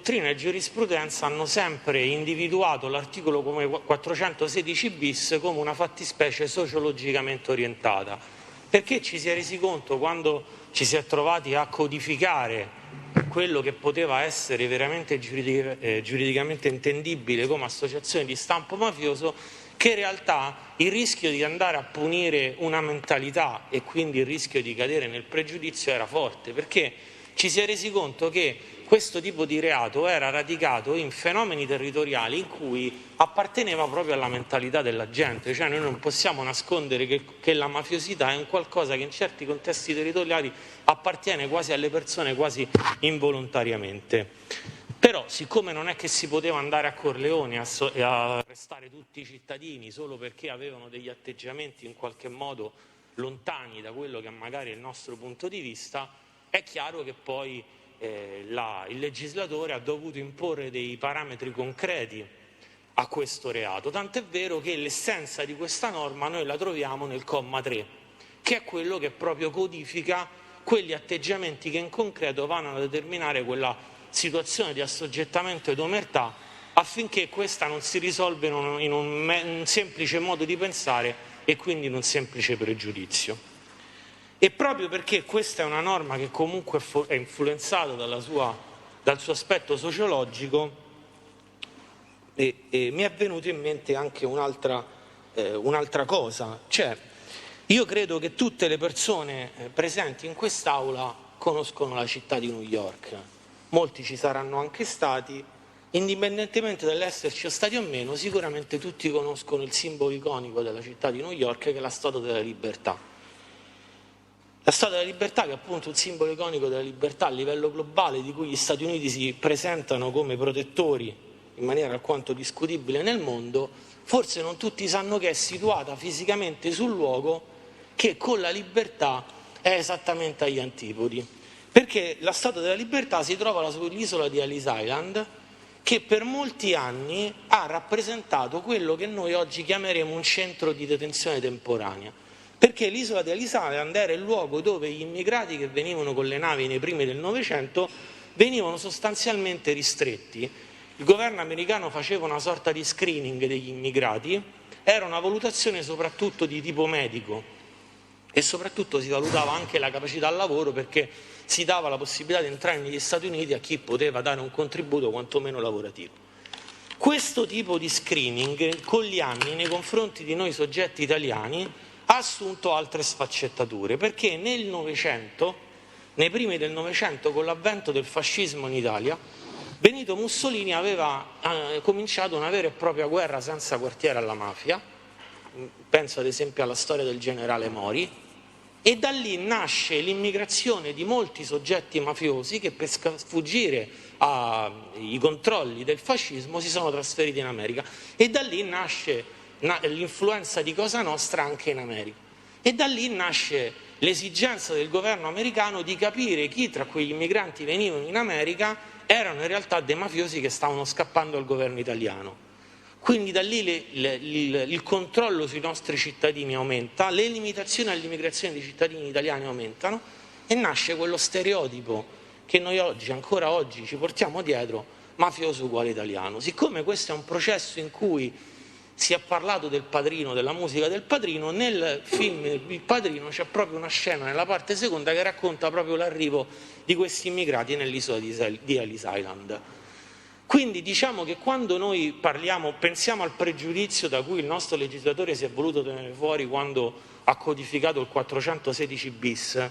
dottrina e giurisprudenza hanno sempre individuato l'articolo 416 bis come una fattispecie sociologicamente orientata, perché ci si è resi conto, quando ci si è trovati a codificare quello che poteva essere veramente giuridicamente intendibile come associazione di stampo mafioso, che in realtà il rischio di andare a punire una mentalità e quindi il rischio di cadere nel pregiudizio era forte, perché ci si è resi conto che questo tipo di reato era radicato in fenomeni territoriali in cui apparteneva proprio alla mentalità della gente, cioè noi non possiamo nascondere che la mafiosità è un qualcosa che in certi contesti territoriali appartiene quasi alle persone, quasi involontariamente. Però, siccome non è che si poteva andare a Corleone e a arrestare tutti i cittadini solo perché avevano degli atteggiamenti in qualche modo lontani da quello che magari è il nostro punto di vista, è chiaro che poi il legislatore ha dovuto imporre dei parametri concreti a questo reato, tant'è vero che l'essenza di questa norma noi la troviamo nel comma 3, che è quello che proprio codifica quegli atteggiamenti che in concreto vanno a determinare quella situazione di assoggettamento ed omertà, affinché questa non si risolva in un semplice modo di pensare e quindi in un semplice pregiudizio. E proprio perché questa è una norma che comunque è influenzata dal suo aspetto sociologico, mi è venuto in mente anche un'altra cosa, cioè io credo che tutte le persone presenti in quest'Aula conoscono la città di New York, molti ci saranno anche stati, indipendentemente dall'esserci stati o meno, sicuramente tutti conoscono il simbolo iconico della città di New York, che è la Statua della Libertà. La Statua della Libertà, che è appunto un simbolo iconico della libertà a livello globale, di cui gli Stati Uniti si presentano come protettori in maniera alquanto discutibile nel mondo, forse non tutti sanno che è situata fisicamente sul luogo che con la libertà è esattamente agli antipodi. Perché la Statua della Libertà si trova sull'isola di Ellis Island, che per molti anni ha rappresentato quello che noi oggi chiameremo un centro di detenzione temporanea. Perché l'isola di Ellis Island era il luogo dove gli immigrati che venivano con le navi nei primi del Novecento venivano sostanzialmente ristretti. Il governo americano faceva una sorta di screening degli immigrati, era una valutazione soprattutto di tipo medico e soprattutto si valutava anche la capacità al lavoro, perché si dava la possibilità di entrare negli Stati Uniti a chi poteva dare un contributo quantomeno lavorativo. Questo tipo di screening con gli anni nei confronti di noi soggetti italiani ha assunto altre sfaccettature, perché nel Novecento, nei primi del Novecento, con l'avvento del fascismo in Italia, Benito Mussolini aveva cominciato una vera e propria guerra senza quartiere alla mafia, penso ad esempio alla storia del generale Mori, e da lì nasce l'immigrazione di molti soggetti mafiosi che per sfuggire ai controlli del fascismo si sono trasferiti in America, e da lì nasce l'influenza di Cosa Nostra anche in America, e da lì nasce l'esigenza del governo americano di capire chi tra quegli immigranti venivano in America erano in realtà dei mafiosi che stavano scappando al governo italiano. Quindi da lì il controllo sui nostri cittadini aumenta, le limitazioni all'immigrazione dei cittadini italiani aumentano e nasce quello stereotipo che noi oggi, ancora oggi, ci portiamo dietro, mafioso uguale italiano. Siccome questo è un processo in cui si è parlato del Padrino, della musica del Padrino, nel film Il Padrino c'è proprio una scena nella parte seconda che racconta proprio l'arrivo di questi immigrati nell'isola di Ellis Island. Quindi diciamo che quando noi pensiamo al pregiudizio da cui il nostro legislatore si è voluto tenere fuori quando ha codificato il 416 bis,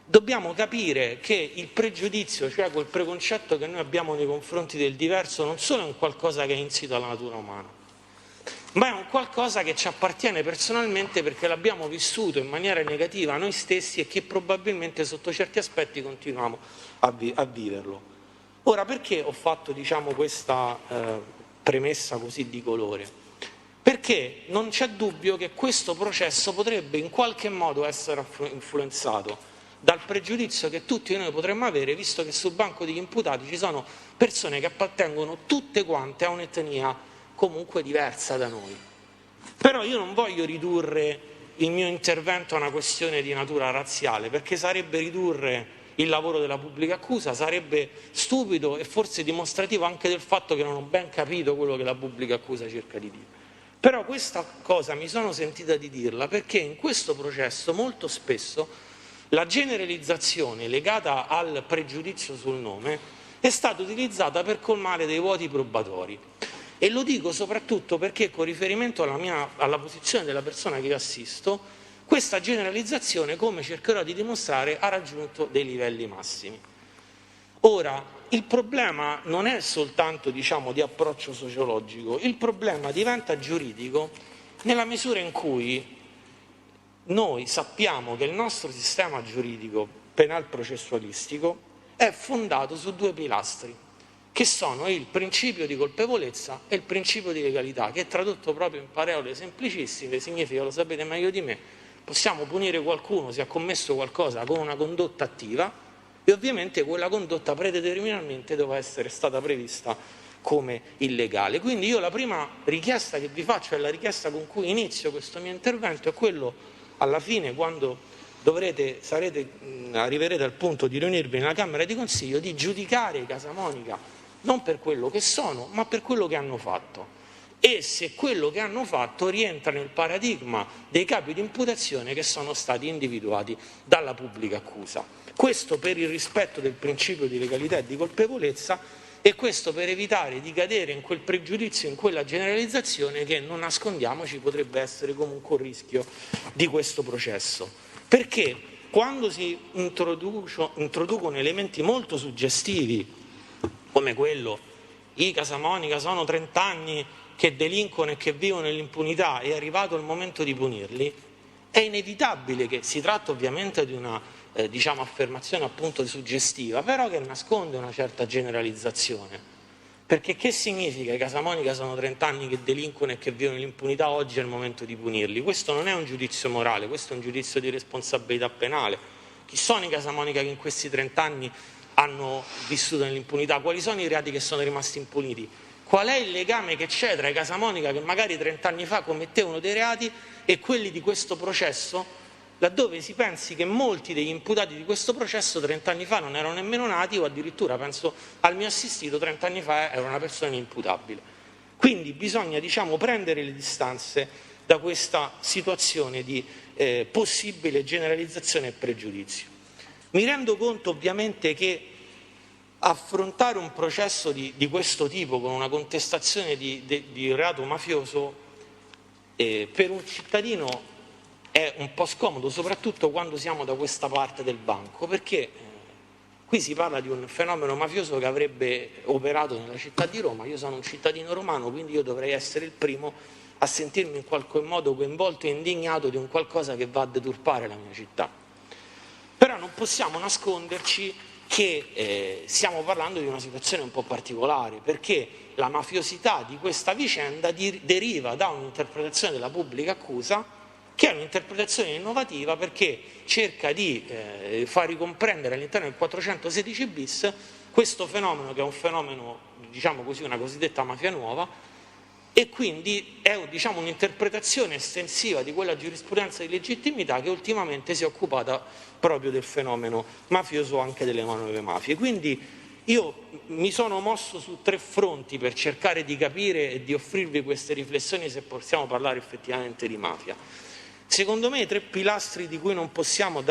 dobbiamo capire che il pregiudizio, cioè quel preconcetto che noi abbiamo nei confronti del diverso, non solo è un qualcosa che è insito alla natura umana, ma è un qualcosa che ci appartiene personalmente, perché l'abbiamo vissuto in maniera negativa noi stessi e che probabilmente sotto certi aspetti continuiamo a viverlo. Ora, perché ho fatto questa premessa così di colore? Perché non c'è dubbio che questo processo potrebbe in qualche modo essere influenzato dal pregiudizio che tutti noi potremmo avere, visto che sul banco degli imputati ci sono persone che appartengono tutte quante a un'etnia comunque diversa da noi. Però io non voglio ridurre il mio intervento a una questione di natura razziale, perché sarebbe ridurre il lavoro della pubblica accusa, sarebbe stupido e forse dimostrativo anche del fatto che non ho ben capito quello che la pubblica accusa cerca di dire. Però questa cosa mi sono sentita di dirla perché in questo processo molto spesso la generalizzazione legata al pregiudizio sul nome è stata utilizzata per colmare dei vuoti probatori. E lo dico soprattutto perché, con riferimento alla posizione della persona che io assisto, questa generalizzazione, come cercherò di dimostrare, ha raggiunto dei livelli massimi. Ora, il problema non è soltanto, diciamo, di approccio sociologico, il problema diventa giuridico nella misura in cui noi sappiamo che il nostro sistema giuridico penal processualistico è fondato su due pilastri, che sono il principio di colpevolezza e il principio di legalità, che tradotto proprio in parole semplicissime significa, lo sapete meglio di me, possiamo punire qualcuno se ha commesso qualcosa con una condotta attiva e ovviamente quella condotta predeterminatamente deve essere stata prevista come illegale. Quindi io la prima richiesta che vi faccio è la richiesta con cui inizio questo mio intervento, è quello alla fine, quando arriverete al punto di riunirvi nella Camera di Consiglio, di giudicare i Casamonica non per quello che sono, ma per quello che hanno fatto. E se quello che hanno fatto rientra nel paradigma dei capi di imputazione che sono stati individuati dalla pubblica accusa. Questo per il rispetto del principio di legalità e di colpevolezza, e questo per evitare di cadere in quel pregiudizio, in quella generalizzazione che, non nascondiamoci, potrebbe essere comunque un rischio di questo processo. Perché quando si introducono elementi molto suggestivi, come quello, i Casamonica sono 30 anni che delinquono e che vivono nell'impunità, è arrivato il momento di punirli, è inevitabile che si tratta ovviamente di una affermazione appunto suggestiva, però che nasconde una certa generalizzazione. Perché che significa i Casamonica sono 30 anni che delinquono e che vivono nell'impunità, oggi è il momento di punirli? Questo non è un giudizio morale, questo è un giudizio di responsabilità penale. Chi sono i Casamonica che in questi 30 anni hanno vissuto nell'impunità? Quali sono i reati che sono rimasti impuniti? Qual è il legame che c'è tra i Casamonica che magari 30 anni fa commettevano dei reati e quelli di questo processo, laddove si pensi che molti degli imputati di questo processo 30 anni fa non erano nemmeno nati, o addirittura, penso al mio assistito, 30 anni fa era una persona inimputabile. Quindi bisogna, prendere le distanze da questa situazione di possibile generalizzazione e pregiudizio. Mi rendo conto ovviamente che affrontare un processo di questo tipo con una contestazione di reato mafioso per un cittadino è un po' scomodo, soprattutto quando siamo da questa parte del banco, perché qui si parla di un fenomeno mafioso che avrebbe operato nella città di Roma. Io sono un cittadino romano, quindi io dovrei essere il primo a sentirmi in qualche modo coinvolto e indignato di un qualcosa che va a deturpare la mia città. Però non possiamo nasconderci che stiamo parlando di una situazione un po' particolare, perché la mafiosità di questa vicenda deriva da un'interpretazione della pubblica accusa che è un'interpretazione innovativa, perché cerca di far ricomprendere all'interno del 416 bis questo fenomeno, che è un fenomeno, una cosiddetta mafia nuova, e quindi è un'interpretazione estensiva di quella giurisprudenza di legittimità che ultimamente si è occupata proprio del fenomeno mafioso, anche delle nuove mafie. Quindi io mi sono mosso su 3 fronti per cercare di capire e di offrirvi queste riflessioni, se possiamo parlare effettivamente di mafia. Secondo me i 3 pilastri da cui non possiamo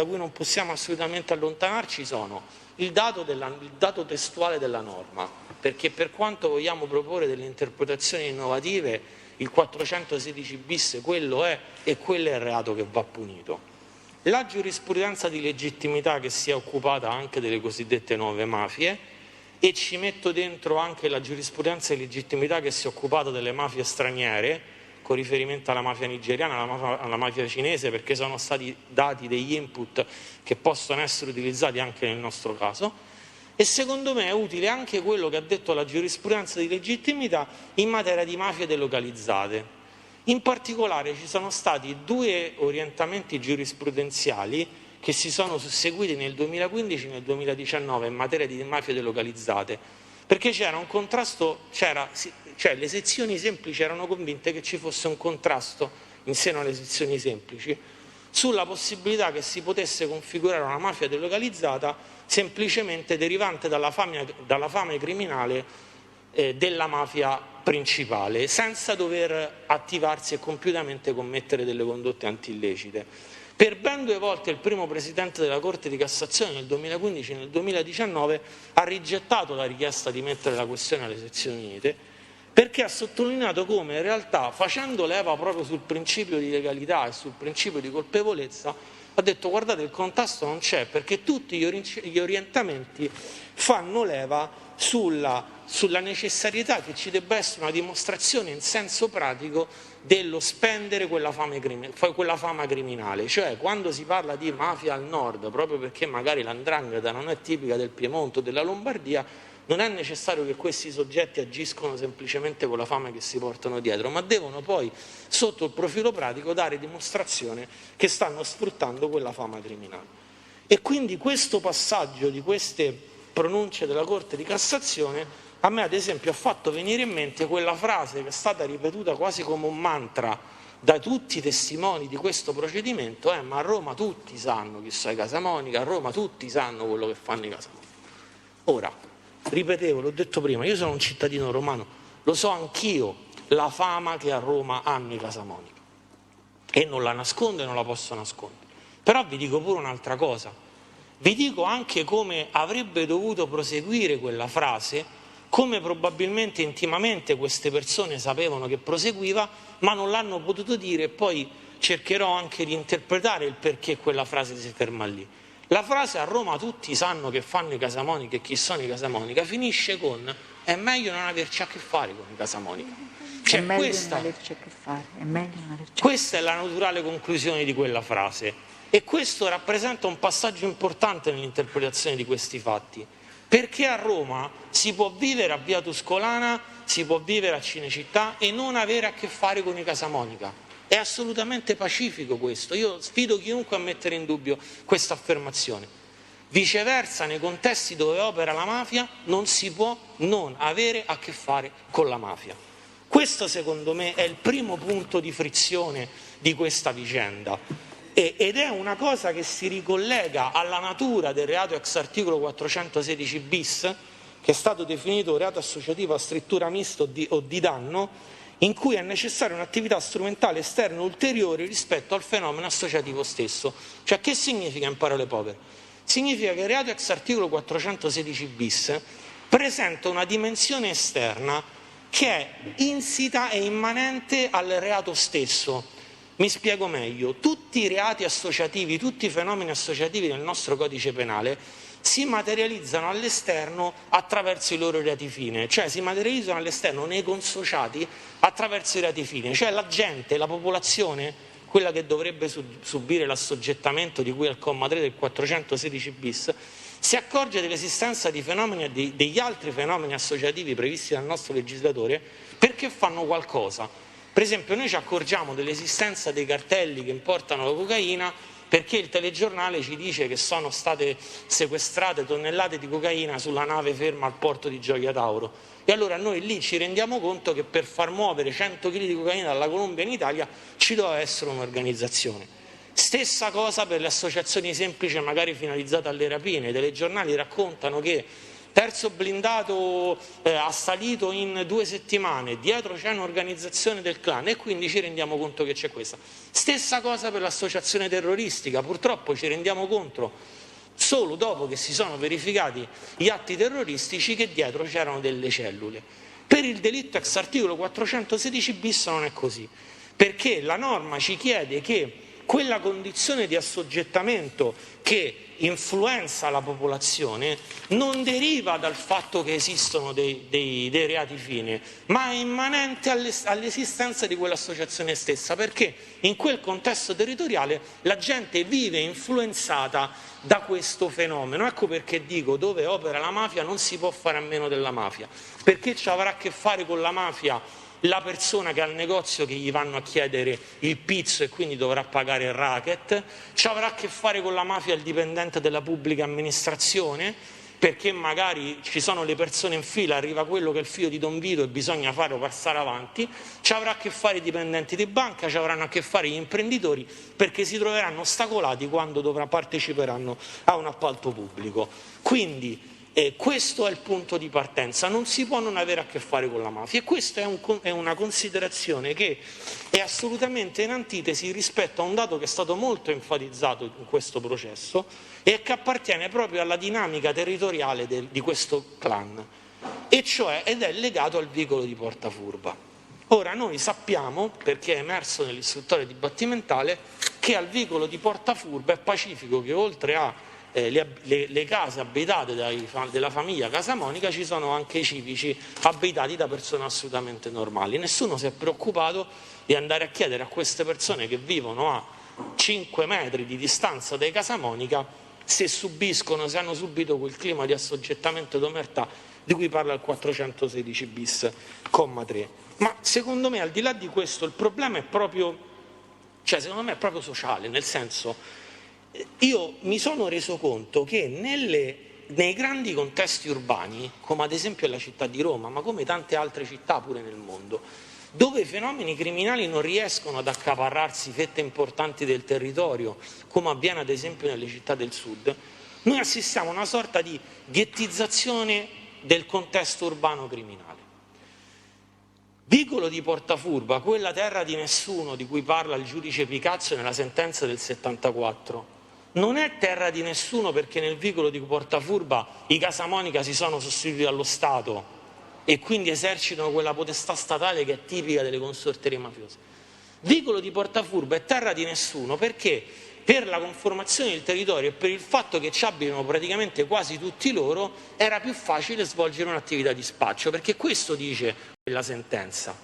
assolutamente allontanarci sono il dato testuale della norma, perché per quanto vogliamo proporre delle interpretazioni innovative, il 416 bis quello è, e quello è il reato che va punito. La giurisprudenza di legittimità che si è occupata anche delle cosiddette nuove mafie, e ci metto dentro anche la giurisprudenza di legittimità che si è occupata delle mafie straniere, con riferimento alla mafia nigeriana, alla mafia cinese, perché sono stati dati degli input che possono essere utilizzati anche nel nostro caso. E secondo me è utile anche quello che ha detto la giurisprudenza di legittimità in materia di mafie delocalizzate. In particolare ci sono stati 2 orientamenti giurisprudenziali che si sono susseguiti nel 2015 e nel 2019 in materia di mafie delocalizzate, perché c'era un contrasto, le sezioni semplici erano convinte che ci fosse un contrasto in seno alle sezioni semplici sulla possibilità che si potesse configurare una mafia delocalizzata semplicemente derivante dalla fame criminale della mafia principale, senza dover attivarsi e compiutamente commettere delle condotte antiillecite. Per ben 2 volte il primo presidente della Corte di Cassazione, nel 2015 e nel 2019, ha rigettato la richiesta di mettere la questione alle sezioni unite, perché ha sottolineato come in realtà, facendo leva proprio sul principio di legalità e sul principio di colpevolezza, ha detto: guardate, il contesto non c'è, perché tutti gli orientamenti fanno leva sulla necessarietà che ci debba essere una dimostrazione in senso pratico dello spendere quella fama criminale. Cioè, quando si parla di mafia al nord, proprio perché magari l''ndrangheta non è tipica del Piemonte o della Lombardia, non è necessario che questi soggetti agiscono semplicemente con la fame che si portano dietro, ma devono poi, sotto il profilo pratico, dare dimostrazione che stanno sfruttando quella fama criminale. E quindi questo passaggio di queste pronunce della Corte di Cassazione a me, ad esempio, ha fatto venire in mente quella frase che è stata ripetuta quasi come un mantra da tutti i testimoni di questo procedimento: ma a Roma tutti sanno chi sono i Casamonica, a Roma tutti sanno quello che fanno i Casamonica. Ora, ripetevo, l'ho detto prima, io sono un cittadino romano, lo so anch'io la fama che a Roma hanno i Casamonica, e non la nascondo e non la posso nascondere. Però vi dico pure un'altra cosa, vi dico anche come avrebbe dovuto proseguire quella frase, come probabilmente intimamente queste persone sapevano che proseguiva, ma non l'hanno potuto dire, e poi cercherò anche di interpretare il perché quella frase si ferma lì. La frase "a Roma tutti sanno che fanno i Casamonica e chi sono i Casamonica" finisce con "è meglio non averci a che fare con i Casamonica". Cioè, questa è la naturale conclusione di quella frase, e questo rappresenta un passaggio importante nell'interpretazione di questi fatti. Perché a Roma si può vivere a Via Tuscolana, si può vivere a Cinecittà e non avere a che fare con i Casamonica. È assolutamente pacifico questo. Io sfido chiunque a mettere in dubbio questa affermazione. Viceversa, nei contesti dove opera la mafia non si può non avere a che fare con la mafia. Questo, secondo me, è il primo punto di frizione di questa vicenda. Ed è una cosa che si ricollega alla natura del reato ex articolo 416 bis, che è stato definito reato associativo a scrittura mista o di danno, in cui è necessaria un'attività strumentale esterna ulteriore rispetto al fenomeno associativo stesso. Cioè, che significa in parole povere? Significa che il reato ex articolo 416 bis presenta una dimensione esterna che è insita e immanente al reato stesso. Mi spiego meglio: tutti i reati associativi, tutti i fenomeni associativi nel nostro codice penale si materializzano all'esterno attraverso i loro reati fine, cioè si materializzano all'esterno nei consociati attraverso i reati fine, cioè la gente, la popolazione, quella che dovrebbe subire l'assoggettamento di cui al comma 3 del 416 bis, si accorge dell'esistenza di fenomeni, degli altri fenomeni associativi previsti dal nostro legislatore, perché fanno qualcosa. Per esempio, noi ci accorgiamo dell'esistenza dei cartelli che importano la cocaina perché il telegiornale ci dice che sono state sequestrate tonnellate di cocaina sulla nave ferma al porto di Gioia Tauro. E allora noi lì ci rendiamo conto che per far muovere 100 kg di cocaina dalla Colombia in Italia ci doveva essere un'organizzazione. Stessa cosa per le associazioni semplici, magari finalizzate alle rapine. I telegiornali raccontano che terzo blindato assalito in 2 settimane, dietro c'è un'organizzazione del clan, e quindi ci rendiamo conto che c'è questa. Stessa cosa per l'associazione terroristica, purtroppo ci rendiamo conto solo dopo che si sono verificati gli atti terroristici che dietro c'erano delle cellule. Per il delitto ex articolo 416 bis non è così, perché la norma ci chiede che quella condizione di assoggettamento che influenza la popolazione non deriva dal fatto che esistono dei reati fine, ma è immanente all'esistenza di quell'associazione stessa, perché in quel contesto territoriale la gente vive influenzata da questo fenomeno. Ecco perché dico: dove opera la mafia non si può fare a meno della mafia, perché ci avrà a che fare con la mafia la persona che ha il negozio che gli vanno a chiedere il pizzo e quindi dovrà pagare il racket, ci avrà a che fare con la mafia il dipendente della pubblica amministrazione, perché magari ci sono le persone in fila, arriva quello che è il figlio di Don Vito e bisogna farlo passare avanti, ci avrà a che fare i dipendenti di banca, ci avranno a che fare gli imprenditori, perché si troveranno ostacolati quando parteciperanno a un appalto pubblico. Quindi questo è il punto di partenza, non si può non avere a che fare con la mafia, e questa è una considerazione che è assolutamente in antitesi rispetto a un dato che è stato molto enfatizzato in questo processo e che appartiene proprio alla dinamica territoriale di questo clan, ed è legato al vicolo di Porta Furba. Ora noi sappiamo, perché è emerso nell'istruttoria dibattimentale, che al vicolo di Porta Furba è pacifico che oltre a le case abitate della famiglia Casamonica ci sono anche i civici abitati da persone assolutamente normali. Nessuno si è preoccupato di andare a chiedere a queste persone che vivono a 5 metri di distanza dai Casamonica se hanno subito quel clima di assoggettamento ed omertà di cui parla il 416 bis, comma 3. Ma secondo me, al di là di questo, il problema è proprio sociale, nel senso, io mi sono reso conto che nei grandi contesti urbani, come ad esempio la città di Roma, ma come tante altre città pure nel mondo, dove i fenomeni criminali non riescono ad accaparrarsi fette importanti del territorio, come avviene ad esempio nelle città del sud, noi assistiamo a una sorta di ghettizzazione del contesto urbano criminale. Vicolo di Porta Furba, quella terra di nessuno di cui parla il giudice Picazzo nella sentenza del 74, non è terra di nessuno perché nel vicolo di Porta Furba i Casamonica si sono sostituiti allo Stato e quindi esercitano quella potestà statale che è tipica delle consorterie mafiose. Vicolo di Porta Furba è terra di nessuno perché per la conformazione del territorio e per il fatto che ci abitano praticamente quasi tutti loro era più facile svolgere un'attività di spaccio, perché questo dice la sentenza.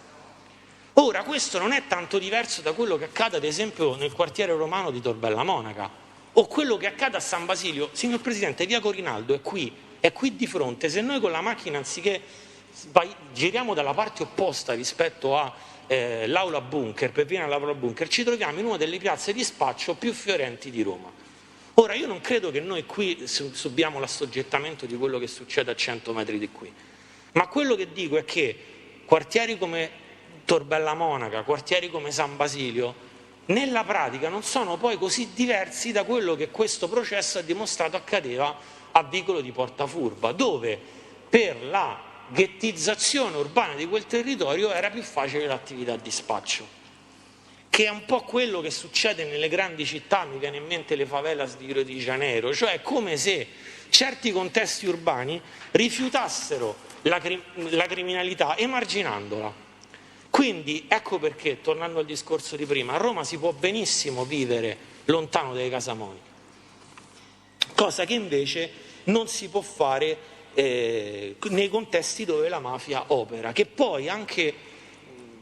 Ora, questo non è tanto diverso da quello che accade ad esempio nel quartiere romano di Tor Bella Monaca o quello che accade a San Basilio. Signor Presidente, via Corinaldo è qui di fronte. Se noi con la macchina, anziché giriamo dalla parte opposta rispetto all'aula bunker, per venire all'aula bunker, ci troviamo in una delle piazze di spaccio più fiorenti di Roma. Ora, io non credo che noi qui subiamo l'assoggettamento di quello che succede a 100 metri di qui, ma quello che dico è che quartieri come Tor Bella Monaca, quartieri come San Basilio, nella pratica non sono poi così diversi da quello che questo processo ha dimostrato accadeva a Vicolo di Porta Furba, dove per la ghettizzazione urbana di quel territorio era più facile l'attività di spaccio, che è un po' quello che succede nelle grandi città. Mi viene in mente le favelas di Rio de Janeiro, cioè è come se certi contesti urbani rifiutassero la criminalità emarginandola. Quindi ecco perché, tornando al discorso di prima, a Roma si può benissimo vivere lontano dai Casamonica, cosa che invece non si può fare nei contesti dove la mafia opera, che poi anche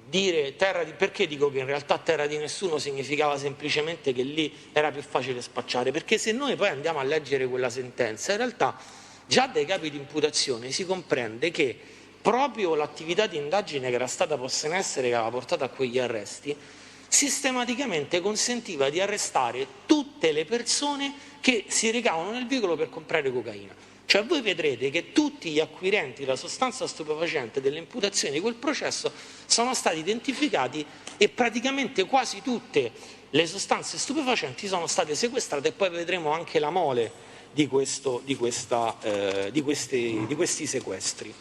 dire perché dico che in realtà terra di nessuno significava semplicemente che lì era più facile spacciare, perché se noi poi andiamo a leggere quella sentenza, in realtà già dai capi di imputazione si comprende che proprio l'attività di indagine che era stata posta in essere, che aveva portato a quegli arresti, sistematicamente consentiva di arrestare tutte le persone che si recavano nel vicolo per comprare cocaina. Cioè voi vedrete che tutti gli acquirenti della sostanza stupefacente delle imputazioni di quel processo sono stati identificati e praticamente quasi tutte le sostanze stupefacenti sono state sequestrate, e poi vedremo anche la mole di questi sequestri.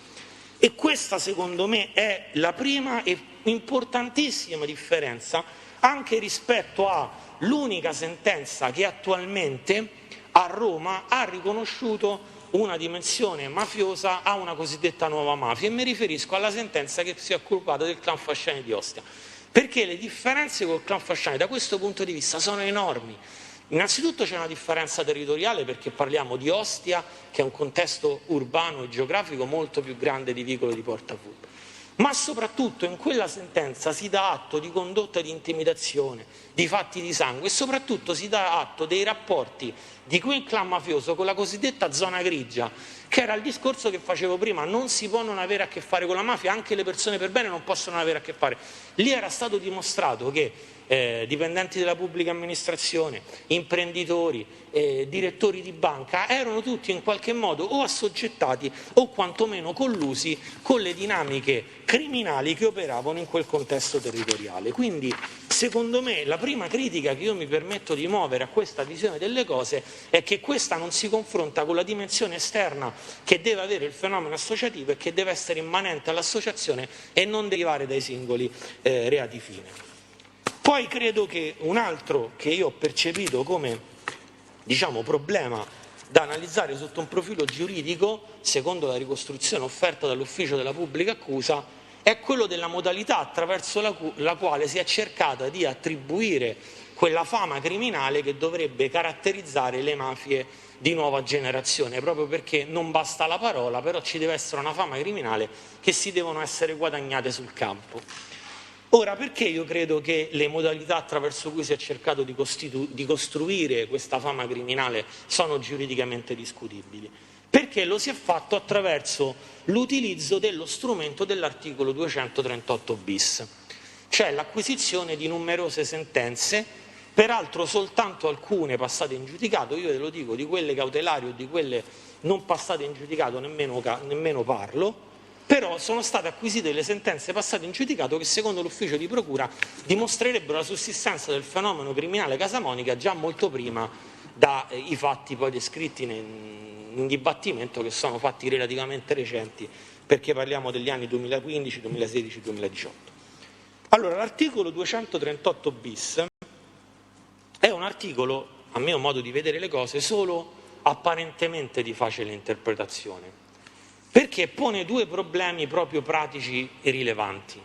E questa secondo me è la prima e importantissima differenza anche rispetto all'unica sentenza che attualmente a Roma ha riconosciuto una dimensione mafiosa a una cosiddetta nuova mafia, e mi riferisco alla sentenza che si è occupata del clan Fasciani di Ostia, perché le differenze col clan Fasciani da questo punto di vista sono enormi. Innanzitutto c'è una differenza territoriale, perché parliamo di Ostia, che è un contesto urbano e geografico molto più grande di Vicolo di Porta Furba, ma soprattutto in quella sentenza si dà atto di condotta di intimidazione, di fatti di sangue, e soprattutto si dà atto dei rapporti di quel clan mafioso con la cosiddetta zona grigia, che era il discorso che facevo prima: non si può non avere a che fare con la mafia, anche le persone per bene non possono avere a che fare. Lì era stato dimostrato che dipendenti della pubblica amministrazione, imprenditori, direttori di banca, erano tutti in qualche modo o assoggettati o quantomeno collusi con le dinamiche criminali che operavano in quel contesto territoriale. Quindi, secondo me, la prima critica che io mi permetto di muovere a questa visione delle cose è che questa non si confronta con la dimensione esterna che deve avere il fenomeno associativo e che deve essere immanente all'associazione e non derivare dai singoli reati fine. Poi credo che un altro che io ho percepito come, problema da analizzare sotto un profilo giuridico, secondo la ricostruzione offerta dall'ufficio della pubblica accusa, è quello della modalità attraverso la quale si è cercata di attribuire quella fama criminale che dovrebbe caratterizzare le mafie di nuova generazione, proprio perché non basta la parola, però ci deve essere una fama criminale che si devono essere guadagnate sul campo. Ora, perché io credo che le modalità attraverso cui si è cercato di costruire questa fama criminale sono giuridicamente discutibili? Perché lo si è fatto attraverso l'utilizzo dello strumento dell'articolo 238 bis, cioè l'acquisizione di numerose sentenze, peraltro soltanto alcune passate in giudicato. Io ve lo dico, di quelle cautelari o di quelle non passate in giudicato nemmeno parlo, però sono state acquisite le sentenze passate in giudicato che secondo l'ufficio di procura dimostrerebbero la sussistenza del fenomeno criminale Casamonica già molto prima dai fatti poi descritti in dibattimento, che sono fatti relativamente recenti, perché parliamo degli anni 2015, 2016, 2018. Allora, l'articolo 238 bis è un articolo, a mio modo di vedere le cose, solo apparentemente di facile interpretazione, perché pone due problemi proprio pratici e rilevanti.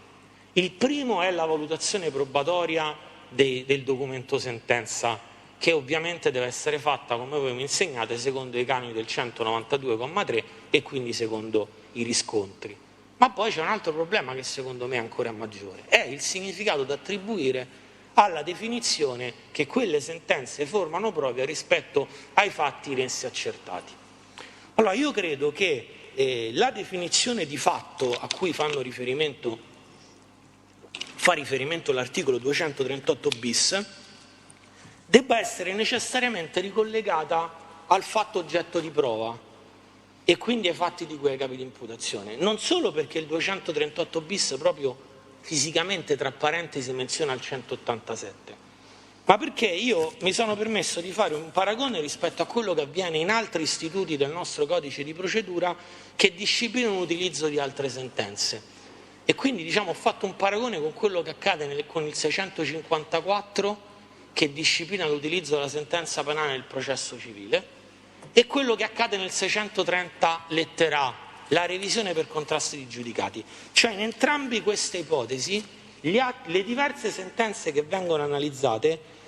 Il primo è la valutazione probatoria del documento sentenza, che ovviamente deve essere fatta, come voi mi insegnate, secondo i canoni del 192,3 e quindi secondo i riscontri. Ma poi c'è un altro problema che secondo me è ancora maggiore, è il significato da attribuire alla definizione che quelle sentenze formano propria rispetto ai fatti resi accertati. Allora, io credo che la definizione di fatto a cui fa riferimento l'articolo 238 bis debba essere necessariamente ricollegata al fatto oggetto di prova e quindi ai fatti di cui ai capi di imputazione, non solo perché il 238 bis proprio fisicamente tra parentesi menziona il 187, ma perché io mi sono permesso di fare un paragone rispetto a quello che avviene in altri istituti del nostro codice di procedura che disciplinano l'utilizzo di altre sentenze. E quindi ho fatto un paragone con quello che accade con il 654, che disciplina l'utilizzo della sentenza penale nel processo civile, e quello che accade nel 630 lettera A, la revisione per contrasti di giudicati. Cioè, in entrambe queste ipotesi le diverse sentenze che vengono analizzate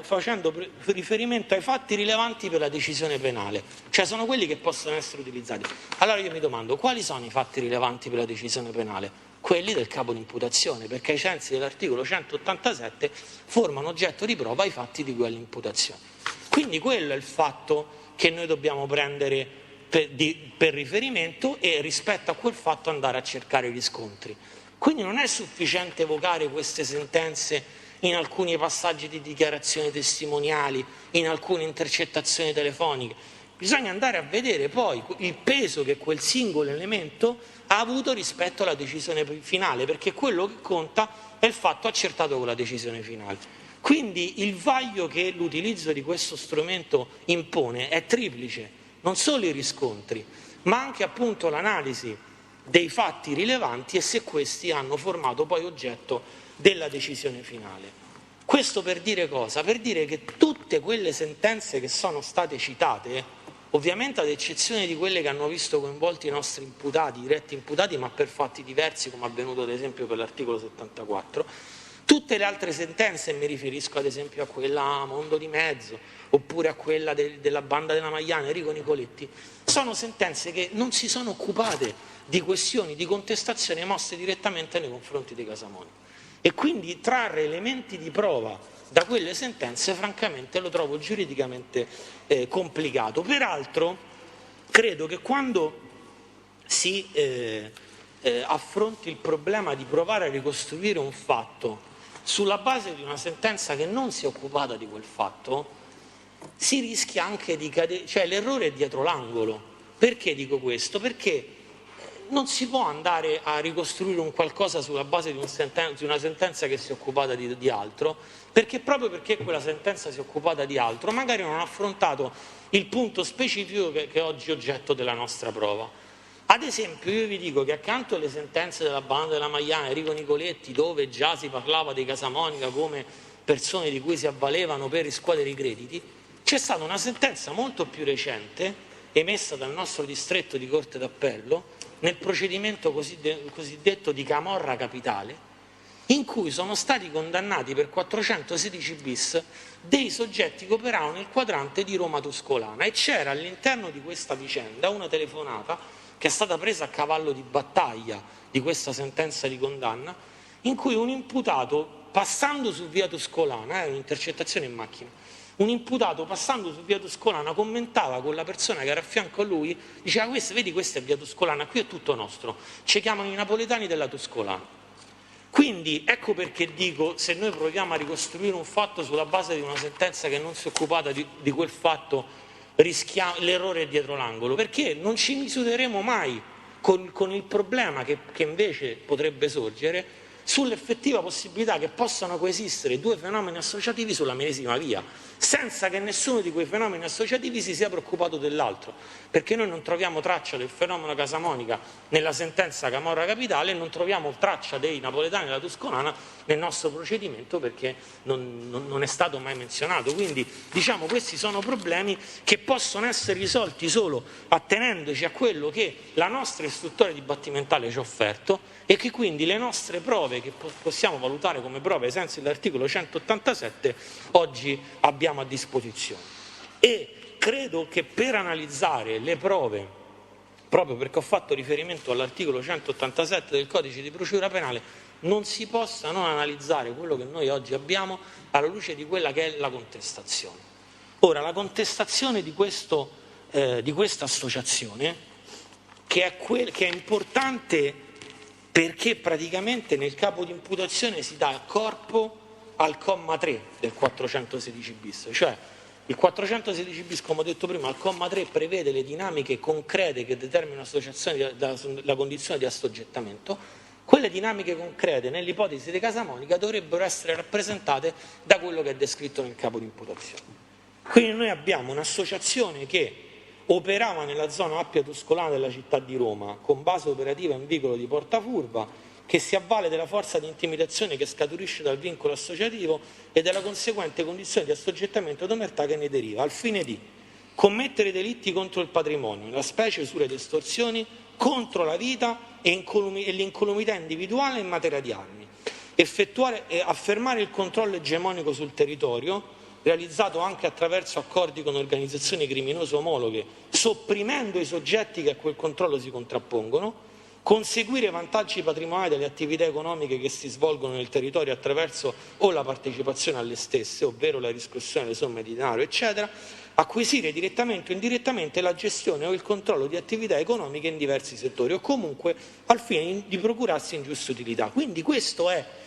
facendo riferimento ai fatti rilevanti per la decisione penale, cioè sono quelli che possono essere utilizzati. Allora io mi domando, quali sono i fatti rilevanti per la decisione penale? Quelli del capo di imputazione, perché ai sensi dell'articolo 187 formano oggetto di prova i fatti di cui all'imputazione. Quindi quello è il fatto che noi dobbiamo prendere per riferimento e rispetto a quel fatto andare a cercare i riscontri. Quindi non è sufficiente evocare queste sentenze in alcuni passaggi di dichiarazioni testimoniali, in alcune intercettazioni telefoniche. Bisogna andare a vedere poi il peso che quel singolo elemento ha avuto rispetto alla decisione finale, perché quello che conta è il fatto accertato con la decisione finale. Quindi il vaglio che l'utilizzo di questo strumento impone è triplice, non solo i riscontri, ma anche appunto l'analisi dei fatti rilevanti e se questi hanno formato poi oggetto della decisione finale. Questo per dire cosa? Per dire che tutte quelle sentenze che sono state citate, ovviamente ad eccezione di quelle che hanno visto coinvolti i nostri imputati, diretti imputati, ma per fatti diversi, come avvenuto ad esempio per l'articolo 74, tutte le altre sentenze, mi riferisco ad esempio a quella a Mondo di Mezzo, oppure a quella della banda della Magliana, Enrico Nicoletti, sono sentenze che non si sono occupate di questioni di contestazione mosse direttamente nei confronti dei Casamonica. E quindi trarre elementi di prova da quelle sentenze francamente lo trovo giuridicamente complicato. Peraltro credo che quando si affronti il problema di provare a ricostruire un fatto sulla base di una sentenza che non si è occupata di quel fatto, si rischia anche di cadere, cioè l'errore è dietro l'angolo. Perché dico questo? Perché non si può andare a ricostruire un qualcosa sulla base di una sentenza che si è occupata di altro, perché proprio perché quella sentenza si è occupata di altro, magari non ha affrontato il punto specifico che oggi è oggetto della nostra prova. Ad esempio, io vi dico che accanto alle sentenze della Banda della Magliana, Enrico Nicoletti, dove già si parlava dei Casamonica come persone di cui si avvalevano per riscuotere i crediti, c'è stata una sentenza molto più recente, emessa dal nostro distretto di Corte d'Appello, nel procedimento cosiddetto di Camorra Capitale, in cui sono stati condannati per 416 bis dei soggetti che operavano nel quadrante di Roma Tuscolana, e c'era all'interno di questa vicenda una telefonata che è stata presa a cavallo di battaglia di questa sentenza di condanna, in cui un imputato, passando su via Tuscolana, un'intercettazione in macchina, un imputato passando su via Tuscolana commentava con la persona che era a fianco a lui, diceva: vedi, questa è via Tuscolana, qui è tutto nostro, ci chiamano i napoletani della Tuscolana. Quindi ecco perché dico, se noi proviamo a ricostruire un fatto sulla base di una sentenza che non si è occupata di quel fatto, l'errore è dietro l'angolo, perché non ci misureremo mai con il problema che invece potrebbe sorgere sull'effettiva possibilità che possano coesistere due fenomeni associativi sulla medesima via, senza che nessuno di quei fenomeni associativi si sia preoccupato dell'altro, perché noi non troviamo traccia del fenomeno Casamonica nella sentenza Camorra Capitale e non troviamo traccia dei napoletani della Tuscolana nel nostro procedimento, perché non è stato mai menzionato. Quindi diciamo, questi sono problemi che possono essere risolti solo attenendoci a quello che la nostra istruttoria dibattimentale ci ha offerto, e che quindi le nostre prove, che possiamo valutare come prove ai sensi dell'articolo 187, oggi abbiamo a disposizione. E credo che per analizzare le prove, proprio perché ho fatto riferimento all'articolo 187 del Codice di procedura penale, non si possa non analizzare quello che noi oggi abbiamo alla luce di quella che è la contestazione. Ora, la contestazione di questa associazione, che è importante perché praticamente nel capo di imputazione si dà corpo al comma 3 del 416 bis, cioè il 416 bis, come ho detto prima, al comma 3 prevede le dinamiche concrete che determinano l'associazione la condizione di assoggettamento. Quelle dinamiche concrete nell'ipotesi di Casamonica dovrebbero essere rappresentate da quello che è descritto nel capo di imputazione. Quindi noi abbiamo un'associazione che operava nella zona Appia Tuscolana della città di Roma, con base operativa in vicolo di Portafurba, che si avvale della forza di intimidazione che scaturisce dal vincolo associativo e della conseguente condizione di assoggettamento d'omertà che ne deriva, al fine di commettere delitti contro il patrimonio, nella specie usure ed estorsioni, contro la vita e l'incolumità individuale in materia di armi, effettuare e affermare il controllo egemonico sul territorio, realizzato anche attraverso accordi con organizzazioni criminose omologhe, sopprimendo i soggetti che a quel controllo si contrappongono, conseguire vantaggi patrimoniali dalle attività economiche che si svolgono nel territorio attraverso o la partecipazione alle stesse, ovvero la riscossione delle somme di denaro, eccetera, acquisire direttamente o indirettamente la gestione o il controllo di attività economiche in diversi settori, o comunque al fine di procurarsi ingiuste utilità. Quindi questo è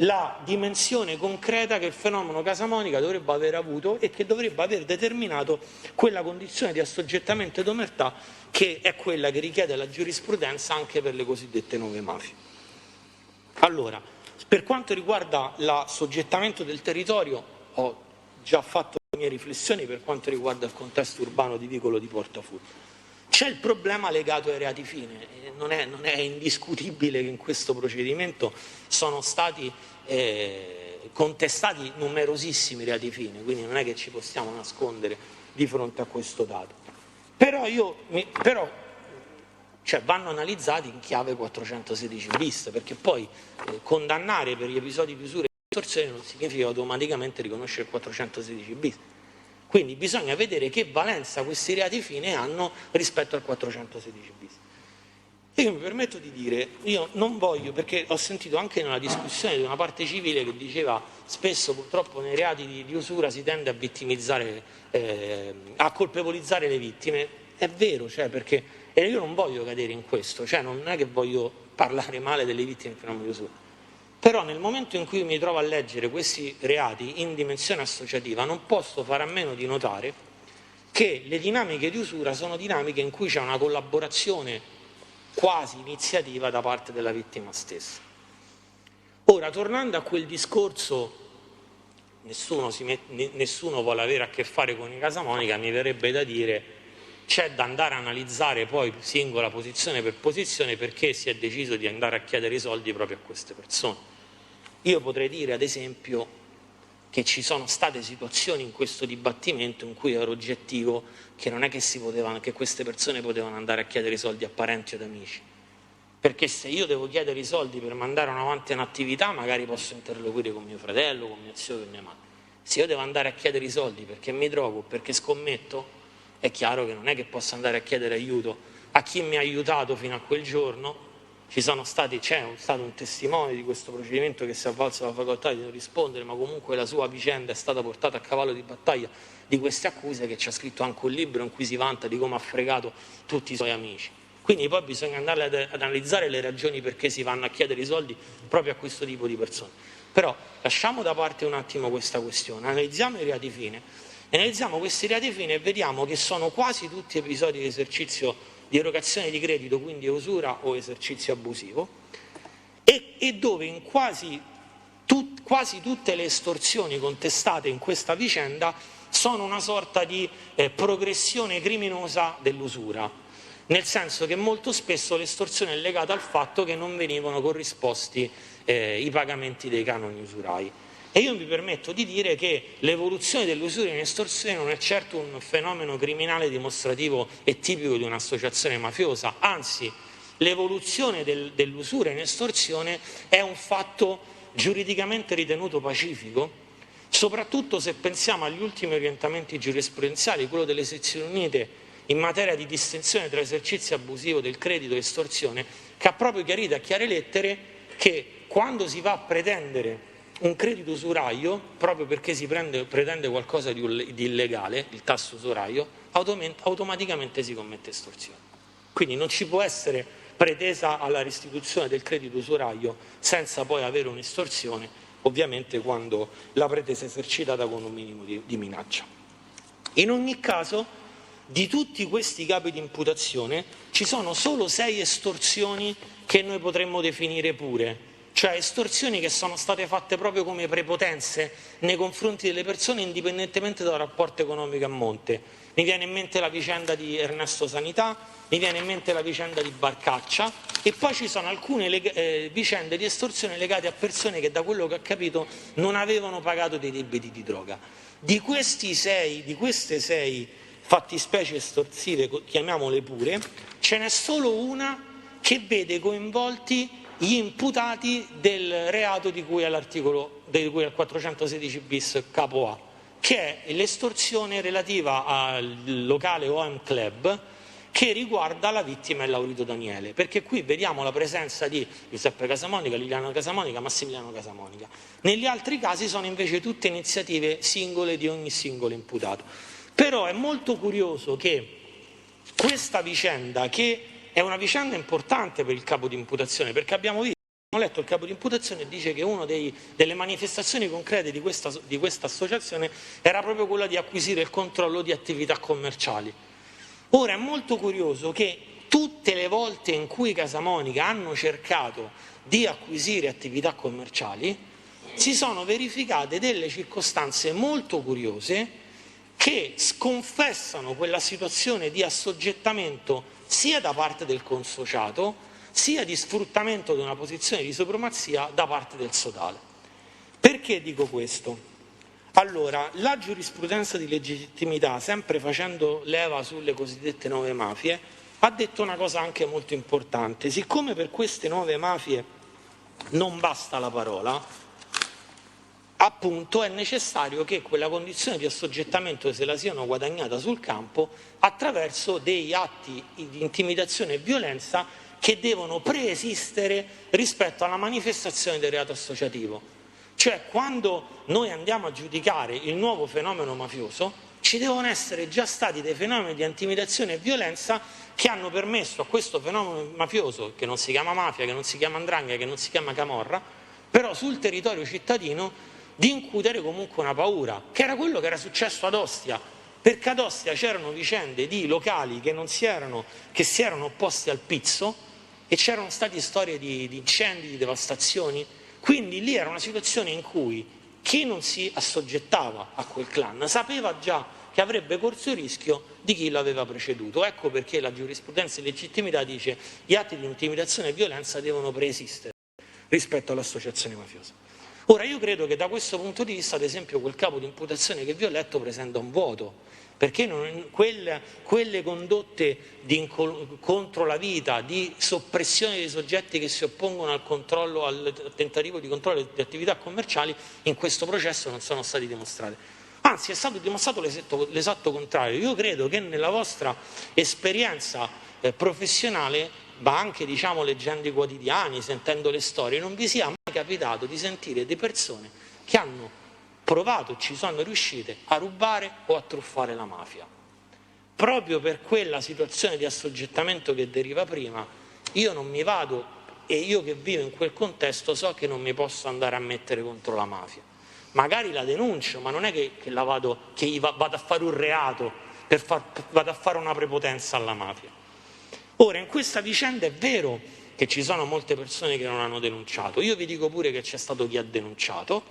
la dimensione concreta che il fenomeno Casamonica dovrebbe aver avuto e che dovrebbe aver determinato quella condizione di assoggettamento ed omertà che è quella che richiede la giurisprudenza anche per le cosiddette nuove mafie. Allora, per quanto riguarda l'assoggettamento del territorio, ho già fatto le mie riflessioni per quanto riguarda il contesto urbano di Vicolo di Portafurba. C'è il problema legato ai reati fine, non è indiscutibile che in questo procedimento sono stati contestati numerosissimi reati fine, quindi non è che ci possiamo nascondere di fronte a questo dato. Però vanno analizzati in chiave 416 bis, perché poi condannare per gli episodi di usura e estorsione non significa automaticamente riconoscere il 416 bis. Quindi bisogna vedere che valenza questi reati fine hanno rispetto al 416 bis. Io mi permetto di dire, io non voglio, perché ho sentito anche nella discussione di una parte civile che diceva spesso purtroppo nei reati di usura si tende a vittimizzare, a colpevolizzare le vittime. È vero, perché io non voglio cadere in questo, non è che voglio parlare male delle vittime del fenomeno di usura. Però nel momento in cui mi trovo a leggere questi reati in dimensione associativa non posso fare a meno di notare che le dinamiche di usura sono dinamiche in cui c'è una collaborazione quasi iniziativa da parte della vittima stessa. Ora, tornando a quel discorso, nessuno vuole avere a che fare con i Casamonica, mi verrebbe da dire c'è da andare a analizzare poi singola posizione per posizione perché si è deciso di andare a chiedere i soldi proprio a queste persone. Io potrei dire, ad esempio, che ci sono state situazioni in questo dibattimento in cui ero oggettivo che non è che queste persone potevano andare a chiedere i soldi a parenti o ad amici. Perché se io devo chiedere i soldi per mandare avanti un'attività, magari posso interloquire con mio fratello, con mio zio, con mia madre. Se io devo andare a chiedere i soldi perché mi drogo, perché scommetto, è chiaro che non è che posso andare a chiedere aiuto a chi mi ha aiutato fino a quel giorno. C'è stato un testimone di questo procedimento che si è avvalso della facoltà di non rispondere, ma comunque la sua vicenda è stata portata a cavallo di battaglia di queste accuse, che ci ha scritto anche un libro in cui si vanta di come ha fregato tutti i suoi amici. Quindi poi bisogna andare ad analizzare le ragioni perché si vanno a chiedere i soldi proprio a questo tipo di persone. Però lasciamo da parte un attimo questa questione, analizziamo i reati fine, analizziamo questi reati fine e vediamo che sono quasi tutti episodi di esercizio di erogazione di credito, quindi usura o esercizio abusivo, e dove in quasi tutte le estorsioni contestate in questa vicenda sono una sorta di progressione criminosa dell'usura, nel senso che molto spesso l'estorsione è legata al fatto che non venivano corrisposti i pagamenti dei canoni usurai. E io mi permetto di dire che l'evoluzione dell'usura in estorsione non è certo un fenomeno criminale dimostrativo e tipico di un'associazione mafiosa, anzi l'evoluzione dell'usura in estorsione è un fatto giuridicamente ritenuto pacifico, soprattutto se pensiamo agli ultimi orientamenti giurisprudenziali, quello delle sezioni unite in materia di distinzione tra esercizio abusivo del credito e estorsione, che ha proprio chiarito a chiare lettere che quando si va a pretendere un credito usuraio, proprio perché si pretende qualcosa di illegale, il tasso usuraio, automaticamente si commette estorsione. Quindi non ci può essere pretesa alla restituzione del credito usuraio senza poi avere un'estorsione, ovviamente quando la pretesa è esercitata con un minimo di minaccia. In ogni caso, di tutti questi capi di imputazione ci sono solo 6 estorsioni che noi potremmo definire pure, cioè estorsioni che sono state fatte proprio come prepotenze nei confronti delle persone indipendentemente dal rapporto economico a monte. Mi viene in mente la vicenda di Ernesto Sanità, mi viene in mente la vicenda di Barcaccia e poi ci sono alcune vicende di estorsione legate a persone che, da quello che ho capito, non avevano pagato dei debiti di droga. Di queste 6 fattispecie estorsive, chiamiamole pure, ce n'è solo una che vede coinvolti gli imputati del reato di cui al 416 bis capo A, che è l'estorsione relativa al locale OM Club che riguarda la vittima e Laurito Daniele, perché qui vediamo la presenza di Giuseppe Casamonica, Liliana Casamonica, Massimiliano Casamonica. Negli altri casi sono invece tutte iniziative singole di ogni singolo imputato. Però è molto curioso che questa vicenda, che è una vicenda importante per il capo di imputazione, perché abbiamo letto il capo di imputazione e dice che una delle manifestazioni concrete di questa associazione era proprio quella di acquisire il controllo di attività commerciali. Ora è molto curioso che tutte le volte in cui Casamonica hanno cercato di acquisire attività commerciali si sono verificate delle circostanze molto curiose che sconfessano quella situazione di assoggettamento sia da parte del consociato, sia di sfruttamento di una posizione di supremazia da parte del sodale. Perché dico questo? Allora, la giurisprudenza di legittimità, sempre facendo leva sulle cosiddette nuove mafie, ha detto una cosa anche molto importante. Siccome per queste nuove mafie non basta la parola, appunto è necessario che quella condizione di assoggettamento se la siano guadagnata sul campo attraverso degli atti di intimidazione e violenza che devono preesistere rispetto alla manifestazione del reato associativo. Cioè, quando noi andiamo a giudicare il nuovo fenomeno mafioso, ci devono essere già stati dei fenomeni di intimidazione e violenza che hanno permesso a questo fenomeno mafioso, che non si chiama mafia, che non si chiama 'ndrangheta, che non si chiama camorra, però sul territorio cittadino di incutere comunque una paura, che era quello che era successo ad Ostia, perché ad Ostia c'erano vicende di locali che si erano opposti al pizzo e c'erano state storie di incendi, di devastazioni, quindi lì era una situazione in cui chi non si assoggettava a quel clan sapeva già che avrebbe corso il rischio di chi lo aveva preceduto. Ecco perché la giurisprudenza di legittimità dice gli atti di intimidazione e violenza devono preesistere rispetto all'associazione mafiosa. Ora, io credo che da questo punto di vista, ad esempio, quel capo di imputazione che vi ho letto presenta un vuoto, perché quelle condotte contro la vita, di soppressione dei soggetti che si oppongono al tentativo di controllo di attività commerciali, in questo processo non sono stati dimostrati. Anzi, è stato dimostrato l'esatto contrario. Io credo che nella vostra esperienza professionale, ma anche leggendo i quotidiani, sentendo le storie, non vi sia mai capitato di sentire di persone che hanno provato, ci sono riuscite a rubare o a truffare la mafia. Proprio per quella situazione di assoggettamento che deriva prima, io non mi vado, e io che vivo in quel contesto so che non mi posso andare a mettere contro la mafia. Magari la denuncio, ma non è che vado a fare un reato, vado a fare una prepotenza alla mafia. Ora, in questa vicenda è vero che ci sono molte persone che non hanno denunciato. Io vi dico pure che c'è stato chi ha denunciato,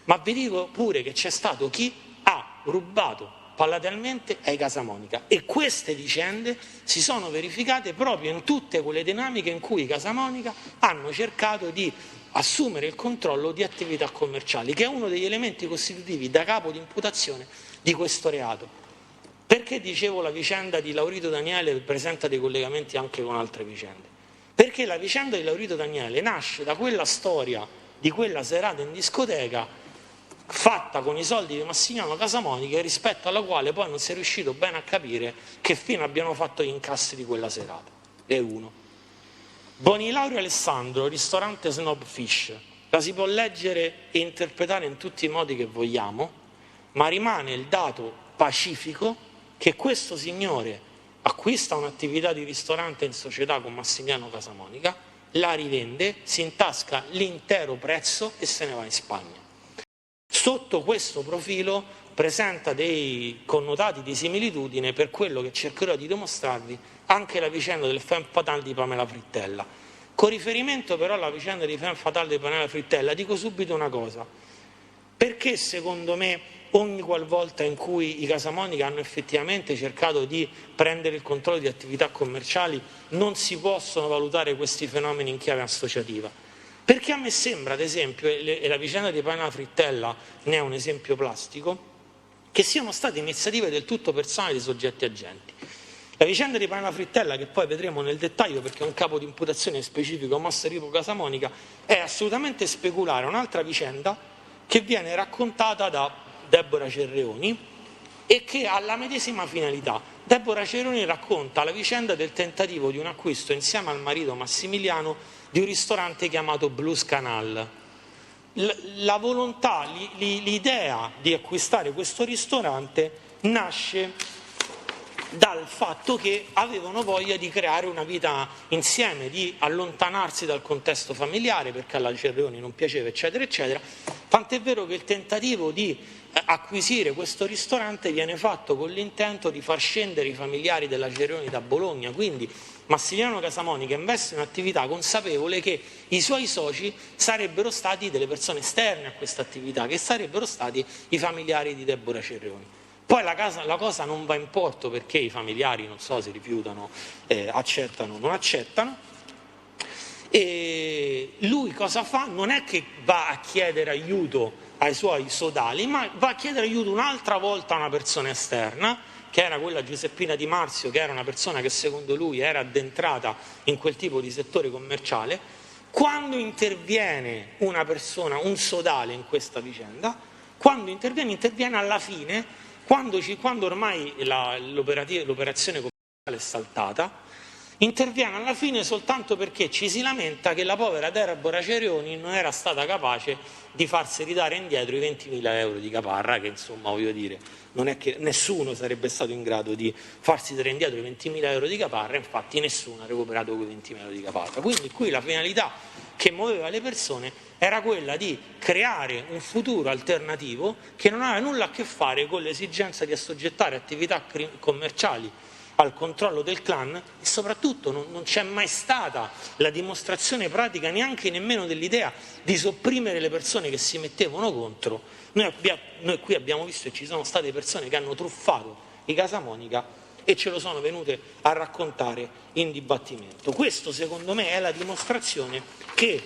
ma vi dico pure che c'è stato chi ha rubato pallatalmente ai Casamonica. E queste vicende si sono verificate proprio in tutte quelle dinamiche in cui i Casamonica hanno cercato di assumere il controllo di attività commerciali, che è uno degli elementi costitutivi da capo di imputazione di questo reato. Perché dicevo la vicenda di Laurito Daniele presenta dei collegamenti anche con altre vicende? Perché la vicenda di Laurito Daniele nasce da quella storia di quella serata in discoteca fatta con i soldi di Massimiliano Casamonica, rispetto alla quale poi non si è riuscito bene a capire che fine abbiano fatto gli incassi di quella serata. E uno. Bonilauro Alessandro, ristorante Snob Fish, la si può leggere e interpretare in tutti i modi che vogliamo, ma rimane il dato pacifico che questo signore acquista un'attività di ristorante in società con Massimiliano Casamonica, la rivende, si intasca l'intero prezzo e se ne va in Spagna. Sotto questo profilo presenta dei connotati di similitudine, per quello che cercherò di dimostrarvi, anche la vicenda del femme fatale di Pamela Frittella. Con riferimento però alla vicenda di femme fatale di Pamela Frittella dico subito una cosa: perché secondo me ogni qualvolta in cui i Casamonica hanno effettivamente cercato di prendere il controllo di attività commerciali non si possono valutare questi fenomeni in chiave associativa? Perché a me sembra, ad esempio, e la vicenda di Pamela Frittella ne è un esempio plastico, che siano state iniziative del tutto personali dei soggetti agenti. La vicenda di Pamela Frittella, che poi vedremo nel dettaglio perché è un capo di imputazione specifico, Mosse Ripo Casamonica, è assolutamente speculare un'altra vicenda che viene raccontata da Deborah Cerreoni e che ha la medesima finalità. Deborah Cerreoni racconta la vicenda del tentativo di un acquisto insieme al marito Massimiliano di un ristorante chiamato Blues Canal. La volontà, l'idea di acquistare questo ristorante nasce dal fatto che avevano voglia di creare una vita insieme, di allontanarsi dal contesto familiare, perché alla Cerreoni non piaceva, eccetera, eccetera. Tant'è vero che il tentativo di acquisire questo ristorante viene fatto con l'intento di far scendere i familiari della Cerreoni da Bologna, quindi Massimiliano Casamonica investe in un'attività consapevole che i suoi soci sarebbero stati delle persone esterne a questa attività, che sarebbero stati i familiari di Deborah Cerreoni. Poi la cosa non va in porto perché i familiari, non so, si rifiutano, accettano o non accettano, e lui cosa fa? Non è che va a chiedere aiuto ai suoi sodali, ma va a chiedere aiuto un'altra volta a una persona esterna, che era quella Giuseppina Di Marzio, che era una persona che secondo lui era addentrata in quel tipo di settore commerciale. Quando interviene una persona, un sodale in questa vicenda, quando interviene alla fine, quando ormai l'operazione commerciale è saltata, interviene alla fine soltanto perché ci si lamenta che la povera Deborah Cerioni non era stata capace di farsi ridare indietro i 20.000 euro di caparra, che insomma voglio dire, non è che nessuno sarebbe stato in grado di farsi dare indietro i 20.000 euro di caparra, infatti nessuno ha recuperato quei 20.000 euro di caparra. Quindi qui la finalità che muoveva le persone era quella di creare un futuro alternativo che non aveva nulla a che fare con l'esigenza di assoggettare attività commerciali al controllo del clan, e soprattutto non c'è mai stata la dimostrazione pratica neanche nemmeno dell'idea di sopprimere le persone che si mettevano contro. Noi qui abbiamo visto che ci sono state persone che hanno truffato i Casa Monica e ce lo sono venute a raccontare in dibattimento. Questo secondo me è la dimostrazione che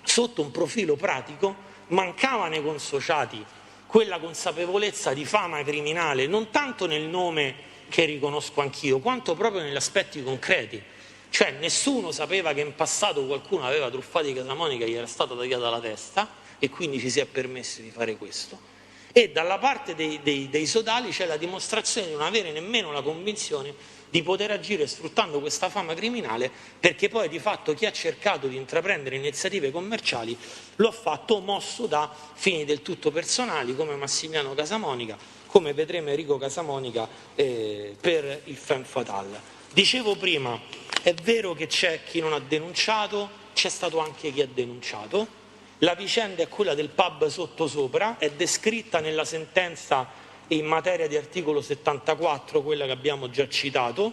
sotto un profilo pratico mancava nei consociati quella consapevolezza di fama criminale, non tanto nel nome che riconosco anch'io, quanto proprio negli aspetti concreti. Cioè nessuno sapeva che in passato qualcuno aveva truffato i Casa Monica e gli era stata tagliata la testa e quindi ci si è permessi di fare questo. E dalla parte dei sodali c'è la dimostrazione di non avere nemmeno la convinzione di poter agire sfruttando questa fama criminale, perché poi di fatto chi ha cercato di intraprendere iniziative commerciali lo ha fatto mosso da fini del tutto personali, come Massimiliano Casamonica, come vedremo Enrico Casamonica per il Femme Fatale. Dicevo prima, è vero che c'è chi non ha denunciato, c'è stato anche chi ha denunciato. La vicenda è quella del pub sottosopra, è descritta nella sentenza in materia di articolo 74, quella che abbiamo già citato.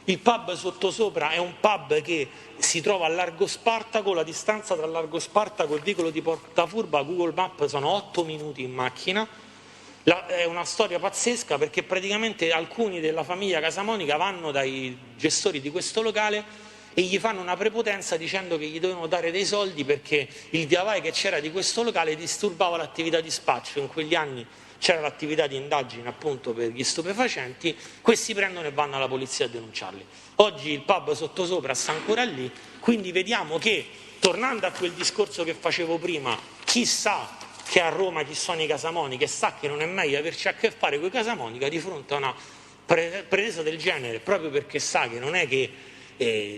Il pub sottosopra è un pub che si trova a Largo Spartaco, la distanza tra Largo Spartaco e il vicolo di Portafurba, Google Maps sono 8 minuti in macchina. È una storia pazzesca perché praticamente alcuni della famiglia Casamonica vanno dai gestori di questo locale e gli fanno una prepotenza dicendo che gli dovevano dare dei soldi perché il via vai che c'era di questo locale disturbava l'attività di spaccio. In quegli anni c'era l'attività di indagine appunto per gli stupefacenti, questi prendono e vanno alla polizia a denunciarli. Oggi il pub sottosopra sta ancora lì, quindi vediamo che, tornando a quel discorso che facevo prima, chi sa che a Roma chi sono i Casamonica e sa che non è meglio averci a che fare con i Casamonica, di fronte a una pretesa del genere, proprio perché sa che non è che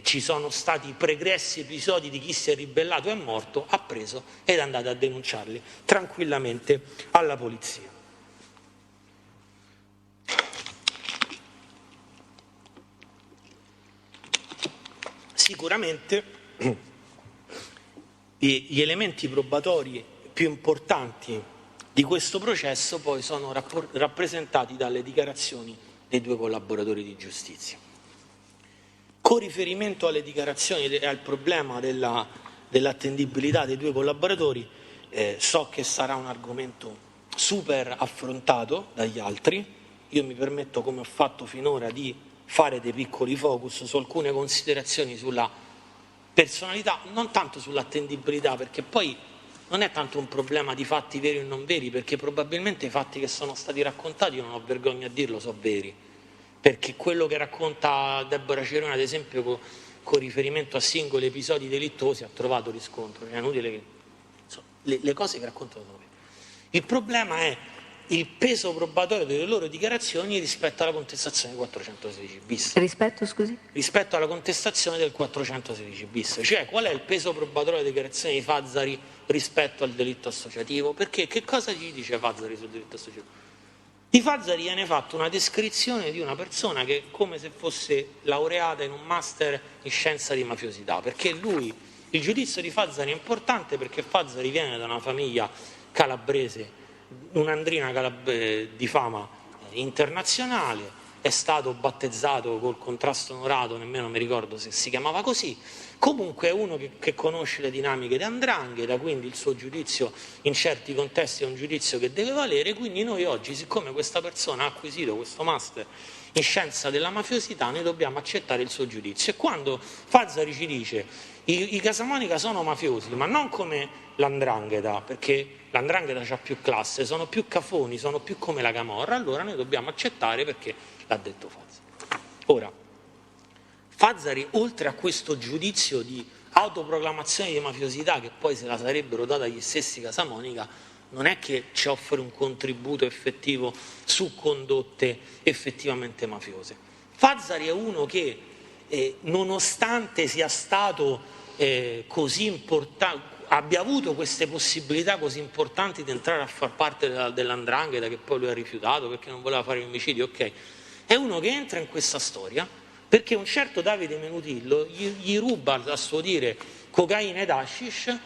ci sono stati pregressi episodi di chi si è ribellato e è morto, ha preso ed è andato a denunciarli tranquillamente alla polizia. Sicuramente gli elementi probatori più importanti di questo processo poi sono rappresentati dalle dichiarazioni dei due collaboratori di giustizia. Con riferimento alle dichiarazioni e al problema dell'attendibilità dei due collaboratori, so che sarà un argomento super affrontato dagli altri. Io mi permetto, come ho fatto finora, di fare dei piccoli focus su alcune considerazioni sulla personalità, non tanto sull'attendibilità, perché poi non è tanto un problema di fatti veri o non veri, perché probabilmente i fatti che sono stati raccontati, io non ho vergogna a dirlo, sono veri. Perché quello che racconta Deborah Cerioni, ad esempio, con riferimento a singoli episodi delittuosi, ha trovato riscontro. È inutile che le cose che raccontano sono vere. Il problema è il peso probatorio delle loro dichiarazioni rispetto alla contestazione del 416 bis. Rispetto, scusi? Rispetto alla contestazione del 416 bis. Cioè, qual è il peso probatorio delle dichiarazioni di Fazzari rispetto al delitto associativo? Perché che cosa gli dice Fazzari sul delitto associativo? Di Fazzari viene fatta una descrizione di una persona che è come se fosse laureata in un master in scienza di mafiosità, perché lui, il giudizio di Fazzari è importante perché Fazzari viene da una famiglia calabrese, un'andrina di fama internazionale, è stato battezzato col contrasto onorato, nemmeno mi ricordo se si chiamava così. Comunque è uno che conosce le dinamiche di 'ndrangheta, quindi il suo giudizio in certi contesti è un giudizio che deve valere, quindi noi oggi, siccome questa persona ha acquisito questo master in scienza della mafiosità, noi dobbiamo accettare il suo giudizio. E quando Fazzari ci dice i Casamonica sono mafiosi, ma non come l''ndrangheta, perché l''ndrangheta ha più classe, sono più cafoni, sono più come la camorra, allora noi dobbiamo accettare perché l'ha detto Fazzari. Ora, Fazzari, oltre a questo giudizio di autoproclamazione di mafiosità, che poi se la sarebbero data gli stessi Casamonica, non è che ci offre un contributo effettivo su condotte effettivamente mafiose. Fazzari è uno che nonostante sia stato così importante, abbia avuto queste possibilità così importanti di entrare a far parte dell''ndrangheta, che poi lui ha rifiutato perché non voleva fare gli omicidi, ok, è uno che entra in questa storia perché un certo Davide Menutillo gli ruba, a suo dire, cocaina ed hashish.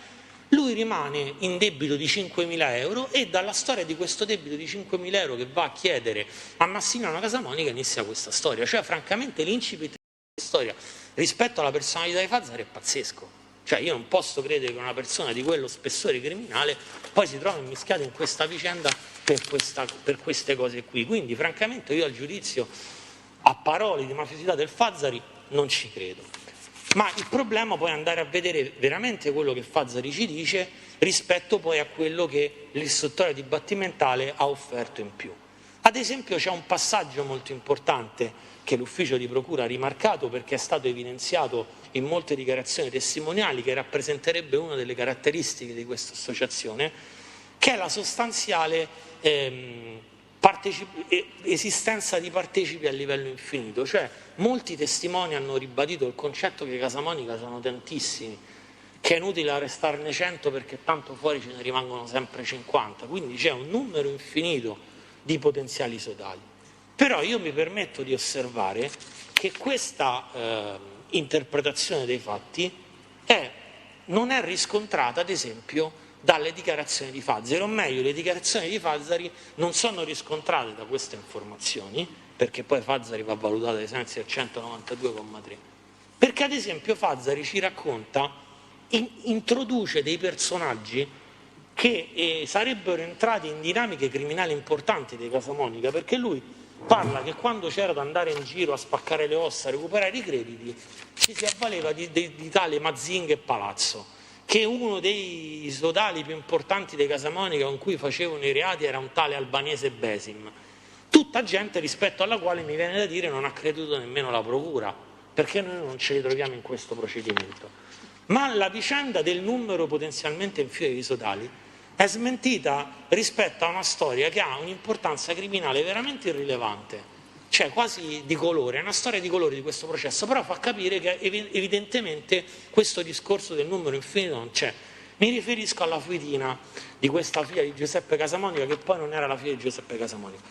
Lui rimane in debito di 5.000 euro e dalla storia di questo debito di 5.000 euro che va a chiedere a Massimiliano Casamonica inizia questa storia. Cioè, francamente, l'incipit della storia rispetto alla personalità di Fazzari è pazzesco. Cioè, io non posso credere che una persona di quello spessore criminale poi si trovi immischiata in questa vicenda per queste cose qui. Quindi, francamente, io al giudizio a parole di mafiosità del Fazzari non ci credo. Ma il problema poi è andare a vedere veramente quello che Fazzari ci dice rispetto poi a quello che l'istruttore dibattimentale ha offerto in più. Ad esempio c'è un passaggio molto importante che l'ufficio di procura ha rimarcato perché è stato evidenziato in molte dichiarazioni testimoniali, che rappresenterebbe una delle caratteristiche di questa associazione, che è la sostanziale esistenza di partecipi a livello infinito. Cioè, molti testimoni hanno ribadito il concetto che i Casamonica sono tantissimi, che è inutile arrestarne 100 perché tanto fuori ce ne rimangono sempre 50, quindi c'è un numero infinito di potenziali sodali. Però io mi permetto di osservare che questa interpretazione dei fatti non è riscontrata, ad esempio, dalle dichiarazioni di Fazzari, o meglio, le dichiarazioni di Fazzari non sono riscontrate da queste informazioni, perché poi Fazzari va valutato ai sensi del 192,3, perché ad esempio Fazzari ci racconta, introduce dei personaggi che sarebbero entrati in dinamiche criminali importanti dei Casamonica, perché lui parla che quando c'era da andare in giro a spaccare le ossa, a recuperare i crediti, ci si avvaleva di tale Mazzinghe e Palazzo, che uno dei sodali più importanti dei Casamonica con cui facevano i reati era un tale Albanese Besim. Tutta gente rispetto alla quale, mi viene da dire, non ha creduto nemmeno la procura, perché noi non ce li troviamo in questo procedimento. Ma la vicenda del numero potenzialmente inferiore di sodali è smentita rispetto a una storia che ha un'importanza criminale veramente irrilevante, cioè quasi di colore, è una storia di colore di questo processo, però fa capire che evidentemente questo discorso del numero infinito non c'è. Mi riferisco alla fuitina di questa figlia di Giuseppe Casamonica, che poi non era la figlia di Giuseppe Casamonica.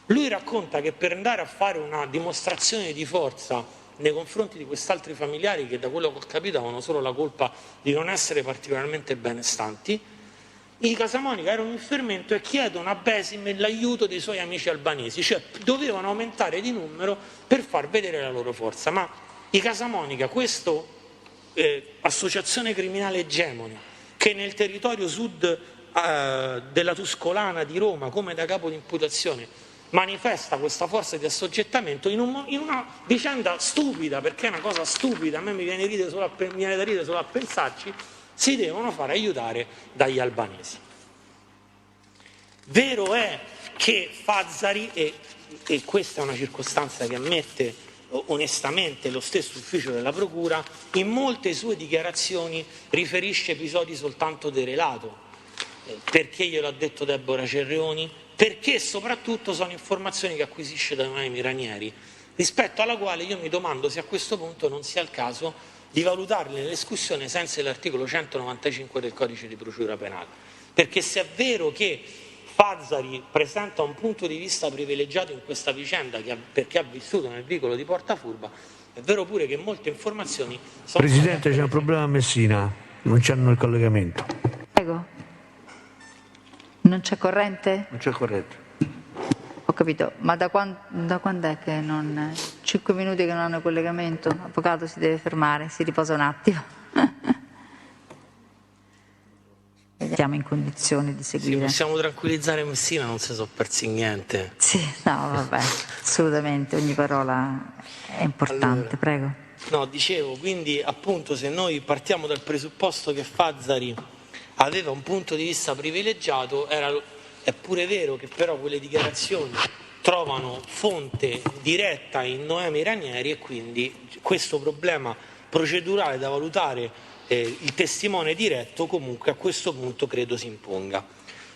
Lui racconta che per andare a fare una dimostrazione di forza nei confronti di quest'altri familiari, che da quello che ho capito avevano solo la colpa di non essere particolarmente benestanti, i Casamonica erano in fermento e chiedono a Besim l'aiuto dei suoi amici albanesi, cioè dovevano aumentare di numero per far vedere la loro forza. Ma i Casamonica, questa associazione criminale egemone, che nel territorio sud della Tuscolana di Roma, come da capo di imputazione, manifesta questa forza di assoggettamento in una vicenda stupida, perché è una cosa stupida, a me mi viene da ridere solo a pensarci, si devono fare aiutare dagli albanesi. Vero è che Fazzari, e questa è una circostanza che ammette onestamente lo stesso ufficio della procura, in molte sue dichiarazioni riferisce episodi soltanto del relato, perché glielo ha detto Deborah Cerreoni, perché soprattutto sono informazioni che acquisisce da Noemi Ranieri, rispetto alla quale io mi domando se a questo punto non sia il caso di valutarle nell'escussione ai sensi dell'articolo 195 del Codice di Procedura Penale. Perché se è vero che Fazzari presenta un punto di vista privilegiato in questa vicenda, perché ha vissuto nel vicolo di Portafurba, è vero pure che molte informazioni sono... Presidente, c'è un problema a Messina, non c'hanno il collegamento. Prego. Non c'è corrente? Non c'è corrente. Ho capito, ma da quando è che non... 5 minuti che non hanno collegamento? Avvocato si deve fermare, si riposa un attimo. Siamo in condizioni di seguire. Sì, possiamo tranquillizzare Messina, non si sono persi niente. Sì, no, vabbè, assolutamente, ogni parola è importante, allora, prego. No, dicevo, quindi appunto se noi partiamo dal presupposto che Fazzari aveva un punto di vista privilegiato, è pure vero che però quelle dichiarazioni trovano fonte diretta in Noemi Ranieri e quindi questo problema procedurale da valutare il testimone diretto comunque a questo punto credo si imponga.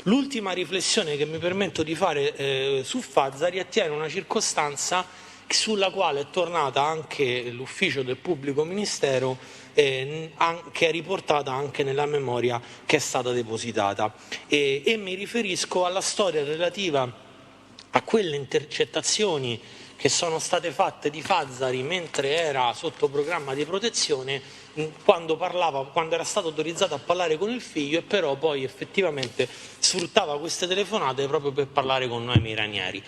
L'ultima riflessione che mi permetto di fare su Fazzari attiene a una circostanza sulla quale è tornata anche l'ufficio del pubblico ministero, che è riportata anche nella memoria che è stata depositata. E mi riferisco alla storia relativa a quelle intercettazioni che sono state fatte di Fazzari mentre era sotto programma di protezione, quando era stato autorizzato a parlare con il figlio, e però poi effettivamente sfruttava queste telefonate proprio per parlare con Noemi Ranieri.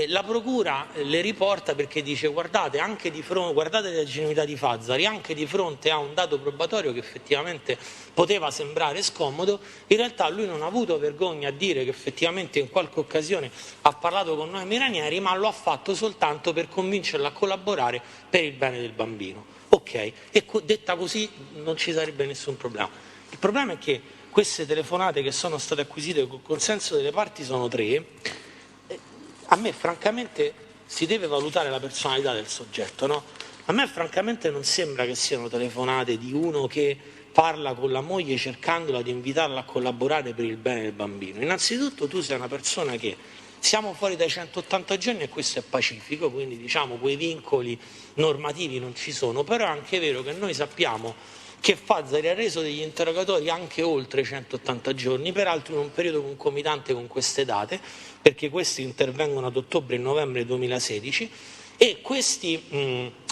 La procura le riporta perché dice: guardate la genuinità di Fazzari, anche di fronte a un dato probatorio che effettivamente poteva sembrare scomodo, in realtà lui non ha avuto vergogna a dire che effettivamente in qualche occasione ha parlato con Noemi Ranieri, ma lo ha fatto soltanto per convincerla a collaborare per il bene del bambino. Ok, e detta così non ci sarebbe nessun problema. Il problema è che queste telefonate che sono state acquisite col consenso delle parti sono 3. A me francamente si deve valutare la personalità del soggetto, no? A me francamente non sembra che siano telefonate di uno che parla con la moglie cercandola di invitarla a collaborare per il bene del bambino. Innanzitutto tu sei una persona che siamo fuori dai 180 giorni e questo è pacifico, quindi diciamo quei vincoli normativi non ci sono, però è anche vero che noi sappiamo che Fazzari ha reso degli interrogatori anche oltre i 180 giorni, peraltro in un periodo concomitante con queste date, perché questi intervengono ad ottobre e novembre 2016, e questi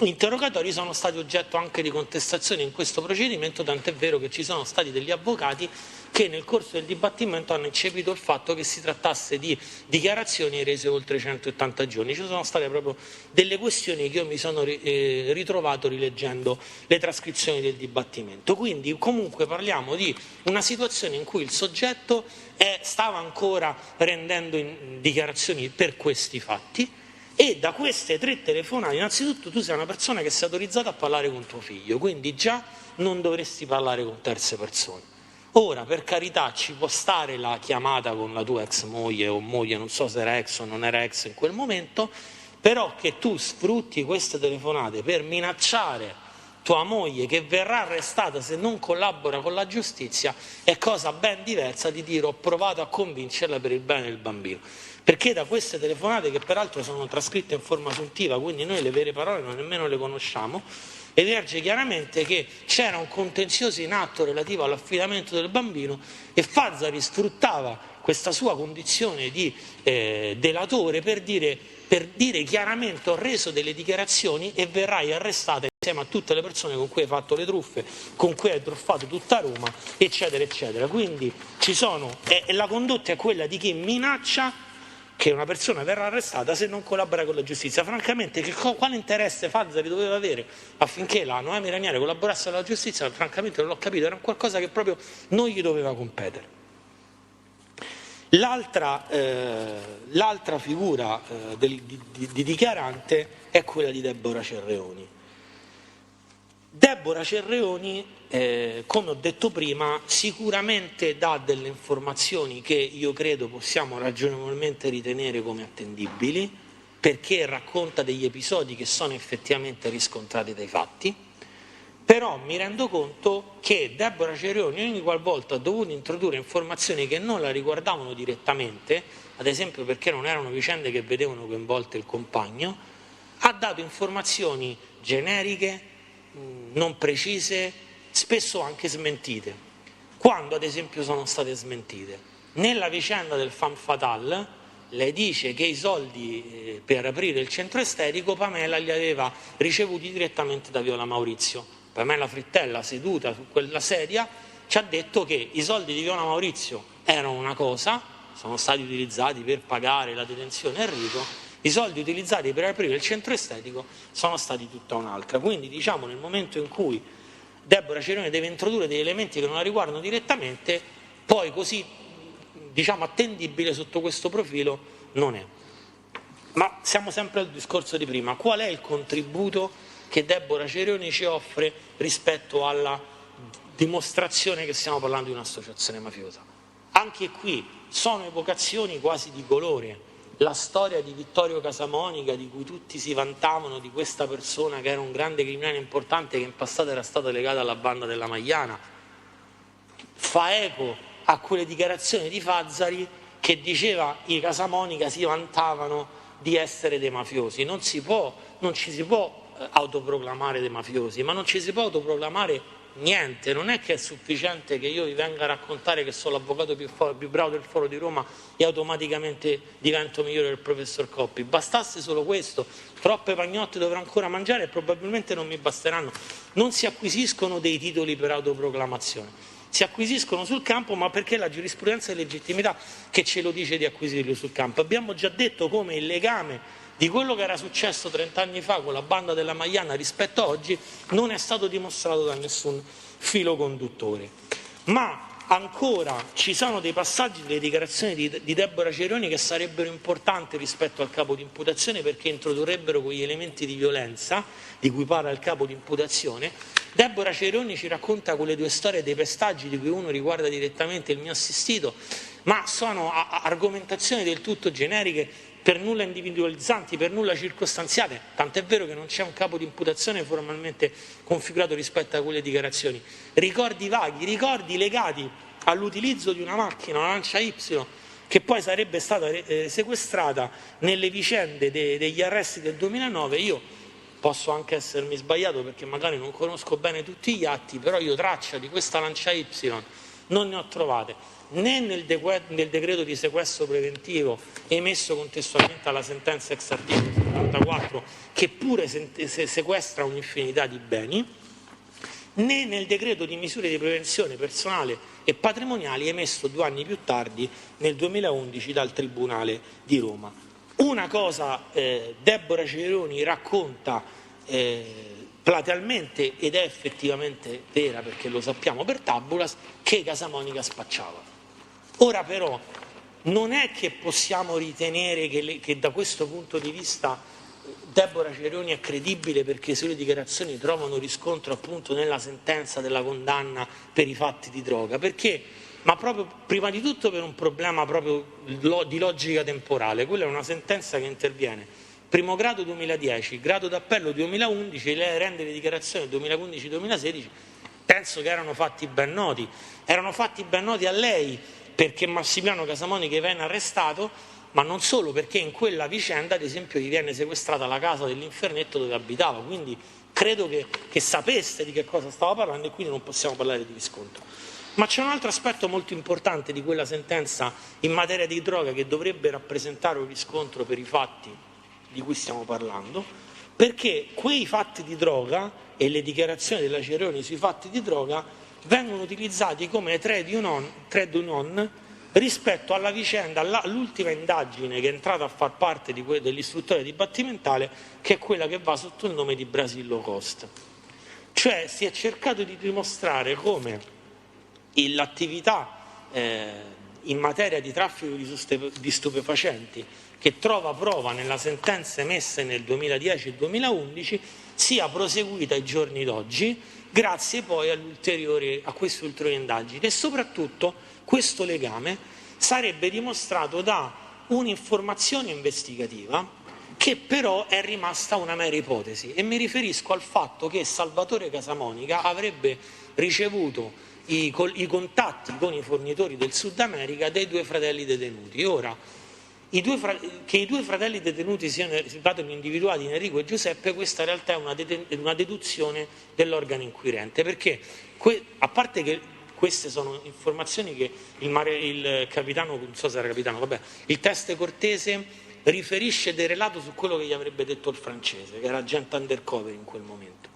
interrogatori sono stati oggetto anche di contestazione in questo procedimento, tant'è vero che ci sono stati degli avvocati che nel corso del dibattimento hanno eccepito il fatto che si trattasse di dichiarazioni rese oltre 180 giorni. Ci sono state proprio delle questioni che io mi sono ritrovato rileggendo le trascrizioni del dibattimento. Quindi comunque parliamo di una situazione in cui il soggetto stava ancora rendendo dichiarazioni per questi fatti, e da queste 3 telefonate innanzitutto tu sei una persona che sei autorizzata a parlare con tuo figlio, quindi già non dovresti parlare con terze persone. Ora, per carità, ci può stare la chiamata con la tua ex moglie o moglie, non so se era ex o non era ex in quel momento, però che tu sfrutti queste telefonate per minacciare tua moglie che verrà arrestata se non collabora con la giustizia è cosa ben diversa di dire ho provato a convincerla per il bene del bambino. Perché da queste telefonate, che peraltro sono trascritte in forma assuntiva, quindi noi le vere parole non nemmeno le conosciamo, emerge chiaramente che c'era un contenzioso in atto relativo all'affidamento del bambino e Fazzari sfruttava questa sua condizione di delatore per dire chiaramente ho reso delle dichiarazioni e verrai arrestata insieme a tutte le persone con cui hai fatto le truffe, con cui hai truffato tutta Roma, eccetera, eccetera. Quindi la condotta è quella di chi minaccia che una persona verrà arrestata se non collabora con la giustizia. Francamente, quale interesse Fazzari doveva avere affinché la Noemi Ranieri collaborasse con la giustizia? Francamente non l'ho capito, era qualcosa che proprio non gli doveva competere. L'altra figura di dichiarante è quella di Deborah Cerreoni. Deborah Cerreoni, come ho detto prima, sicuramente dà delle informazioni che io credo possiamo ragionevolmente ritenere come attendibili, perché racconta degli episodi che sono effettivamente riscontrati dai fatti, però mi rendo conto che Deborah Cerreoni ogni qualvolta ha dovuto introdurre informazioni che non la riguardavano direttamente, ad esempio perché non erano vicende che vedevano coinvolte il compagno, ha dato informazioni generiche, non precise, spesso anche smentite. Quando ad esempio sono state smentite? Nella vicenda del fan fatale lei dice che i soldi per aprire il centro estetico Pamela li aveva ricevuti direttamente da Viola Maurizio. Pamela Frittella, seduta su quella sedia, ci ha detto che i soldi di Viola Maurizio erano una cosa, sono stati utilizzati per pagare la detenzione a Enrico, i soldi utilizzati per aprire il centro estetico sono stati tutta un'altra. Quindi diciamo nel momento in cui Deborah Cerreoni deve introdurre degli elementi che non la riguardano direttamente, poi così diciamo attendibile sotto questo profilo non è. Ma siamo sempre al discorso di prima. Qual è il contributo che Deborah Cerreoni ci offre rispetto alla dimostrazione che stiamo parlando di un'associazione mafiosa? Anche qui sono evocazioni quasi di colore. La storia di Vittorio Casamonica, di cui tutti si vantavano, di questa persona che era un grande criminale importante che in passato era stata legata alla banda della Magliana, fa eco a quelle dichiarazioni di Fazzari che diceva i Casamonica si vantavano di essere dei mafiosi, non ci si può autoproclamare dei mafiosi, ma non ci si può autoproclamare niente. Non è che è sufficiente che io vi venga a raccontare che sono l'avvocato più bravo del Foro di Roma e automaticamente divento migliore del professor Coppi. Bastasse solo questo, troppe pagnotte dovrò ancora mangiare e probabilmente non mi basteranno. Non si acquisiscono dei titoli per autoproclamazione, si acquisiscono sul campo, ma perché la giurisprudenza di legittimità che ce lo dice di acquisirli sul campo. Abbiamo già detto come il legame di quello che era successo 30 anni fa con la banda della Magliana rispetto a oggi non è stato dimostrato da nessun filo conduttore. Ma ancora ci sono dei passaggi delle dichiarazioni di Deborah Ceroni che sarebbero importanti rispetto al capo di imputazione, perché introdurrebbero quegli elementi di violenza di cui parla il capo di imputazione. Deborah Ceroni ci racconta quelle due storie dei pestaggi di cui uno riguarda direttamente il mio assistito, ma sono argomentazioni del tutto generiche, per nulla individualizzanti, per nulla circostanziate, tant'è vero che non c'è un capo di imputazione formalmente configurato rispetto a quelle dichiarazioni. Ricordi vaghi, ricordi legati all'utilizzo di una macchina, una Lancia Y, che poi sarebbe stata sequestrata nelle vicende degli arresti del 2009. Io posso anche essermi sbagliato perché magari non conosco bene tutti gli atti, però io traccia di questa Lancia Y non ne ho trovate né nel decreto di sequestro preventivo emesso contestualmente alla sentenza ex articolo 74, che pure sequestra un'infinità di beni, né nel decreto di misure di prevenzione personale e patrimoniali emesso 2 anni più tardi, nel 2011, dal Tribunale di Roma. Una cosa Deborah Ceroni racconta platealmente, ed è effettivamente vera perché lo sappiamo per tabulas, che Casamonica spacciava. Ora però non è che possiamo ritenere che da questo punto di vista Deborah Ceroni è credibile perché le sue dichiarazioni trovano riscontro appunto nella sentenza della condanna per i fatti di droga, perché? Ma proprio prima di tutto per un problema proprio di logica temporale. Quella è una sentenza che interviene primo grado 2010, grado d'appello 2011, lei rende le dichiarazioni 2015-2016, penso che erano fatti ben noti a lei, perché Massimiliano Casamonica venne arrestato, ma non solo, perché in quella vicenda, ad esempio, gli viene sequestrata la casa dell'Infernetto dove abitava, quindi credo che sapeste di che cosa stavo parlando e quindi non possiamo parlare di riscontro. Ma c'è un altro aspetto molto importante di quella sentenza in materia di droga che dovrebbe rappresentare un riscontro per i fatti di cui stiamo parlando, perché quei fatti di droga e le dichiarazioni della Ceroni sui fatti di droga vengono utilizzati come trade union rispetto alla vicenda, all'ultima indagine che è entrata a far parte dell'istruttoria dibattimentale, che è quella che va sotto il nome di Brasil Low Cost. Cioè si è cercato di dimostrare come l'attività in materia di traffico di stupefacenti, che trova prova nella sentenza emesse nel 2010 e 2011, sia proseguita ai giorni d'oggi, grazie poi a queste ulteriori indagini, e soprattutto questo legame sarebbe dimostrato da un'informazione investigativa che però è rimasta una mera ipotesi, e mi riferisco al fatto che Salvatore Casamonica avrebbe ricevuto i contatti con i fornitori del Sud America dei 2 fratelli detenuti. Ora, che i 2 fratelli detenuti siano stati individuati in Enrico e Giuseppe, questa in realtà è una deduzione dell'organo inquirente, perché a parte che queste sono informazioni che il capitano, non so se era capitano, vabbè, il teste Cortese riferisce del relato su quello che gli avrebbe detto il francese, che era agente undercover in quel momento.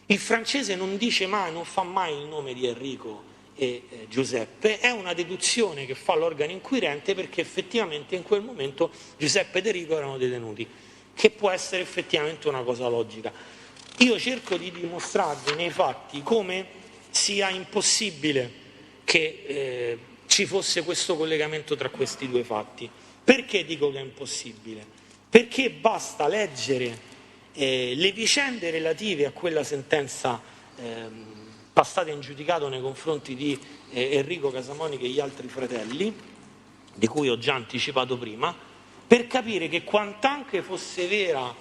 Il francese non dice mai, non fa mai il nome di Enrico e Giuseppe, è una deduzione che fa l'organo inquirente, perché effettivamente in quel momento Giuseppe ed Enrico erano detenuti, che può essere effettivamente una cosa logica. Io cerco di dimostrarvi nei fatti come sia impossibile che ci fosse questo collegamento tra questi 2 fatti. Perché dico che è impossibile? Perché basta leggere le vicende relative a quella sentenza passata in giudicato nei confronti di Enrico Casamonica e gli altri fratelli, di cui ho già anticipato prima, per capire che quant'anche fosse vera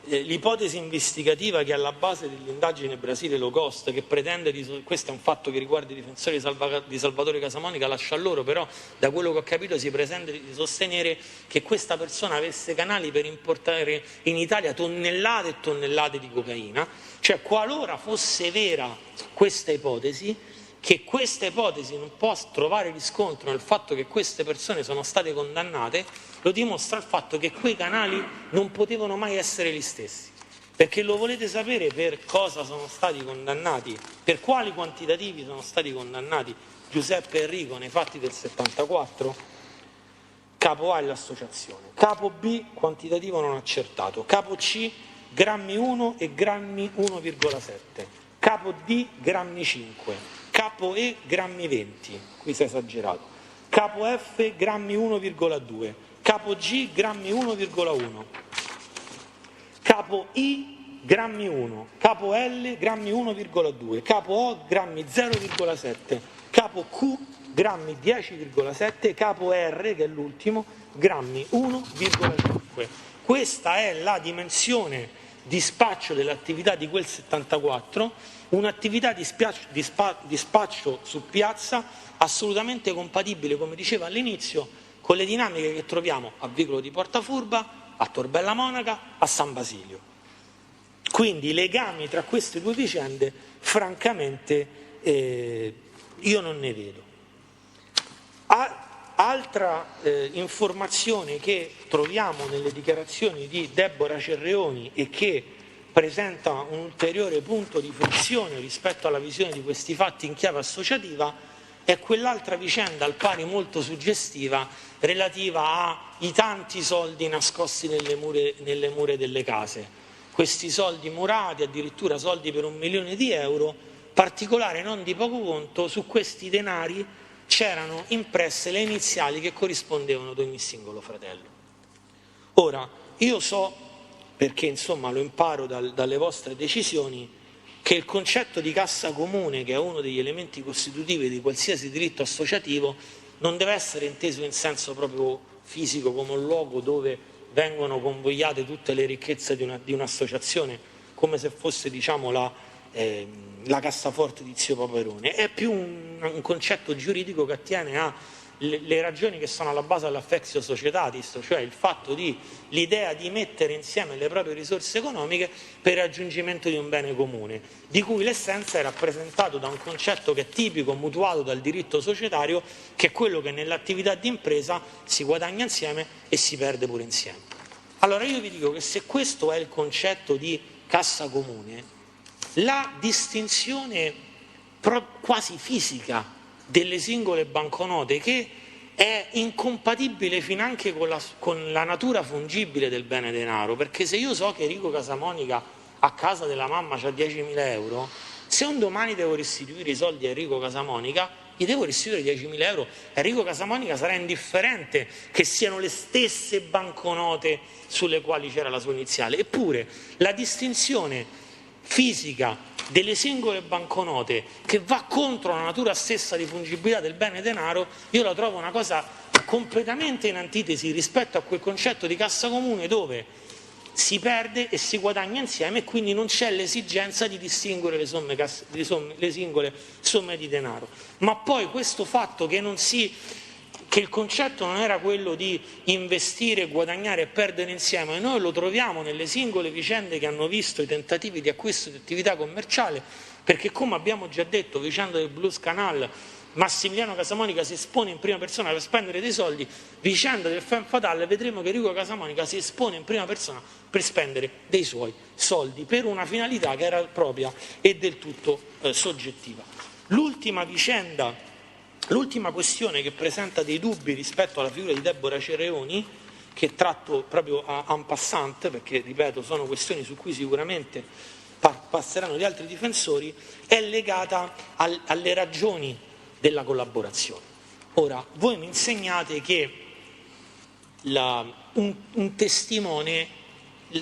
l'ipotesi investigativa che è alla base dell'indagine Brasile Low Cost, che pretende, questo è un fatto che riguarda i difensori di Salvatore Casamonica, lascia a loro, però da quello che ho capito si pretende di sostenere che questa persona avesse canali per importare in Italia tonnellate e tonnellate di cocaina, cioè qualora fosse vera questa ipotesi, che questa ipotesi non può trovare riscontro nel fatto che queste persone sono state condannate, lo dimostra il fatto che quei canali non potevano mai essere gli stessi. Perché lo volete sapere per cosa sono stati condannati, per quali quantitativi sono stati condannati Giuseppe e Enrico nei fatti del 74? Capo A è l'associazione, capo B quantitativo non accertato, capo C grammi 1 e grammi 1,7, capo D grammi 5, capo E grammi 20, qui si è esagerato, capo F grammi 1,2, capo G grammi 1,1, capo I grammi 1, capo L grammi 1,2, capo O grammi 0,7, capo Q grammi 10,7, capo R, che è l'ultimo, grammi 1,5. Questa è la dimensione di spaccio dell'attività di quel 74, un'attività di spaccio su piazza assolutamente compatibile, come dicevo all'inizio, con le dinamiche che troviamo a Vicolo di Portafurba, a Tor Bella Monaca, a San Basilio. Quindi i legami tra queste due vicende, francamente, io non ne vedo. Altra informazione che troviamo nelle dichiarazioni di Deborah Cerreoni e che presenta un ulteriore punto di frizione rispetto alla visione di questi fatti in chiave associativa è quell'altra vicenda al pari molto suggestiva relativa ai tanti soldi nascosti nelle mura delle case. Questi soldi murati, addirittura soldi per 1 milione di euro, particolare non di poco conto, su questi denari c'erano impresse le iniziali che corrispondevano ad ogni singolo fratello. Ora, io so, perché insomma lo imparo dalle vostre decisioni, che il concetto di cassa comune, che è uno degli elementi costitutivi di qualsiasi diritto associativo, non deve essere inteso in senso proprio fisico come un luogo dove vengono convogliate tutte le ricchezze di un'associazione, come se fosse, diciamo, la cassaforte di zio Paperone. È più un concetto giuridico che attiene alle ragioni che sono alla base dell'affectio societatis, cioè il fatto l'idea di mettere insieme le proprie risorse economiche per il raggiungimento di un bene comune, di cui l'essenza è rappresentato da un concetto che è tipico, mutuato dal diritto societario, che è quello che nell'attività di impresa si guadagna insieme e si perde pure insieme. Allora io vi dico che se questo è il concetto di cassa comune, la distinzione quasi fisica delle singole banconote, che è incompatibile finanche con la natura fungibile del bene denaro, perché se io so che Enrico Casamonica a casa della mamma c'ha 10.000 euro, se un domani devo restituire i soldi a Enrico Casamonica, gli devo restituire 10.000 euro. Enrico Casamonica sarà indifferente che siano le stesse banconote sulle quali c'era la sua iniziale. Eppure la distinzione fisica delle singole banconote, che va contro la natura stessa di fungibilità del bene denaro, io la trovo una cosa completamente in antitesi rispetto a quel concetto di cassa comune dove si perde e si guadagna insieme, e quindi non c'è l'esigenza di distinguere le singole somme di denaro. Ma poi questo fatto che il concetto non era quello di investire, guadagnare e perdere insieme, e noi lo troviamo nelle singole vicende che hanno visto i tentativi di acquisto di attività commerciale, perché come abbiamo già detto, vicenda del Blues Canal, Massimiliano Casamonica si espone in prima persona per spendere dei soldi, vicenda del Femme Fatale, vedremo che Enrico Casamonica si espone in prima persona per spendere dei suoi soldi, per una finalità che era propria e del tutto soggettiva. L'ultima questione che presenta dei dubbi rispetto alla figura di Deborah Cerreoni, che tratto proprio en passant, perché, ripeto, sono questioni su cui sicuramente passeranno gli altri difensori, è legata alle ragioni della collaborazione. Ora, voi mi insegnate che un testimone,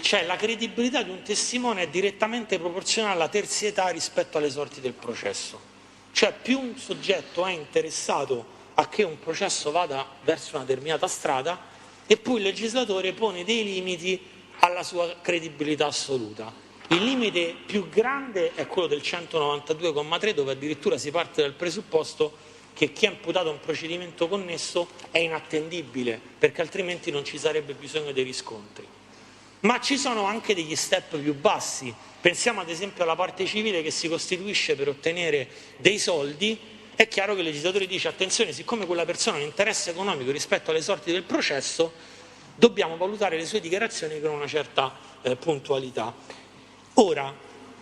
cioè la credibilità di un testimone è direttamente proporzionale alla terzietà rispetto alle sorti del processo. Cioè più un soggetto è interessato a che un processo vada verso una determinata strada, e poi il legislatore pone dei limiti alla sua credibilità assoluta. Il limite più grande è quello del 192,3, dove addirittura si parte dal presupposto che chi è imputato a un procedimento connesso è inattendibile, perché altrimenti non ci sarebbe bisogno dei riscontri. Ma ci sono anche degli step più bassi. Pensiamo ad esempio alla parte civile che si costituisce per ottenere dei soldi. È chiaro che il legislatore dice: attenzione, siccome quella persona ha un interesse economico rispetto alle sorti del processo, dobbiamo valutare le sue dichiarazioni con una certa puntualità. Ora,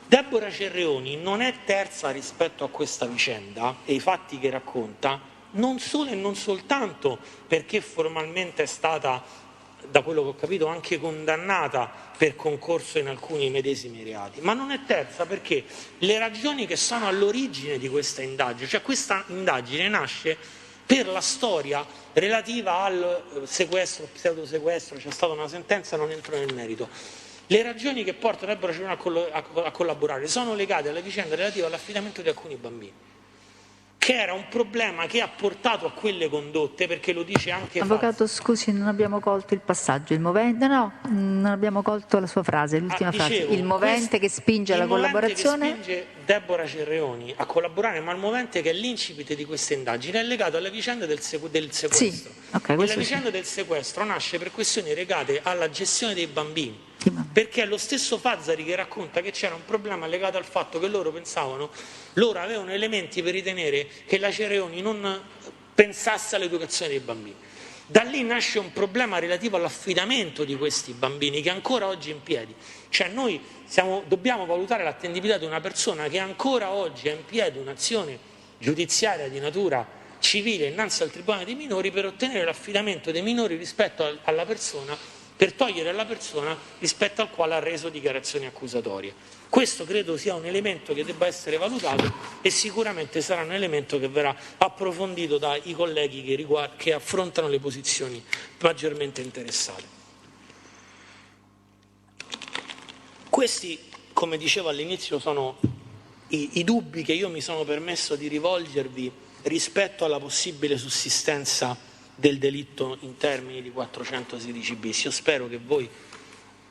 Deborah Cerreoni non è terza rispetto a questa vicenda e i fatti che racconta, non solo e non soltanto perché formalmente è stata, da quello che ho capito, anche condannata per concorso in alcuni medesimi reati, ma non è terza perché le ragioni che sono all'origine di questa indagine, cioè questa indagine nasce per la storia relativa al sequestro, pseudosequestro, c'è stata una sentenza, non entro nel merito. Le ragioni che portano Deborah Cerreoni a collaborare sono legate alla vicenda relativa all'affidamento di alcuni bambini, che era un problema che ha portato a quelle condotte, perché lo dice anche Avvocato, scusi, non abbiamo colto il passaggio. Il movente, no, non abbiamo colto la sua frase, l'ultima frase. Il movente che spinge alla collaborazione. Il movente che spinge Deborah Cerreoni a collaborare, ma il movente che è l'incipit di questa indagine è legato alla vicenda del sequestro. Sì, okay, la vicenda del sequestro nasce per questioni legate alla gestione dei bambini. Perché è lo stesso Fazzari che racconta che c'era un problema legato al fatto che loro avevano elementi per ritenere che la Cerreoni non pensasse all'educazione dei bambini. Da lì nasce un problema relativo all'affidamento di questi bambini che ancora oggi è in piedi. Cioè noi dobbiamo valutare l'attendibilità di una persona che ancora oggi ha in piedi un'azione giudiziaria di natura civile innanzi al Tribunale dei minori per ottenere l'affidamento dei minori rispetto alla persona, per togliere alla persona rispetto al quale ha reso dichiarazioni accusatorie. Questo credo sia un elemento che debba essere valutato e sicuramente sarà un elemento che verrà approfondito dai colleghi che affrontano le posizioni maggiormente interessate. Questi, come dicevo all'inizio, sono i dubbi che io mi sono permesso di rivolgervi rispetto alla possibile sussistenza del delitto in termini di 416 bis. Io spero che voi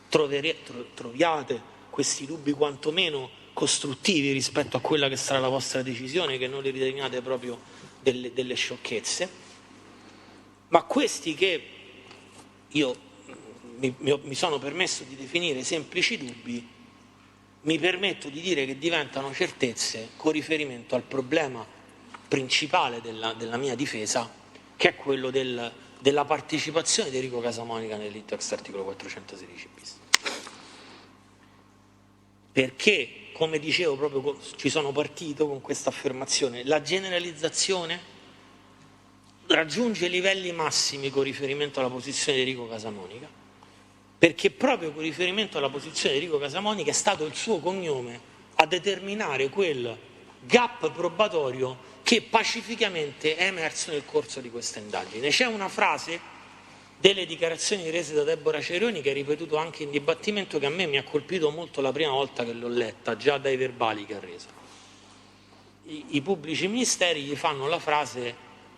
troviate questi dubbi quantomeno costruttivi rispetto a quella che sarà la vostra decisione, che non li riteniate proprio delle sciocchezze, ma questi che io mi sono permesso di definire semplici dubbi, mi permetto di dire che diventano certezze con riferimento al problema principale della mia difesa, che è quello della partecipazione di Enrico Casamonica nel delitto ex articolo 416 bis. Perché, come dicevo, proprio ci sono partito con questa affermazione, la generalizzazione raggiunge livelli massimi con riferimento alla posizione di Enrico Casamonica, perché proprio con riferimento alla posizione di Enrico Casamonica è stato il suo cognome a determinare quel gap probatorio che pacificamente è emerso nel corso di questa indagine. C'è una frase delle dichiarazioni rese da Deborah Cerreoni che è ripetuto anche in dibattimento, che a me mi ha colpito molto la prima volta che l'ho letta, già dai verbali che ha reso. I pubblici ministeri gli fanno la frase: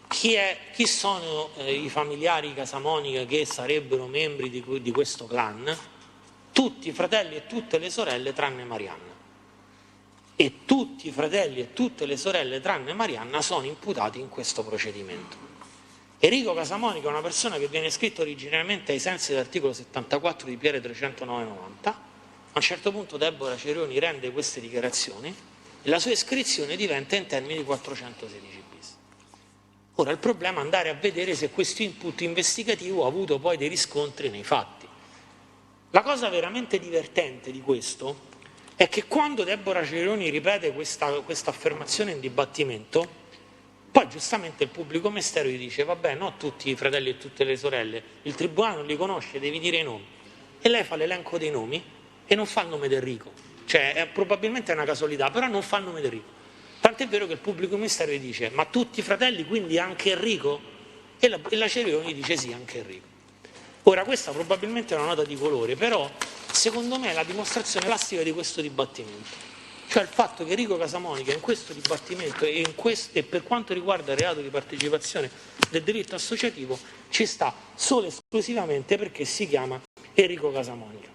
chi sono i familiari Casamonica che sarebbero membri di questo clan? Tutti i fratelli e tutte le sorelle tranne Marianna. E tutti i fratelli e tutte le sorelle tranne Marianna sono imputati in questo procedimento. Enrico Casamonica è una persona che viene iscritto originariamente ai sensi dell'articolo 74 di PR 309/90. A un certo punto Deborah Cerreoni rende queste dichiarazioni e la sua iscrizione diventa in termini di 416 bis. Ora il problema è andare a vedere se questo input investigativo ha avuto poi dei riscontri nei fatti. La cosa veramente divertente di questo è che quando Deborah Cerreoni ripete questa affermazione in dibattimento, poi giustamente il pubblico ministero gli dice: vabbè, no, tutti i fratelli e tutte le sorelle, il tribunale non li conosce, devi dire i nomi. E lei fa l'elenco dei nomi e non fa il nome di Enrico. Cioè, probabilmente è una casualità, però non fa il nome di Enrico. Tant'è vero che il pubblico ministero gli dice: ma tutti i fratelli, quindi anche Enrico? E la Cerreoni dice: sì, anche Enrico. Ora, questa probabilmente è una nota di colore, però secondo me è la dimostrazione plastica di questo dibattimento. Cioè il fatto che Enrico Casamonica in questo dibattimento e per quanto riguarda il reato di partecipazione del diritto associativo ci sta solo e esclusivamente perché si chiama Enrico Casamonica.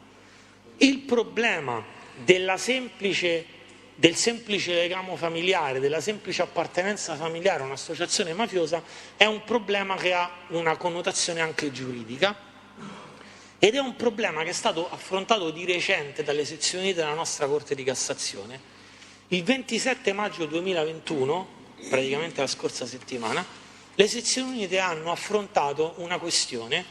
Il problema del semplice legame familiare, della semplice appartenenza familiare a un'associazione mafiosa è un problema che ha una connotazione anche giuridica ed è un problema che è stato affrontato di recente dalle sezioni della nostra Corte di Cassazione. Il 27 maggio 2021, praticamente la scorsa settimana, le sezioni unite hanno affrontato una questione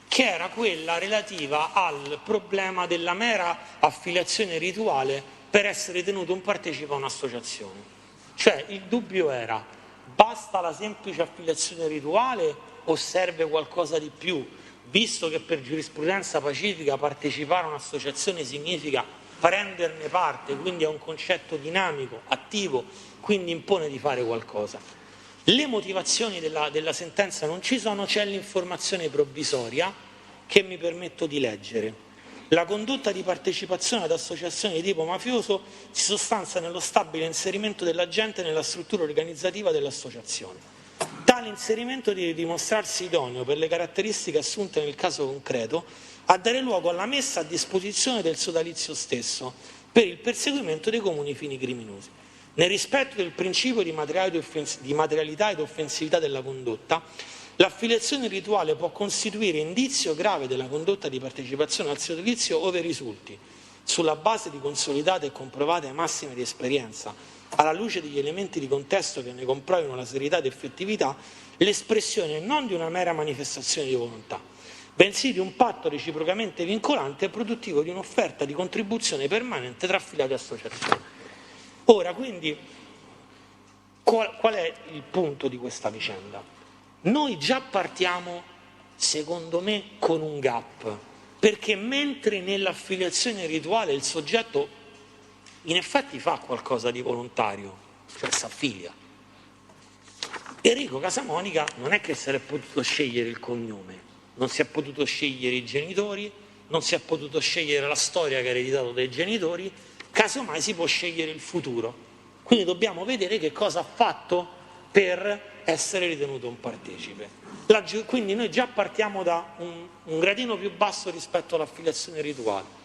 che era quella relativa al problema della mera affiliazione rituale per essere tenuto un partecipe a un'associazione. Cioè il dubbio era: basta la semplice affiliazione rituale o serve qualcosa di più, visto che per giurisprudenza pacifica partecipare a un'associazione significa prenderne parte, quindi è un concetto dinamico, attivo, quindi impone di fare qualcosa. Le motivazioni della sentenza non ci sono, c'è l'informazione provvisoria che mi permetto di leggere. La condotta di partecipazione ad associazioni di tipo mafioso si sostanzia nello stabile inserimento dell'agente nella struttura organizzativa dell'associazione. Tale inserimento deve dimostrarsi idoneo per le caratteristiche assunte nel caso concreto a dare luogo alla messa a disposizione del sodalizio stesso per il perseguimento dei comuni fini criminosi. Nel rispetto del principio di materialità ed offensività della condotta, l'affiliazione rituale può costituire indizio grave della condotta di partecipazione al sodalizio ove risulti, sulla base di consolidate e comprovate massime di esperienza, alla luce degli elementi di contesto che ne comprovino la serietà ed effettività, l'espressione non di una mera manifestazione di volontà, bensì di un patto reciprocamente vincolante e produttivo di un'offerta di contribuzione permanente tra affiliati e associazioni. Ora, quindi, qual è il punto di questa vicenda? Noi già partiamo, secondo me, con un gap, perché mentre nell'affiliazione rituale il soggetto in effetti fa qualcosa di volontario, cioè si affilia, Enrico Casamonica non è che si è potuto scegliere il cognome, non si è potuto scegliere i genitori, non si è potuto scegliere la storia che ha ereditato dai genitori, casomai si può scegliere il futuro. Quindi dobbiamo vedere che cosa ha fatto per essere ritenuto un partecipe. Quindi noi già partiamo da un gradino più basso rispetto all'affiliazione rituale.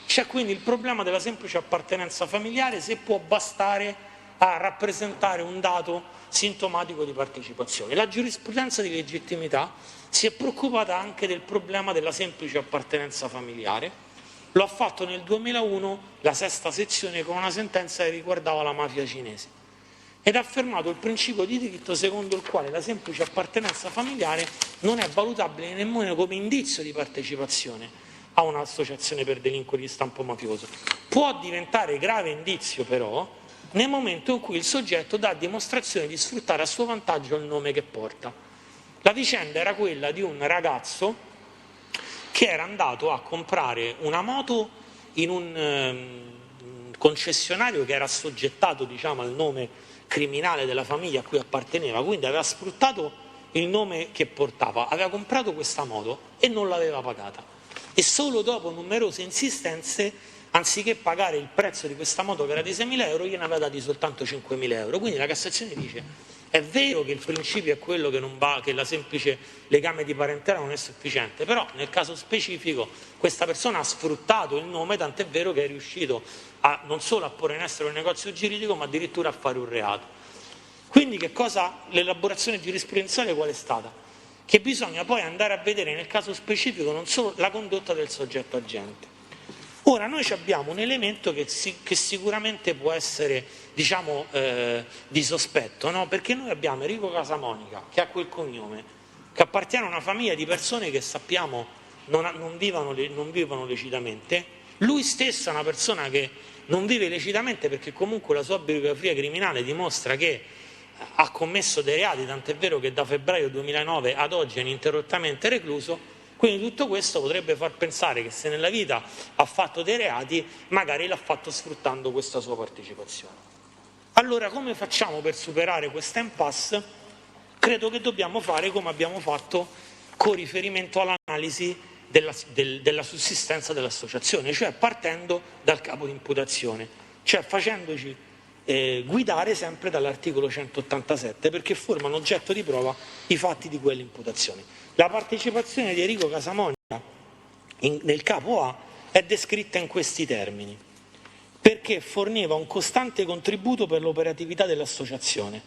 C'è quindi il problema della semplice appartenenza familiare, se può bastare a rappresentare un dato sintomatico di partecipazione. La giurisprudenza di legittimità si è preoccupata anche del problema della semplice appartenenza familiare. Lo ha fatto nel 2001 la sesta sezione con una sentenza che riguardava la mafia cinese ed ha affermato il principio di diritto secondo il quale la semplice appartenenza familiare non è valutabile nemmeno come indizio di partecipazione a un'associazione per delinquere di stampo mafioso. Può diventare grave indizio però nel momento in cui il soggetto dà dimostrazione di sfruttare a suo vantaggio il nome che porta. La vicenda era quella di un ragazzo che era andato a comprare una moto in un concessionario che era assoggettato, diciamo, al nome criminale della famiglia a cui apparteneva, quindi aveva sfruttato il nome che portava, aveva comprato questa moto e non l'aveva pagata. E solo dopo numerose insistenze, anziché pagare il prezzo di questa moto che era di 6.000 euro, gliene aveva dati soltanto 5.000 euro. Quindi la Cassazione dice: è vero che il principio è quello che non va, che la semplice legame di parentela non è sufficiente, però nel caso specifico questa persona ha sfruttato il nome, tant'è vero che è riuscito non solo a porre in essere un negozio giuridico, ma addirittura a fare un reato. Quindi l'elaborazione giurisprudenziale qual è stata? Che bisogna poi andare a vedere nel caso specifico non solo la condotta del soggetto agente. Ora noi abbiamo un elemento che sicuramente può essere, diciamo, di sospetto, no? Perché noi abbiamo Enrico Casamonica, che ha quel cognome, che appartiene a una famiglia di persone che sappiamo non vivono lecitamente. Lui stesso è una persona che non vive lecitamente perché comunque la sua biografia criminale dimostra che ha commesso dei reati, tant'è vero che da febbraio 2009 ad oggi è ininterrottamente recluso. Quindi tutto questo potrebbe far pensare che se nella vita ha fatto dei reati, magari l'ha fatto sfruttando questa sua partecipazione. Allora, come facciamo per superare questa impasse? Credo che dobbiamo fare come abbiamo fatto con riferimento all'analisi della sussistenza dell'associazione, cioè partendo dal capo di imputazione. cioè facendoci guidare sempre dall'articolo 187, perché formano oggetto di prova i fatti di quell'imputazione. La partecipazione di Enrico Casamonica nel capo A è descritta in questi termini: perché forniva un costante contributo per l'operatività dell'associazione,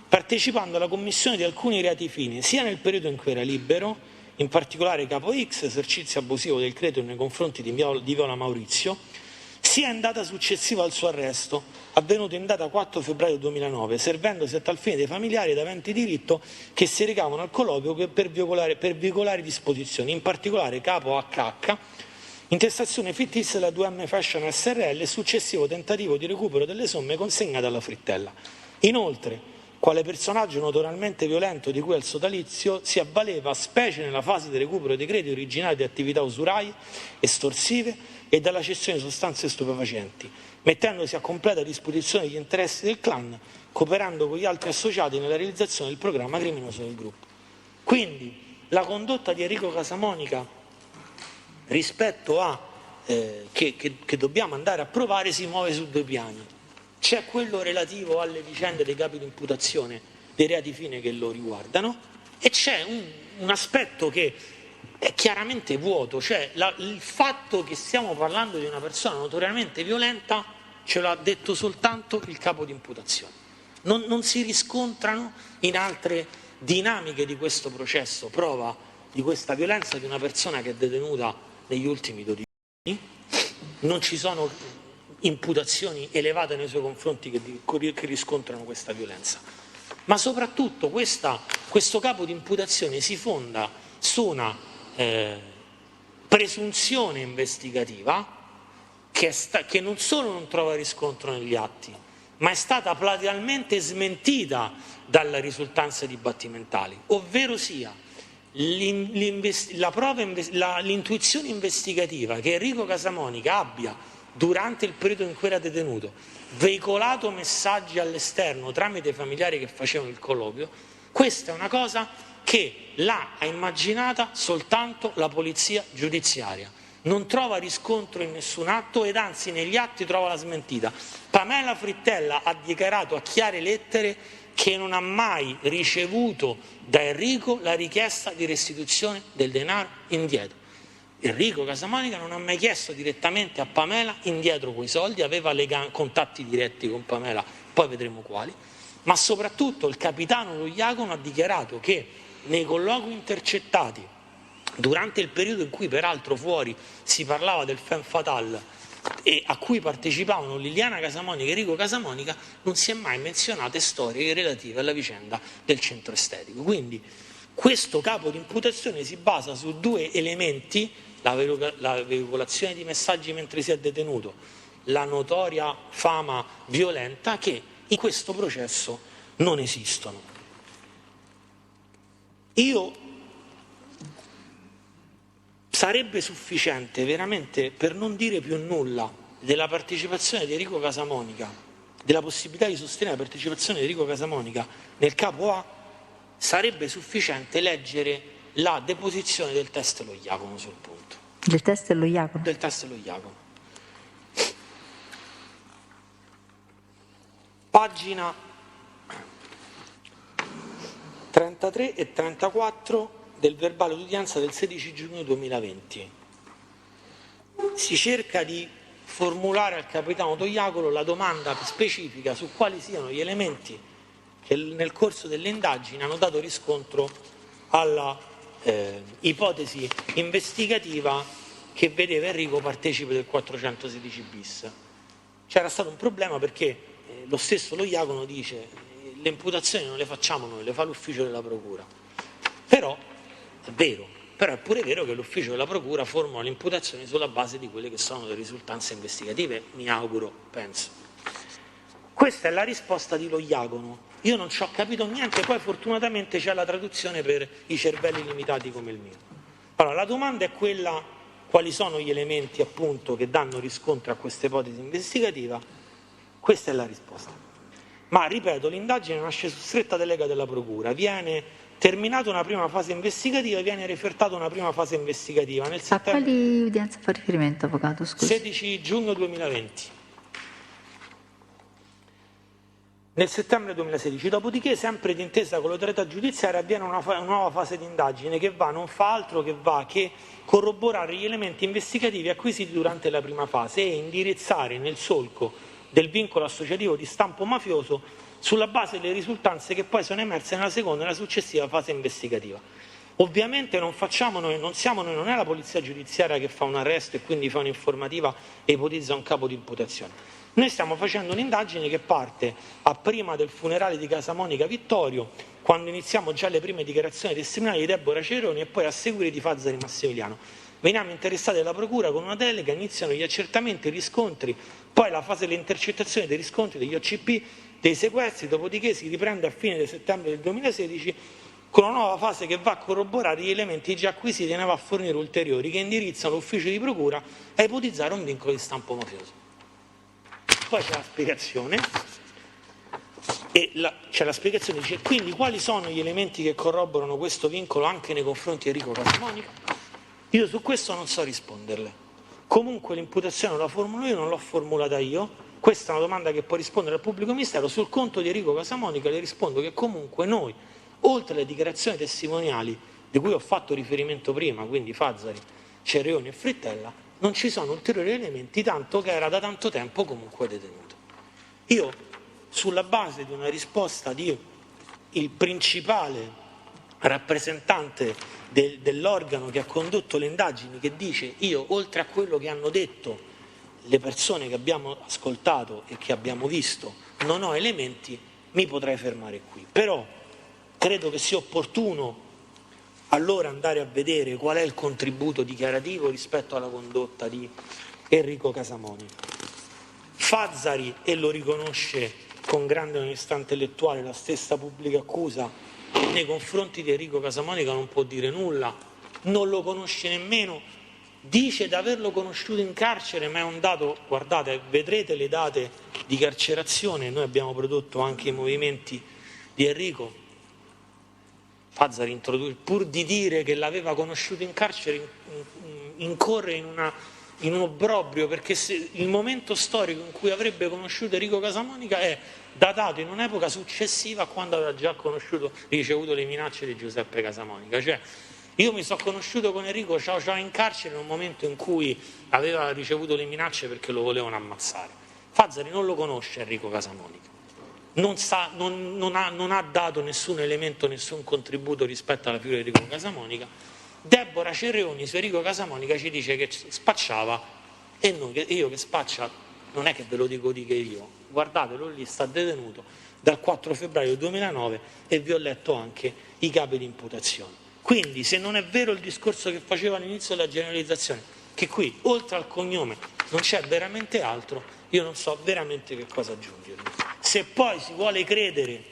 partecipando alla commissione di alcuni reati fini, sia nel periodo in cui era libero, in particolare capo X, esercizio abusivo del credito nei confronti di Viola Maurizio, sia in data successiva al suo arresto, avvenuto in data 4 febbraio 2009, servendosi a tal fine dei familiari ed aventi diritto che si recavano al colloquio per veicolare disposizioni, in particolare capo HH, intestazione fittizia della 2M Fashion SRL e successivo tentativo di recupero delle somme consegnate alla Frittella. Inoltre, quale personaggio notoriamente violento di cui al sodalizio, si avvaleva, specie nella fase di recupero dei crediti originari di attività usuraie, estorsive e dalla cessione di sostanze stupefacenti, mettendosi a completa disposizione degli interessi del clan, cooperando con gli altri associati nella realizzazione del programma criminoso del gruppo. Quindi la condotta di Enrico Casamonica rispetto a che dobbiamo andare a provare si muove su due piani. C'è quello relativo alle vicende dei capi di imputazione dei reati fine che lo riguardano, e c'è un aspetto che è chiaramente vuoto, cioè il fatto che stiamo parlando di una persona notoriamente violenta ce l'ha detto soltanto il capo di imputazione. Non si riscontrano in altre dinamiche di questo processo prova di questa violenza di una persona che è detenuta negli ultimi 12 anni, non ci sono imputazioni elevate nei suoi confronti che riscontrano questa violenza. Ma soprattutto questo capo di imputazione si fonda su una presunzione investigativa che non solo non trova riscontro negli atti, ma è stata platealmente smentita dalle risultanze dibattimentali, ovvero sia l'intuizione investigativa che Enrico Casamonica abbia, durante il periodo in cui era detenuto, veicolato messaggi all'esterno tramite i familiari che facevano il colloquio. Questa è una cosa che ha immaginata soltanto la polizia giudiziaria, non trova riscontro in nessun atto ed anzi negli atti trova la smentita. Pamela Frittella ha dichiarato a chiare lettere che non ha mai ricevuto da Enrico la richiesta di restituzione del denaro indietro. Enrico Casamonica non ha mai chiesto direttamente a Pamela indietro quei soldi, aveva contatti diretti con Pamela, poi vedremo quali, ma soprattutto il capitano Lo Iacono ha dichiarato che nei colloqui intercettati, durante il periodo in cui peraltro fuori si parlava del femme fatale e a cui partecipavano Liliana Casamonica e Enrico Casamonica, non si è mai menzionate storie relative alla vicenda del centro estetico. Quindi questo capo di imputazione si basa su due elementi: la veicolazione di messaggi mentre si è detenuto, la notoria fama violenta, che in questo processo non esistono. Sarebbe sufficiente veramente, per non dire più nulla della partecipazione di Enrico Casamonica, della possibilità di sostenere la partecipazione di Enrico Casamonica nel capo A, sarebbe sufficiente leggere la deposizione del test Lo Iacono sul punto. Del test Lo Iacono? Del test Lo Iacono. Pagina 33 e 34 del verbale d'udienza del 16 giugno 2020. Si cerca di formulare al capitano Toiacolo la domanda specifica su quali siano gli elementi che nel corso delle indagini hanno dato riscontro alla ipotesi investigativa che vedeva Enrico partecipe del 416 bis. C'era stato un problema perché lo stesso Lo Iacono dice le imputazioni non le facciamo noi, le fa l'ufficio della procura. Però è vero, però è pure vero che l'ufficio della procura formula le imputazioni sulla base di quelle che sono le risultanze investigative, mi auguro, penso. Questa è la risposta di Lo Iacono. Io non ci ho capito niente, poi fortunatamente c'è la traduzione per i cervelli limitati come il mio. Allora, la domanda è quella: quali sono gli elementi appunto che danno riscontro a questa ipotesi investigativa? Questa è la risposta. Ma ripeto, l'indagine nasce su stretta delega della procura, viene terminata una prima fase investigativa, viene refertata una prima fase investigativa. A quali udienze fa riferimento, avvocato? Scusi. 16 giugno 2020. Nel settembre 2016, dopodiché, sempre d'intesa con l'autorità giudiziaria, avviene una nuova fase di indagine che non fa altro che corroborare gli elementi investigativi acquisiti durante la prima fase e indirizzare nel solco del vincolo associativo di stampo mafioso sulla base delle risultanze che poi sono emerse nella seconda e nella successiva fase investigativa. Ovviamente non è la polizia giudiziaria che fa un arresto e quindi fa un'informativa e ipotizza un capo di imputazione. Noi stiamo facendo un'indagine che parte a prima del funerale di Casamonica Vittorio, quando iniziamo già le prime dichiarazioni testimoniali di Deborah Ceroni e poi a seguire di Fazzari Massimiliano. Veniamo interessati dalla procura con una delega, iniziano gli accertamenti, i riscontri, poi la fase delle intercettazioni, dei riscontri, degli OCP, dei sequestri, dopodiché si riprende a fine del settembre del 2016 con una nuova fase che va a corroborare gli elementi già acquisiti e ne va a fornire ulteriori che indirizzano l'ufficio di procura a ipotizzare un vincolo di stampo mafioso. Poi c'è la spiegazione, dice quindi quali sono gli elementi che corroborano questo vincolo anche nei confronti di Enrico Casamonica? Io su questo non so risponderle. Comunque l'imputazione la formulo io, non l'ho formulata io, questa è una domanda che può rispondere al pubblico ministero. Sul conto di Enrico Casamonica le rispondo che comunque noi, oltre alle dichiarazioni testimoniali di cui ho fatto riferimento prima, quindi Fazzari, Ceroni e Frittella, non ci sono ulteriori elementi, tanto che era da tanto tempo comunque detenuto. Io, sulla base di una risposta di il principale rappresentante dell'organo che ha condotto le indagini, che dice io, oltre a quello che hanno detto le persone che abbiamo ascoltato e che abbiamo visto, non ho elementi, mi potrei fermare qui. Però credo che sia opportuno allora andare a vedere qual è il contributo dichiarativo rispetto alla condotta di Enrico Casamonica. Fazzari, e lo riconosce con grande onestà intellettuale la stessa pubblica accusa, nei confronti di Enrico Casamonica non può dire nulla, non lo conosce nemmeno, dice di averlo conosciuto in carcere, ma è un dato, guardate, vedrete le date di carcerazione, noi abbiamo prodotto anche i movimenti di Enrico. Fazzari pur di dire che l'aveva conosciuto in carcere incorre in un obbrobrio, perché il momento storico in cui avrebbe conosciuto Enrico Casamonica è datato in un'epoca successiva a quando aveva già ricevuto le minacce di Giuseppe Casamonica. Cioè, io mi sono conosciuto con Enrico ciao in carcere in un momento in cui aveva ricevuto le minacce perché lo volevano ammazzare. Fazzari non lo conosce Enrico Casamonica. Non ha dato nessun elemento, nessun contributo rispetto alla figura di Enrico Casamonica. Deborah Ceroni su Enrico Casamonica ci dice che spacciava, e io che spaccia non è che ve lo dico io, guardatelo lì, sta detenuto dal 4 febbraio 2009 e vi ho letto anche i capi di imputazione. Quindi se non è vero il discorso che faceva all'inizio della generalizzazione, che qui oltre al cognome non c'è veramente altro, io non so veramente che cosa aggiungervi. Se poi si vuole credere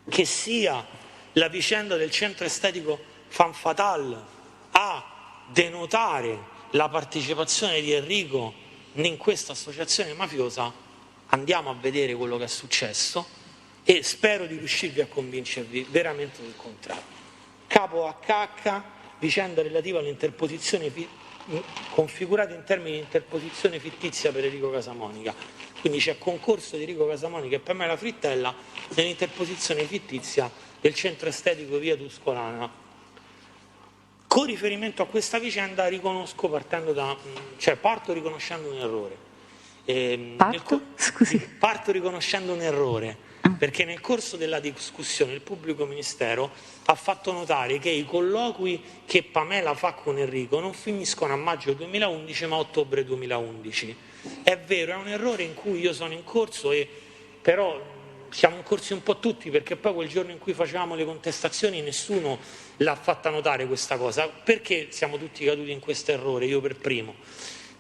che sia la vicenda del centro estetico Fan Fatal a denotare la partecipazione di Enrico in questa associazione mafiosa, andiamo a vedere quello che è successo e spero di riuscirvi a convincervi veramente del contrario. Capo HH, vicenda relativa all'interposizione configurata in termini di interposizione fittizia per Enrico Casamonica. Quindi c'è concorso di Enrico Casamonica e Pamela Frittella nell'interposizione fittizia del centro estetico via Tuscolana. Con riferimento a questa vicenda parto riconoscendo un errore. Parto riconoscendo un errore, perché nel corso della discussione il pubblico ministero ha fatto notare che i colloqui che Pamela fa con Enrico non finiscono a maggio 2011 ma a ottobre 2011. È vero, è un errore in cui io sono incorso, però siamo incorsi un po' tutti, perché poi quel giorno in cui facevamo le contestazioni nessuno l'ha fatta notare questa cosa. Perché siamo tutti caduti in questo errore, io per primo?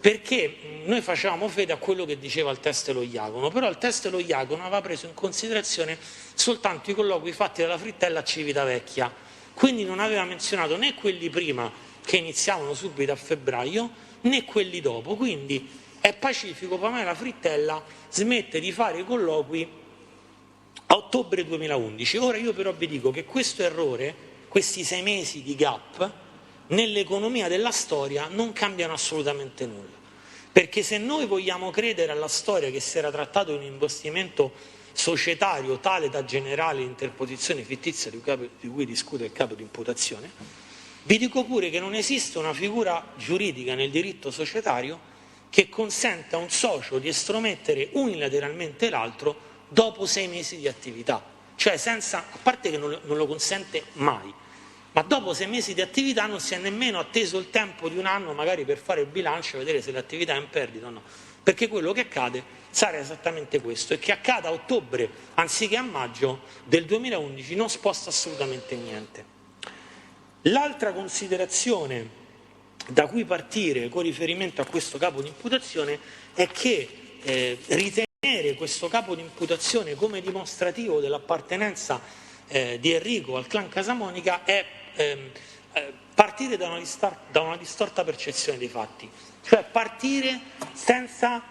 Perché noi facevamo fede a quello che diceva il test Lo Iacono, però il test Lo Iacono aveva preso in considerazione soltanto i colloqui fatti dalla Frittella a Civitavecchia, quindi non aveva menzionato né quelli prima che iniziavano subito a febbraio né quelli dopo. Quindi è pacifico, Pamela Frittella smette di fare i colloqui a ottobre 2011. Ora io però vi dico che questo errore, questi 6 mesi di gap, nell'economia della storia non cambiano assolutamente nulla. Perché se noi vogliamo credere alla storia che si era trattato di un investimento societario tale da generare l'interposizione fittizia di cui discute il capo di imputazione, vi dico pure che non esiste una figura giuridica nel diritto societario che consenta a un socio di estromettere unilateralmente l'altro dopo 6 mesi di attività, cioè senza, a parte che non lo consente mai, ma dopo 6 mesi di attività non si è nemmeno atteso il tempo di un anno magari per fare il bilancio e vedere se l'attività è in perdita o no, perché quello che accade sarà esattamente questo, e che accada a ottobre anziché a maggio del 2011 non sposta assolutamente niente. L'altra considerazione da cui partire con riferimento a questo capo di imputazione è che ritenere questo capo di imputazione come dimostrativo dell'appartenenza di Enrico al clan Casamonica è partire da una distorta percezione dei fatti, cioè partire senza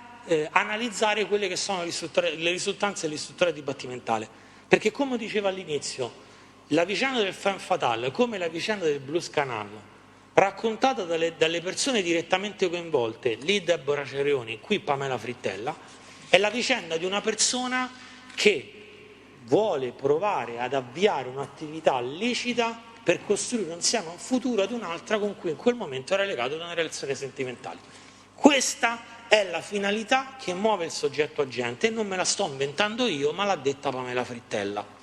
analizzare quelle che sono le risultanze dell'istruttoria dibattimentale, perché come diceva all'inizio, la vicenda del femme fatale, come la vicenda del Blues Canal, raccontata dalle persone direttamente coinvolte, lì Deborah Cerioni, qui Pamela Frittella, è la vicenda di una persona che vuole provare ad avviare un'attività licita per costruire insieme un futuro ad un'altra con cui in quel momento era legato da una relazione sentimentale. Questa è la finalità che muove il soggetto agente, e non me la sto inventando io, ma l'ha detta Pamela Frittella.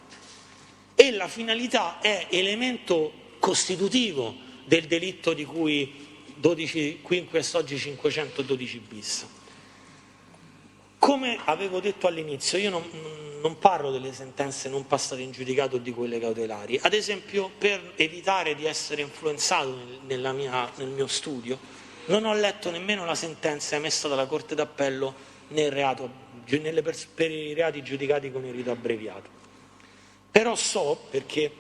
E la finalità è elemento costitutivo del delitto di cui 12 quinquies oggi 512 bis. Come avevo detto all'inizio, io non parlo delle sentenze non passate in giudicato o di quelle cautelari. Ad esempio, per evitare di essere influenzato nel mio studio, non ho letto nemmeno la sentenza emessa dalla Corte d'Appello per i reati giudicati con il rito abbreviato. Però so, perché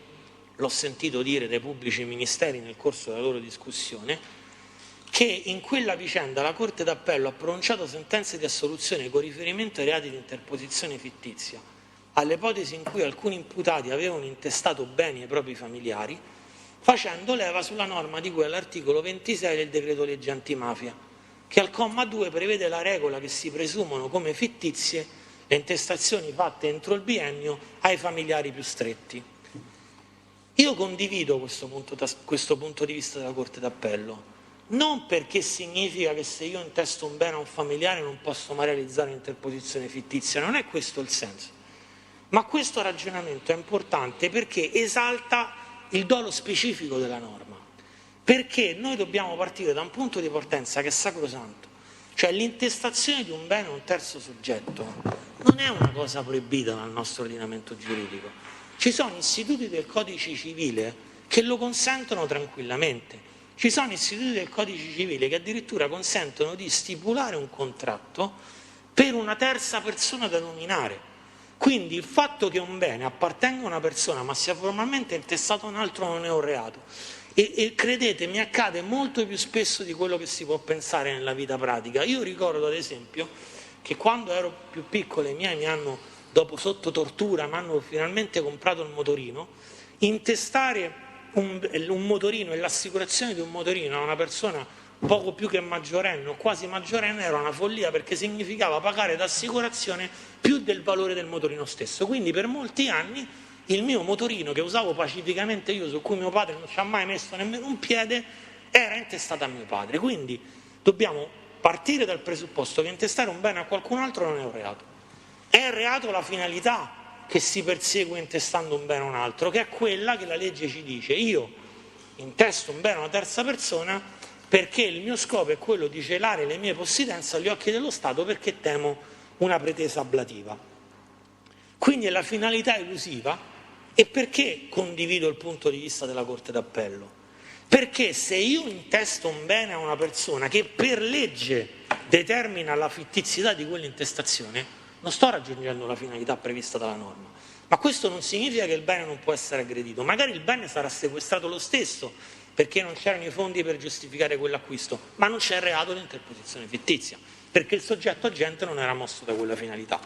l'ho sentito dire dai pubblici ministeri nel corso della loro discussione, che in quella vicenda la Corte d'Appello ha pronunciato sentenze di assoluzione con riferimento ai reati di interposizione fittizia, alle ipotesi in cui alcuni imputati avevano intestato beni ai propri familiari, facendo leva sulla norma di cui all'articolo 26 del decreto legge antimafia, che al comma 2 prevede la regola che si presumono come fittizie le intestazioni fatte entro il biennio ai familiari più stretti. Io condivido questo punto di vista della Corte d'Appello, non perché significa che se io intesto un bene a un familiare non posso mai realizzare un'interposizione fittizia, non è questo il senso, ma questo ragionamento è importante perché esalta il dolo specifico della norma, perché noi dobbiamo partire da un punto di partenza che è sacrosanto, cioè l'intestazione di un bene a un terzo soggetto non è una cosa proibita dal nostro ordinamento giuridico. Ci sono istituti del codice civile che lo consentono tranquillamente. Ci sono istituti del codice civile che addirittura consentono di stipulare un contratto per una terza persona da nominare. Quindi il fatto che un bene appartenga a una persona ma sia formalmente intestato a un altro non è un reato. E credete, mi accade molto più spesso di quello che si può pensare nella vita pratica. Io ricordo ad esempio che quando ero più piccolo i miei dopo sotto tortura, mi hanno finalmente comprato il motorino, intestare un motorino e l'assicurazione di un motorino a una persona poco più che maggiorenne o quasi maggiorenne era una follia, perché significava pagare d'assicurazione più del valore del motorino stesso. Quindi per molti anni il mio motorino, che usavo pacificamente io, su cui mio padre non ci ha mai messo nemmeno un piede, era intestato a mio padre. Quindi dobbiamo partire dal presupposto che intestare un bene a qualcun altro non è un reato. È reato la finalità che si persegue intestando un bene a un altro, che è quella che la legge ci dice: io intesto un bene a una terza persona perché il mio scopo è quello di celare le mie possidenze agli occhi dello Stato, perché temo una pretesa ablativa. Quindi è la finalità elusiva. E perché condivido il punto di vista della Corte d'Appello? Perché se io intesto un bene a una persona che per legge determina la fittizietà di quell'intestazione, non sto raggiungendo la finalità prevista dalla norma. Ma questo non significa che il bene non può essere aggredito. Magari il bene sarà sequestrato lo stesso, perché non c'erano i fondi per giustificare quell'acquisto, ma non c'è il reato di interposizione fittizia, perché il soggetto agente non era mosso da quella finalità.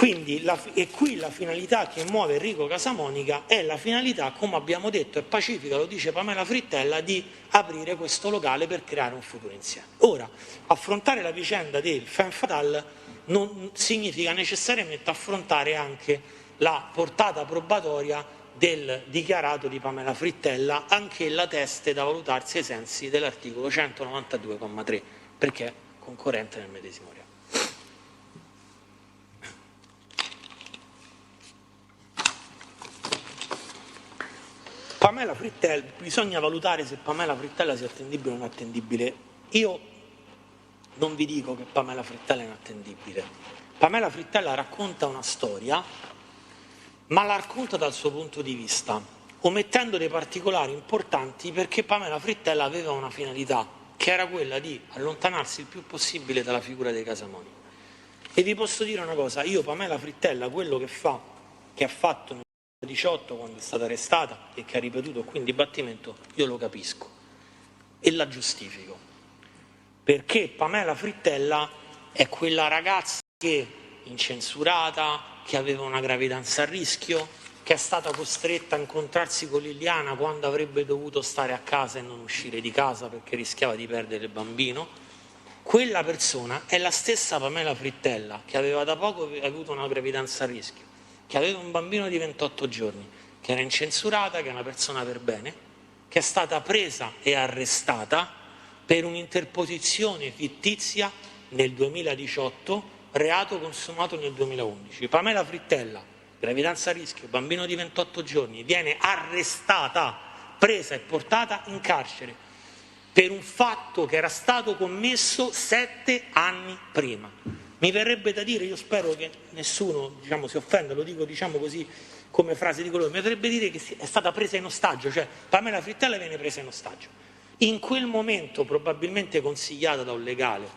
Quindi e qui la finalità che muove Enrico Casamonica è la finalità, come abbiamo detto, è pacifica, lo dice Pamela Frittella, di aprire questo locale per creare un futuro insieme. Ora, affrontare la vicenda del Femme Fatale non significa necessariamente affrontare anche la portata probatoria del dichiarato di Pamela Frittella, anche la teste da valutarsi ai sensi dell'articolo 192,3, perché è concorrente nel medesimo reato. Pamela Frittella, bisogna valutare se Pamela Frittella sia attendibile o non attendibile. Io non vi dico che Pamela Frittella è inattendibile. Pamela Frittella racconta una storia, ma la racconta dal suo punto di vista, omettendo dei particolari importanti, perché Pamela Frittella aveva una finalità, che era quella di allontanarsi il più possibile dalla figura dei Casamonica. E vi posso dire una cosa, io Pamela Frittella, quello che ha fatto nel 2018 quando è stata arrestata e che ha ripetuto qui in dibattimento, io lo capisco e la giustifico, perché Pamela Frittella è quella ragazza che, incensurata, che aveva una gravidanza a rischio, che è stata costretta a incontrarsi con Liliana quando avrebbe dovuto stare a casa e non uscire di casa perché rischiava di perdere il bambino. Quella persona è la stessa Pamela Frittella che aveva da poco avuto una gravidanza a rischio, che aveva un bambino di 28 giorni, che era incensurata, che è una persona per bene, che è stata presa e arrestata per un'interposizione fittizia nel 2018, reato consumato nel 2011. Pamela Frittella, gravidanza a rischio, bambino di 28 giorni, viene arrestata, presa e portata in carcere per un fatto che era stato commesso 7 anni prima. Mi verrebbe da dire, io spero che nessuno si offenda, lo dico così come frase di colore, mi verrebbe da dire che è stata presa in ostaggio, cioè Pamela Frittella viene presa in ostaggio. In quel momento, probabilmente consigliata da un legale,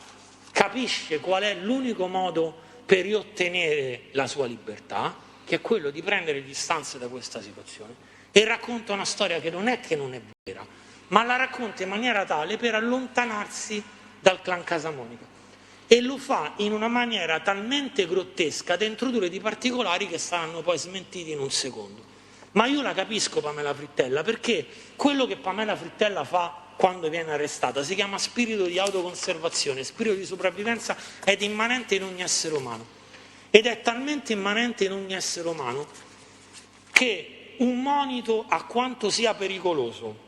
capisce qual è l'unico modo per riottenere la sua libertà, che è quello di prendere distanze da questa situazione, e racconta una storia che non è vera, ma la racconta in maniera tale per allontanarsi dal clan Casamonica. E lo fa in una maniera talmente grottesca da introdurre dei particolari che saranno poi smentiti in un secondo. Ma io la capisco Pamela Frittella, perché quello che Pamela Frittella fa quando viene arrestata si chiama spirito di autoconservazione, spirito di sopravvivenza, ed è immanente in ogni essere umano. Ed è talmente immanente in ogni essere umano che un monito a quanto sia pericoloso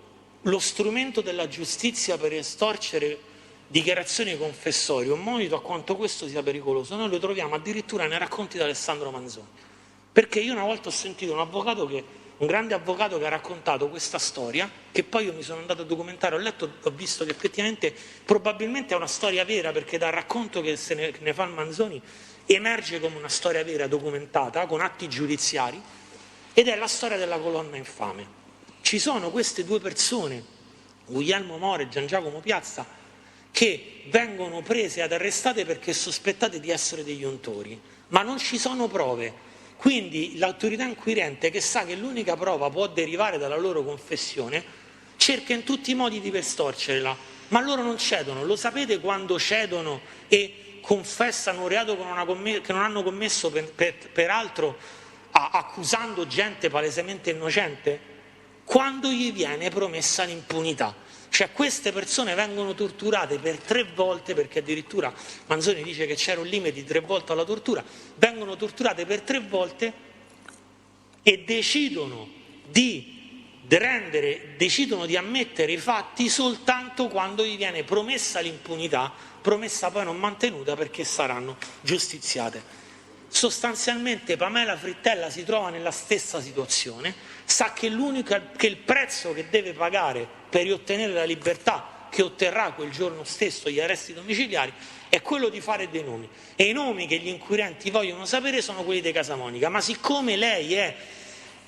lo strumento della giustizia per estorcere dichiarazioni confessorie, un monito a quanto questo sia pericoloso, noi lo troviamo addirittura nei racconti di Alessandro Manzoni. Perché io una volta ho sentito un grande avvocato che ha raccontato questa storia, che poi io mi sono andato a documentare, ho letto, ho visto che effettivamente probabilmente è una storia vera, perché dal racconto che ne fa il Manzoni emerge come una storia vera documentata, con atti giudiziari, ed è la storia della colonna infame. Ci sono queste due persone, Guglielmo Moro e Gian Giacomo Piazza, che vengono prese ed arrestate perché sospettate di essere degli untori, ma non ci sono prove. Quindi l'autorità inquirente, che sa che l'unica prova può derivare dalla loro confessione, cerca in tutti i modi di estorcerla, ma loro non cedono. Lo sapete quando cedono e confessano un reato che non hanno commesso peraltro accusando gente palesemente innocente? Quando gli viene promessa l'impunità. Cioè queste persone vengono torturate per 3 volte, perché addirittura Manzoni dice che c'era un limite di 3 volte alla tortura, vengono torturate per 3 volte e decidono di ammettere i fatti soltanto quando gli viene promessa l'impunità, promessa poi non mantenuta perché saranno giustiziate. Sostanzialmente Pamela Frittella si trova nella stessa situazione, sa che il prezzo che deve pagare per ottenere la libertà che otterrà quel giorno stesso, gli arresti domiciliari, è quello di fare dei nomi. E i nomi che gli inquirenti vogliono sapere sono quelli dei Casamonica, ma siccome lei è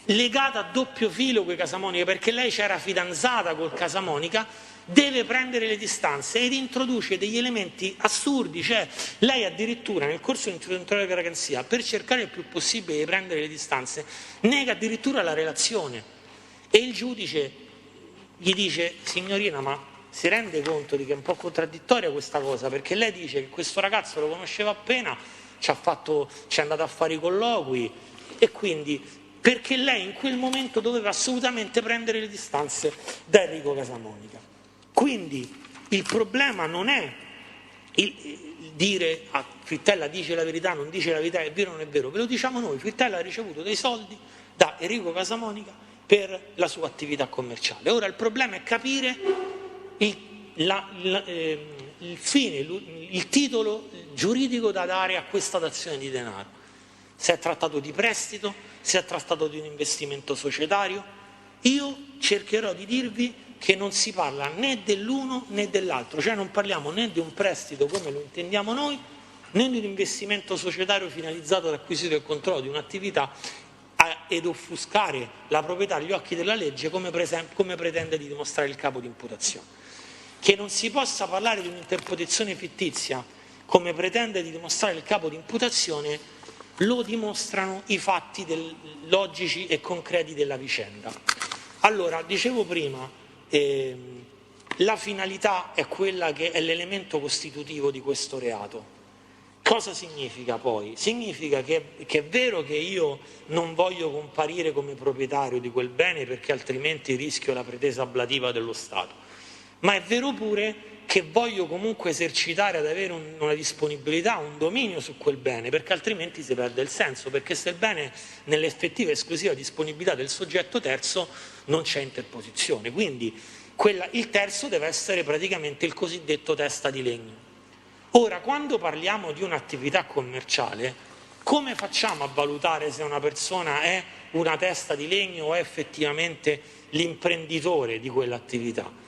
legata a doppio filo con i Casamonica, perché lei c'era fidanzata col Casamonica, deve prendere le distanze ed introduce degli elementi assurdi, cioè lei addirittura nel corso dell'interrogatorio della garanzia, per cercare il più possibile di prendere le distanze, nega addirittura la relazione e il giudice gli dice: signorina, ma si rende conto di che è un po' contraddittoria questa cosa, perché lei dice che questo ragazzo lo conosceva appena, ci è andata a fare i colloqui, e quindi perché lei in quel momento doveva assolutamente prendere le distanze da Enrico Casamonica. Quindi il problema non è dire Frittella dice la verità, non dice la verità, è vero o non è vero, ve lo diciamo noi. Frittella ha ricevuto dei soldi da Enrico Casamonica per la sua attività commerciale. Ora il problema è capire il fine, il titolo giuridico da dare a questa dazione di denaro. Se è trattato di prestito, se è trattato di un investimento societario. Io cercherò di dirvi che non si parla né dell'uno né dell'altro, cioè non parliamo né di un prestito come lo intendiamo noi, né di un investimento societario finalizzato ad acquisire il controllo di un'attività ed offuscare la proprietà agli occhi della legge, come pretende di dimostrare il capo di imputazione. Che non si possa parlare di un'interposizione fittizia, come pretende di dimostrare il capo di imputazione, lo dimostrano i fatti logici e concreti della vicenda. Allora, dicevo prima, la finalità è quella che è l'elemento costitutivo di questo reato. Cosa significa poi? Significa che è vero che io non voglio comparire come proprietario di quel bene perché altrimenti rischio la pretesa ablativa dello Stato, ma è vero pure che voglio comunque esercitare ad avere una disponibilità, un dominio su quel bene, perché altrimenti si perde il senso, perché se il bene è nell'effettiva e esclusiva disponibilità del soggetto terzo non c'è interposizione, quindi il terzo deve essere praticamente il cosiddetto testa di legno. Ora, quando parliamo di un'attività commerciale, come facciamo a valutare se una persona è una testa di legno o è effettivamente l'imprenditore di quell'attività?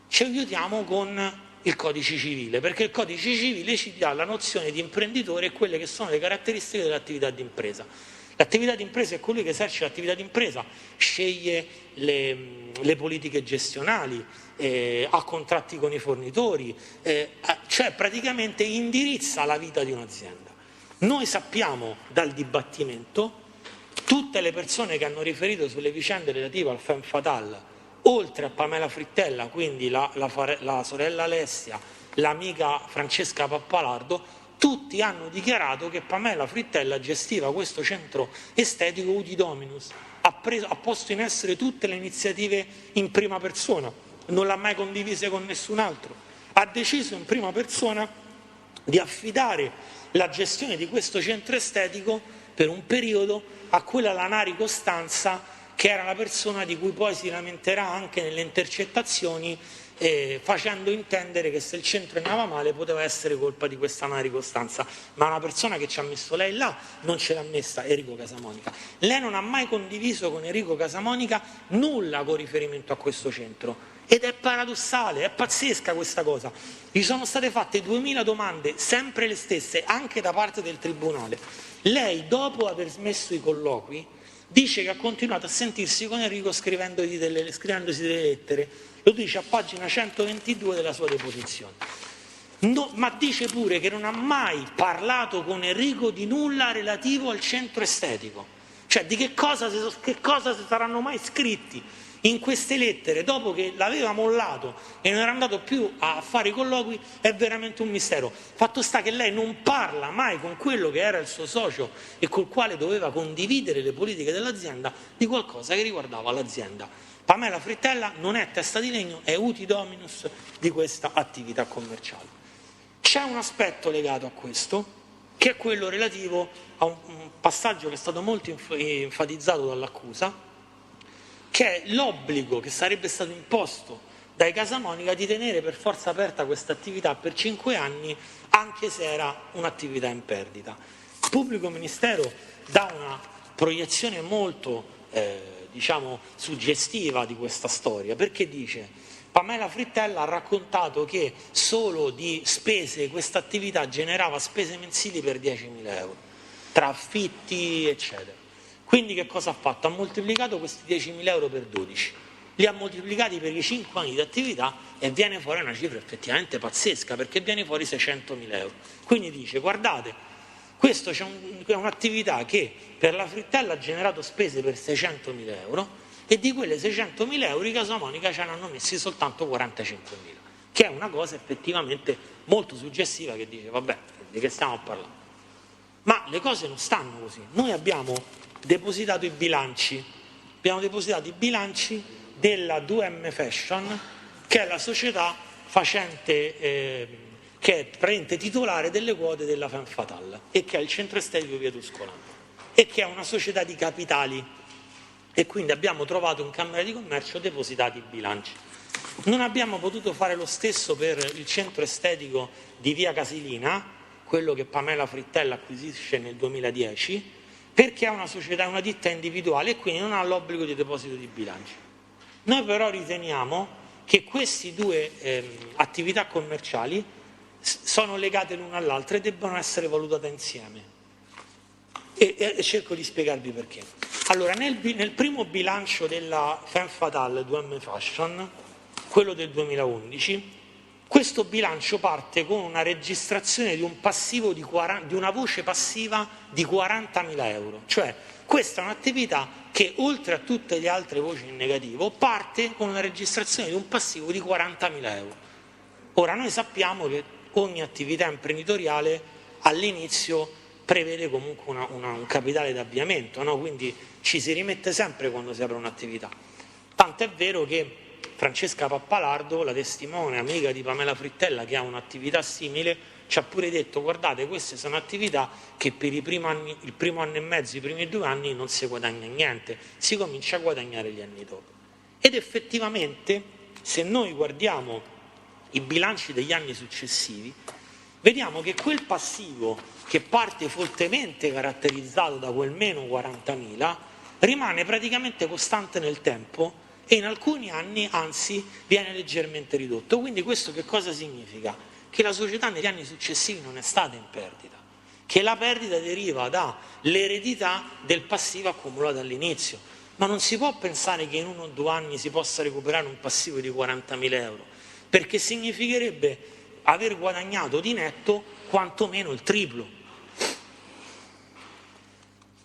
Ci aiutiamo con il codice civile, perché il codice civile ci dà la nozione di imprenditore e quelle che sono le caratteristiche dell'attività d'impresa. L'attività d'impresa è colui che esercita l'attività d'impresa, sceglie le politiche gestionali, ha contratti con i fornitori, cioè praticamente indirizza la vita di un'azienda. Noi sappiamo dal dibattimento tutte le persone che hanno riferito sulle vicende relative al femme fatale, oltre a Pamela Frittella, quindi la sorella Alessia, l'amica Francesca Pappalardo, tutti hanno dichiarato che Pamela Frittella gestiva questo centro estetico uti dominus, ha posto in essere tutte le iniziative in prima persona, non l'ha mai condivise con nessun altro, ha deciso in prima persona di affidare la gestione di questo centro estetico per un periodo a quella Lanari Costanza, che era la persona di cui poi si lamenterà anche nelle intercettazioni, facendo intendere che se il centro andava male poteva essere colpa di questa Lanari Costanza, ma una persona che ci ha messo lei là non ce l'ha messa Enrico Casamonica. Lei non ha mai condiviso con Enrico Casamonica nulla con riferimento a questo centro, ed è paradossale, è pazzesca questa cosa. Gli sono state fatte 2000 domande, sempre le stesse, anche da parte del Tribunale. Lei, dopo aver smesso i colloqui, dice che ha continuato a sentirsi con Enrico scrivendosi delle lettere, lo dice a pagina 122 della sua deposizione. No, ma dice pure che non ha mai parlato con Enrico di nulla relativo al centro estetico, cioè di che cosa si saranno mai scritti in queste lettere dopo che l'aveva mollato e non era andato più a fare i colloqui, è veramente un mistero. Fatto sta che lei non parla mai con quello che era il suo socio e col quale doveva condividere le politiche dell'azienda di qualcosa che riguardava l'azienda. Pamela Frittella non è testa di legno, è uti dominus di questa attività commerciale. C'è un aspetto legato a questo, che è quello relativo a un passaggio che è stato molto enfatizzato dall'accusa, che è l'obbligo che sarebbe stato imposto dai Casamonica di tenere per forza aperta questa attività per 5 anni, anche se era un'attività in perdita. Il pubblico ministero dà una proiezione molto suggestiva di questa storia, perché dice: Pamela Frittella ha raccontato che solo di spese questa attività generava spese mensili per 10.000 euro, tra affitti eccetera. Quindi che cosa ha fatto? Ha moltiplicato questi 10.000 euro per 12, li ha moltiplicati per i 5 anni di attività e viene fuori una cifra effettivamente pazzesca, perché viene fuori 600.000 euro. Quindi dice: guardate, questa è un'attività che per la Frittella ha generato spese per 600.000 euro e di quelle 600.000 euro i Casamonica ce ne hanno messi soltanto 45.000, che è una cosa effettivamente molto suggestiva, che dice: vabbè, di che stiamo a parlare? Ma le cose non stanno così. Noi abbiamo depositato i bilanci della 2M Fashion, che è la società facente, che è praticamente titolare delle quote della Femme Fatale e che è il centro estetico via Tuscolana e che è una società di capitali, e quindi abbiamo trovato in Camera di Commercio depositati i bilanci. Non abbiamo potuto fare lo stesso per il centro estetico di via Casilina, quello che Pamela Frittella acquisisce nel 2010, perché è una società, una ditta individuale e quindi non ha l'obbligo di deposito di bilanci. Noi però riteniamo che queste due attività commerciali sono legate l'una all'altra e debbono essere valutate insieme. E cerco di spiegarvi perché. Allora, nel primo bilancio della Femme Fatale 2M Fashion, quello del 2011, questo bilancio parte con una registrazione di un passivo di una voce passiva di 40.000 euro. Cioè, questa è un'attività che, oltre a tutte le altre voci in negativo, parte con una registrazione di un passivo di 40.000 euro. Ora, noi sappiamo che ogni attività imprenditoriale all'inizio prevede comunque un capitale d'avviamento, no? Quindi ci si rimette sempre quando si apre un'attività. Tant'è vero che Francesca Pappalardo, la testimone amica di Pamela Frittella, che ha un'attività simile, ci ha pure detto: guardate, queste sono attività che per il primo anno e mezzo, i primi 2 anni non si guadagna niente, si comincia a guadagnare gli anni dopo. Ed effettivamente, se noi guardiamo i bilanci degli anni successivi, vediamo che quel passivo, che parte fortemente caratterizzato da quel meno 40.000, rimane praticamente costante nel tempo e in alcuni anni, anzi, viene leggermente ridotto. Quindi questo che cosa significa? Che la società negli anni successivi non è stata in perdita, che la perdita deriva dall'eredità del passivo accumulato all'inizio. Ma non si può pensare che in 1 o 2 anni si possa recuperare un passivo di 40.000 euro, perché significherebbe aver guadagnato di netto quantomeno il triplo.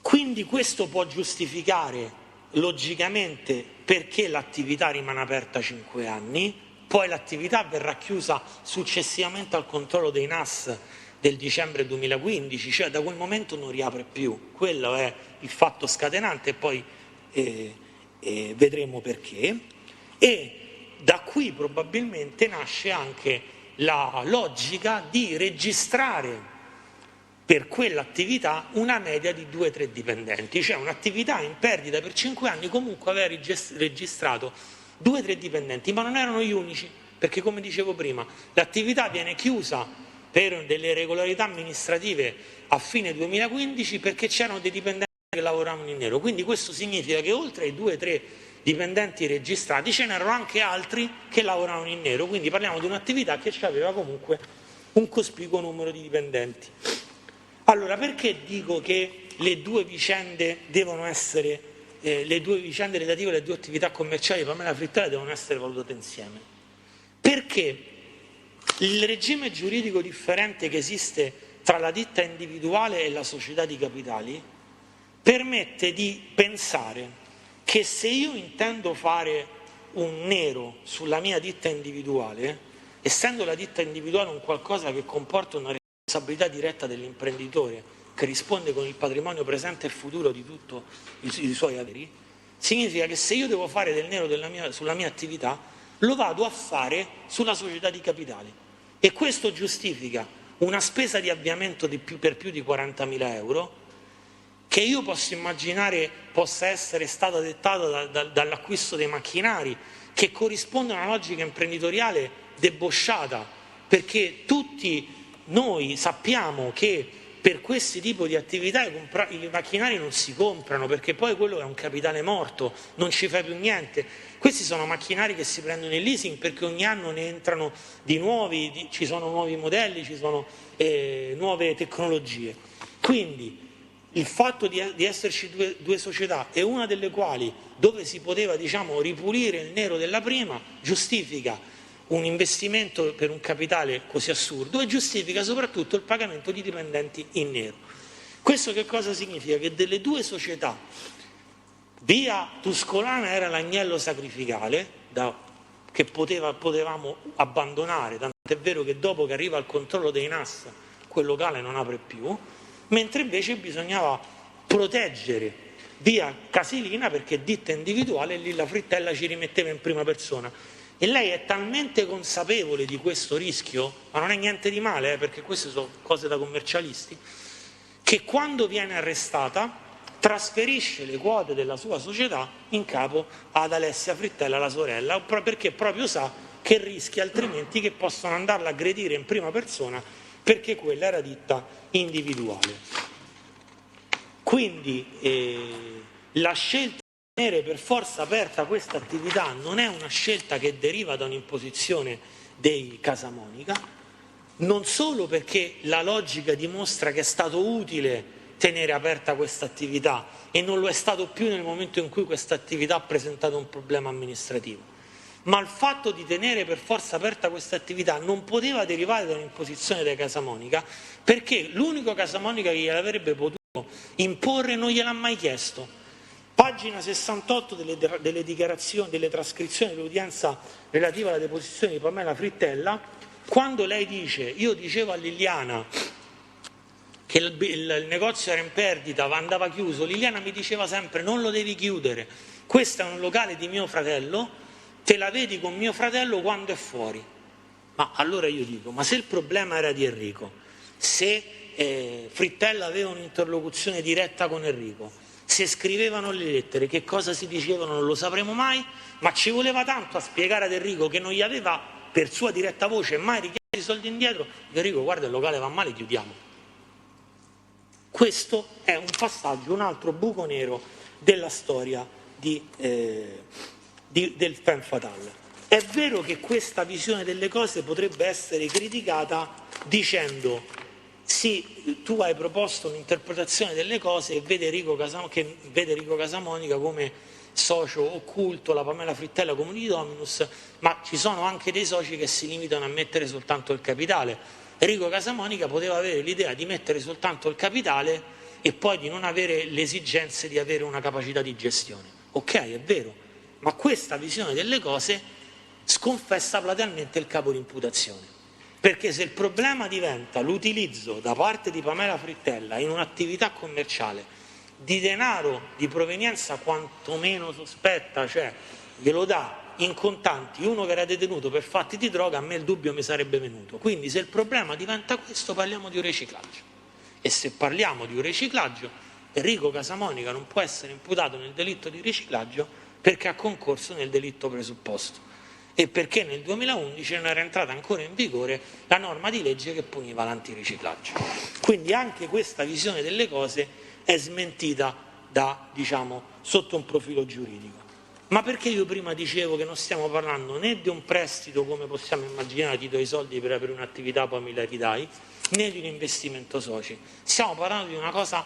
Quindi questo può giustificare logicamente perché l'attività rimane aperta 5 anni, poi l'attività verrà chiusa successivamente al controllo dei NAS del dicembre 2015, cioè da quel momento non riapre più. Quello è il fatto scatenante e poi vedremo perché. E da qui probabilmente nasce anche la logica di registrare per quell'attività una media di 2-3 dipendenti, cioè un'attività in perdita per 5 anni comunque aveva registrato 2-3 dipendenti, ma non erano gli unici, perché come dicevo prima, l'attività viene chiusa per delle irregolarità amministrative a fine 2015 perché c'erano dei dipendenti che lavoravano in nero. Quindi questo significa che oltre ai 2-3 dipendenti registrati ce n'erano anche altri che lavoravano in nero, quindi parliamo di un'attività che aveva comunque un cospicuo numero di dipendenti. Allora, perché dico che le due vicende devono essere, le due vicende relative alle 2 attività commerciali di Pamela Frittella devono essere valutate insieme? Perché il regime giuridico differente che esiste tra la ditta individuale e la società di capitali permette di pensare che se io intendo fare un nero sulla mia ditta individuale, essendo la ditta individuale un qualcosa che comporta una responsabilità diretta dell'imprenditore che risponde con il patrimonio presente e futuro di tutti i suoi averi, significa che se io devo fare del nero sulla mia attività, lo vado a fare sulla società di capitali. E questo giustifica una spesa di avviamento per più di 40.000 euro, che io posso immaginare possa essere stata dettata dall'acquisto dei macchinari, che corrisponde a una logica imprenditoriale debosciata, perché tutti noi sappiamo che per questi tipi di attività i macchinari non si comprano, perché poi quello è un capitale morto, non ci fai più niente. Questi sono macchinari che si prendono in leasing perché ogni anno ne entrano di nuovi, ci sono nuovi modelli, ci sono nuove tecnologie. Quindi il fatto di esserci due società, e una delle quali dove si poteva, diciamo, ripulire il nero della prima, giustifica un investimento per un capitale così assurdo e giustifica soprattutto il pagamento di dipendenti in nero. Questo che cosa significa? Che delle 2 società, via Tuscolana era l'agnello sacrificale che potevamo abbandonare, tanto è vero che dopo che arriva al controllo dei NAS quel locale non apre più, mentre invece bisognava proteggere via Casilina perché ditta individuale e lì la Frittella ci rimetteva in prima persona. E lei è talmente consapevole di questo rischio, ma non è niente di male, perché queste sono cose da commercialisti, che quando viene arrestata trasferisce le quote della sua società in capo ad Alessia Frittella, la sorella, perché proprio sa che rischia altrimenti che possono andarla a aggredire in prima persona perché quella era ditta individuale. Quindi la scelta di tenere per forza aperta questa attività non è una scelta che deriva da un'imposizione dei Casamonica, non solo perché la logica dimostra che è stato utile tenere aperta questa attività e non lo è stato più nel momento in cui questa attività ha presentato un problema amministrativo, ma il fatto di tenere per forza aperta questa attività non poteva derivare da un'imposizione dei Casamonica, perché l'unico Casamonica che gliel'avrebbe potuto imporre non gliel'ha mai chiesto. Pagina 68 delle dichiarazioni, delle trascrizioni dell'udienza relativa alla deposizione di Pamela Frittella, quando lei dice: io dicevo a Liliana che il negozio era in perdita, andava chiuso, Liliana mi diceva sempre non lo devi chiudere, questo è un locale di mio fratello, te la vedi con mio fratello quando è fuori. Ma allora io dico, ma se il problema era di Enrico, se Frittella aveva un'interlocuzione diretta con Enrico, se scrivevano le lettere, che cosa si dicevano non lo sapremo mai, ma ci voleva tanto a spiegare ad Enrico che non gli aveva per sua diretta voce mai richiesto i soldi indietro, Enrico guarda il locale va male, chiudiamo. Questo è un passaggio, un altro buco nero della storia del femme fatale. È vero che questa visione delle cose potrebbe essere criticata dicendo sì, tu hai proposto un'interpretazione delle cose che vede Enrico Casamonica come socio occulto, la Pamela Frittella come un dominus, ma ci sono anche dei soci che si limitano a mettere soltanto il capitale. Enrico Casamonica poteva avere l'idea di mettere soltanto il capitale e poi di non avere le esigenze di avere una capacità di gestione. Ok, è vero, ma questa visione delle cose sconfessa platealmente il capo di imputazione. Perché se il problema diventa l'utilizzo da parte di Pamela Frittella in un'attività commerciale di denaro di provenienza quantomeno sospetta, cioè glielo dà in contanti uno che era detenuto per fatti di droga, a me il dubbio mi sarebbe venuto. Quindi se il problema diventa questo, parliamo di un riciclaggio. E se parliamo di un riciclaggio, Enrico Casamonica non può essere imputato nel delitto di riciclaggio perché ha concorso nel delitto presupposto e perché nel 2011 non era entrata ancora in vigore la norma di legge che puniva l'antiriciclaggio. Quindi anche questa visione delle cose è smentita sotto un profilo giuridico. Ma perché io prima dicevo che non stiamo parlando né di un prestito, come possiamo immaginare, ti do i soldi per aprire un'attività, poi me la ridai, né di un investimento soci. Stiamo parlando di una cosa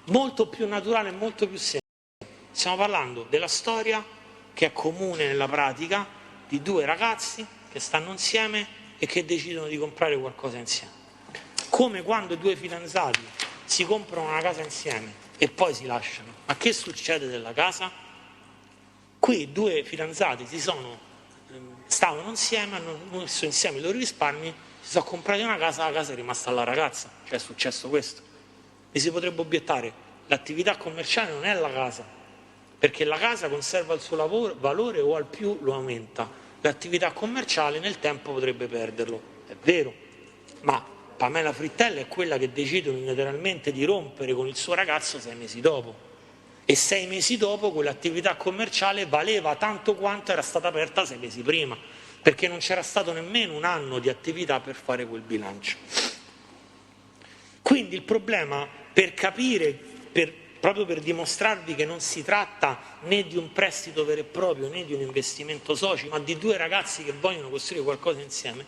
molto più naturale e molto più semplice. Stiamo parlando della storia che è comune nella pratica di due ragazzi che stanno insieme e che decidono di comprare qualcosa insieme. Come quando due fidanzati si comprano una casa insieme e poi si lasciano. Ma che succede della casa? Qui due fidanzati stavano insieme, hanno messo insieme i loro risparmi, si sono comprati una casa, la casa è rimasta alla ragazza. Cioè è successo questo. E si potrebbe obiettare, l'attività commerciale non è la casa, perché la casa conserva il suo valore o al più lo aumenta. L'attività commerciale nel tempo potrebbe perderlo, è vero, ma Pamela Frittella è quella che decide unilateralmente di rompere con il suo ragazzo 6 mesi dopo. E 6 mesi dopo quell'attività commerciale valeva tanto quanto era stata aperta 6 mesi prima, perché non c'era stato nemmeno un anno di attività per fare quel bilancio. Quindi il problema, per capire, proprio per dimostrarvi che non si tratta né di un prestito vero e proprio né di un investimento soci, ma di due ragazzi che vogliono costruire qualcosa insieme,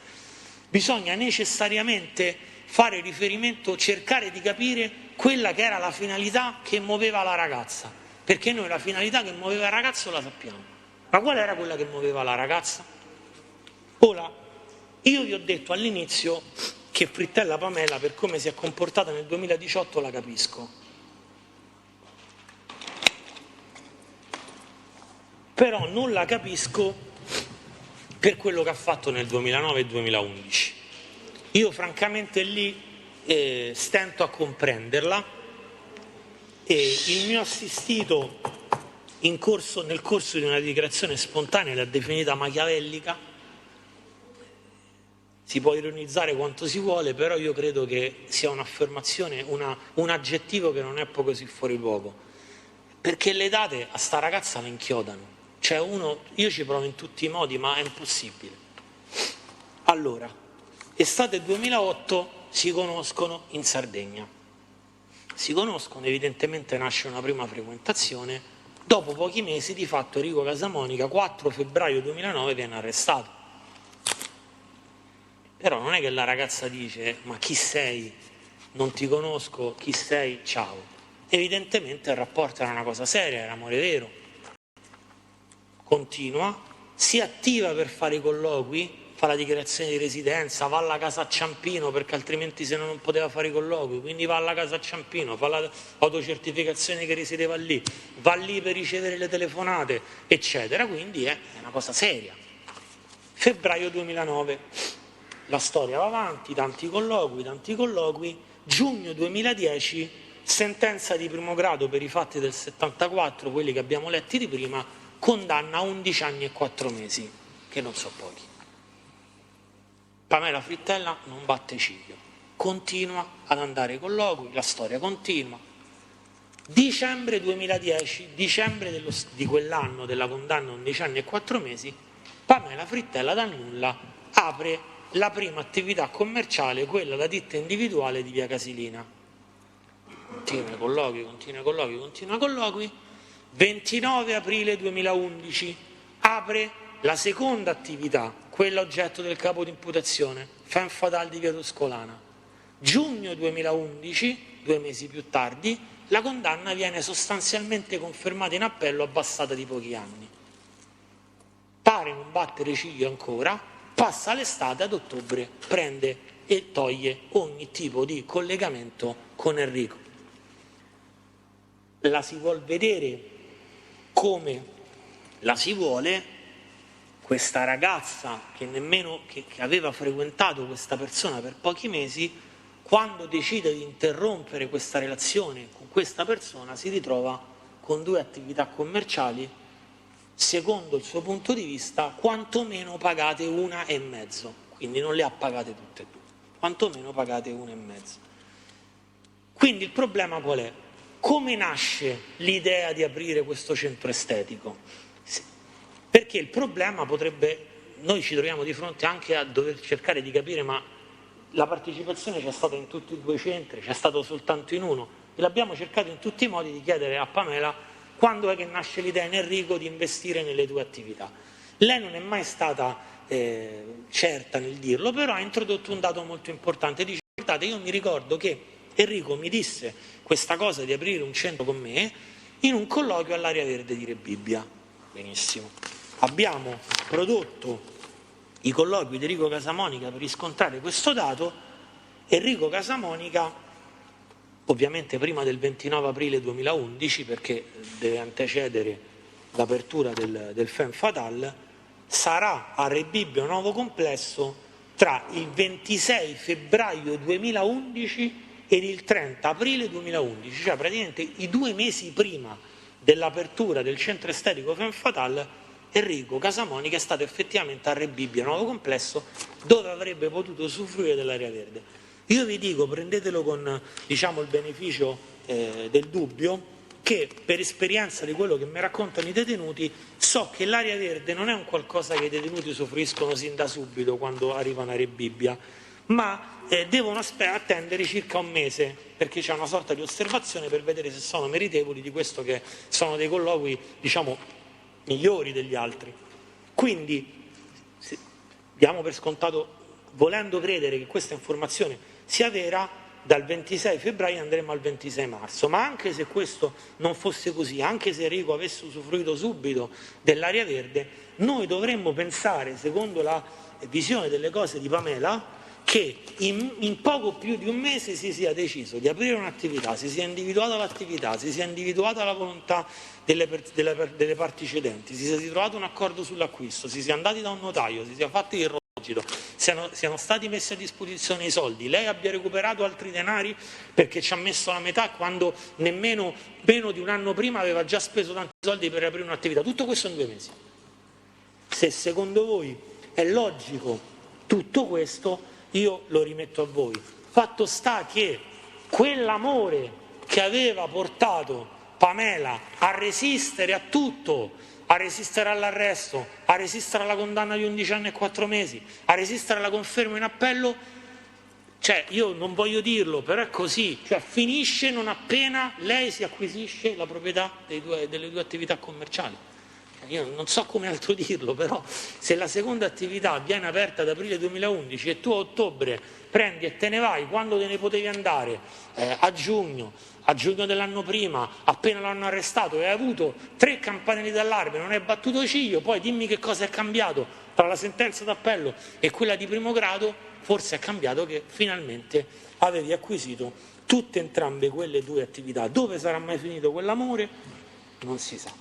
bisogna necessariamente fare riferimento, cercare di capire quella che era la finalità che muoveva la ragazza, perché noi la finalità che muoveva il ragazzo la sappiamo, ma qual era quella che muoveva la ragazza? Ora, io vi ho detto all'inizio che Frittella Pamela, per come si è comportata nel 2018, la capisco, però non la capisco per quello che ha fatto nel 2009 e 2011. Io francamente lì stento a comprenderla, e il mio assistito nel corso di una dichiarazione spontanea l'ha definita machiavellica. Si può ironizzare quanto si vuole, però io credo che sia un'affermazione, un aggettivo che non è poi così fuori luogo, perché le date a sta ragazza la inchiodano. Cioè io ci provo in tutti i modi, ma è impossibile. Allora, estate 2008 si conoscono in Sardegna. Si conoscono, evidentemente nasce una prima frequentazione. Dopo pochi mesi, di fatto, Enrico Casamonica, 4 febbraio 2009, viene arrestato. Però non è che la ragazza dice: ma chi sei? Non ti conosco, chi sei? Ciao. Evidentemente il rapporto era una cosa seria, era amore vero. Continua, si attiva per fare i colloqui, fa la dichiarazione di residenza, va alla casa a Ciampino perché altrimenti se no non poteva fare i colloqui, quindi va alla casa a Ciampino, fa l'autocertificazione che risiedeva lì, va lì per ricevere le telefonate, eccetera. Quindi è una cosa seria. Febbraio 2009, la storia va avanti, tanti colloqui. Giugno 2010, sentenza di primo grado per i fatti del 74, quelli che abbiamo letti di prima, condanna a 11 anni e 4 mesi, che non so pochi. Pamela Frittella non batte ciglio, continua ad andare ai colloqui, la storia continua. Dicembre 2010, dicembre di quell'anno della condanna a 11 anni e 4 mesi, Pamela Frittella dal nulla apre la prima attività commerciale, quella la ditta individuale di via Casilina. Continua colloqui. 29 aprile 2011 apre la seconda attività, quella oggetto del capo di imputazione, Femme Fatale di via Tuscolana. Giugno 2011, 2 mesi più tardi, la condanna viene sostanzialmente confermata in appello, abbassata di pochi anni. Pare non battere ciglio ancora, passa l'estate, ad ottobre prende e toglie ogni tipo di collegamento con Enrico. La si vuol vedere come la si vuole, questa ragazza che aveva frequentato questa persona per pochi mesi, quando decide di interrompere questa relazione con questa persona, si ritrova con 2 attività commerciali, secondo il suo punto di vista, quantomeno pagate 1,5, quindi non le ha pagate tutte e 2, quantomeno pagate 1,5. Quindi il problema qual è? Come nasce l'idea di aprire questo centro estetico? Perché il problema noi ci troviamo di fronte anche a dover cercare di capire, ma la partecipazione c'è stata in tutti e 2 i centri, c'è stato soltanto in uno, e l'abbiamo cercato in tutti i modi di chiedere a Pamela quando è che nasce l'idea in Enrico di investire nelle 2 attività. Lei non è mai stata certa nel dirlo, però ha introdotto un dato molto importante. Dice: guardate, io mi ricordo che Enrico mi disse questa cosa di aprire un centro con me in un colloquio all'Area Verde di Rebibbia. Benissimo. Abbiamo prodotto i colloqui di Enrico Casamonica per riscontrare questo dato. Enrico Casamonica, ovviamente prima del 29 aprile 2011, perché deve antecedere l'apertura del Femme Fatale, sarà a Rebibbia un nuovo complesso tra il 26 febbraio 2011 ed il 30 aprile 2011, cioè praticamente i 2 mesi prima dell'apertura del centro estetico Femme Fatale. Enrico Casamonica è stato effettivamente a Rebibbia, nuovo complesso, dove avrebbe potuto usufruire dell'area verde. Io vi dico, prendetelo con il beneficio del dubbio, che per esperienza di quello che mi raccontano i detenuti so che l'area verde non è un qualcosa che i detenuti usufruiscono sin da subito quando arrivano a Rebibbia, ma devono attendere circa un mese, perché c'è una sorta di osservazione per vedere se sono meritevoli di questo, che sono dei colloqui migliori degli altri. Quindi diamo per scontato, volendo credere che questa informazione sia vera, dal 26 febbraio andremo al 26 marzo, ma anche se questo non fosse così, anche se Enrico avesse usufruito subito dell'area verde, noi dovremmo pensare, secondo la visione delle cose di Pamela, che in poco più di un mese si sia deciso di aprire un'attività, si sia individuata l'attività, si sia individuata la volontà delle parti cedenti, si sia trovato un accordo sull'acquisto, si sia andati da un notaio, si sia fatti il Esposito siano stati messi a disposizione i soldi, lei abbia recuperato altri denari perché ci ha messo la metà quando nemmeno meno di un anno prima aveva già speso tanti soldi per aprire un'attività. Tutto questo in 2 mesi. Se secondo voi è logico tutto questo, io lo rimetto a voi. Fatto sta che quell'amore che aveva portato Pamela a resistere a tutto, a resistere all'arresto, a resistere alla condanna di 11 anni e 4 mesi, a resistere alla conferma in appello, cioè io non voglio dirlo, però è così, cioè finisce non appena lei si acquisisce la proprietà delle 2 attività commerciali. Io non so come altro dirlo, però se la seconda attività viene aperta ad aprile 2011 e tu a ottobre prendi e te ne vai quando te ne potevi andare a giugno dell'anno prima, appena l'hanno arrestato, e hai avuto 3 campanelli d'allarme, non hai battuto ciglio, poi dimmi che cosa è cambiato tra la sentenza d'appello e quella di primo grado. Forse è cambiato che finalmente avevi acquisito tutte entrambe quelle 2 attività. Dove sarà mai finito quell'amore? Non si sa.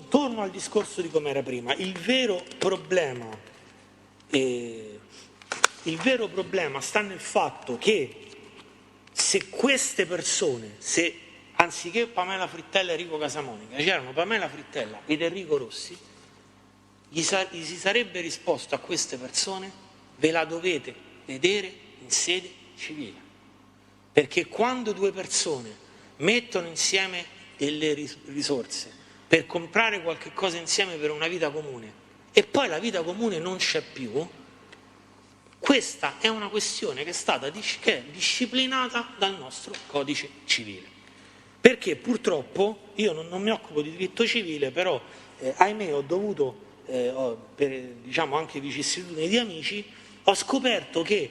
Torno al discorso di come era prima. Il vero problema sta nel fatto che se queste persone, se anziché Pamela Frittella e Enrico Casamonica c'erano Pamela Frittella ed Enrico Rossi, gli si sarebbe risposto a queste persone: ve la dovete vedere in sede civile, perché quando 2 persone mettono insieme delle risorse per comprare qualche cosa insieme per una vita comune e poi la vita comune non c'è più, questa è una questione che è disciplinata dal nostro codice civile. Perché purtroppo, io non mi occupo di diritto civile, però ahimè ho dovuto, per diciamo anche vicissitudini di amici, ho scoperto che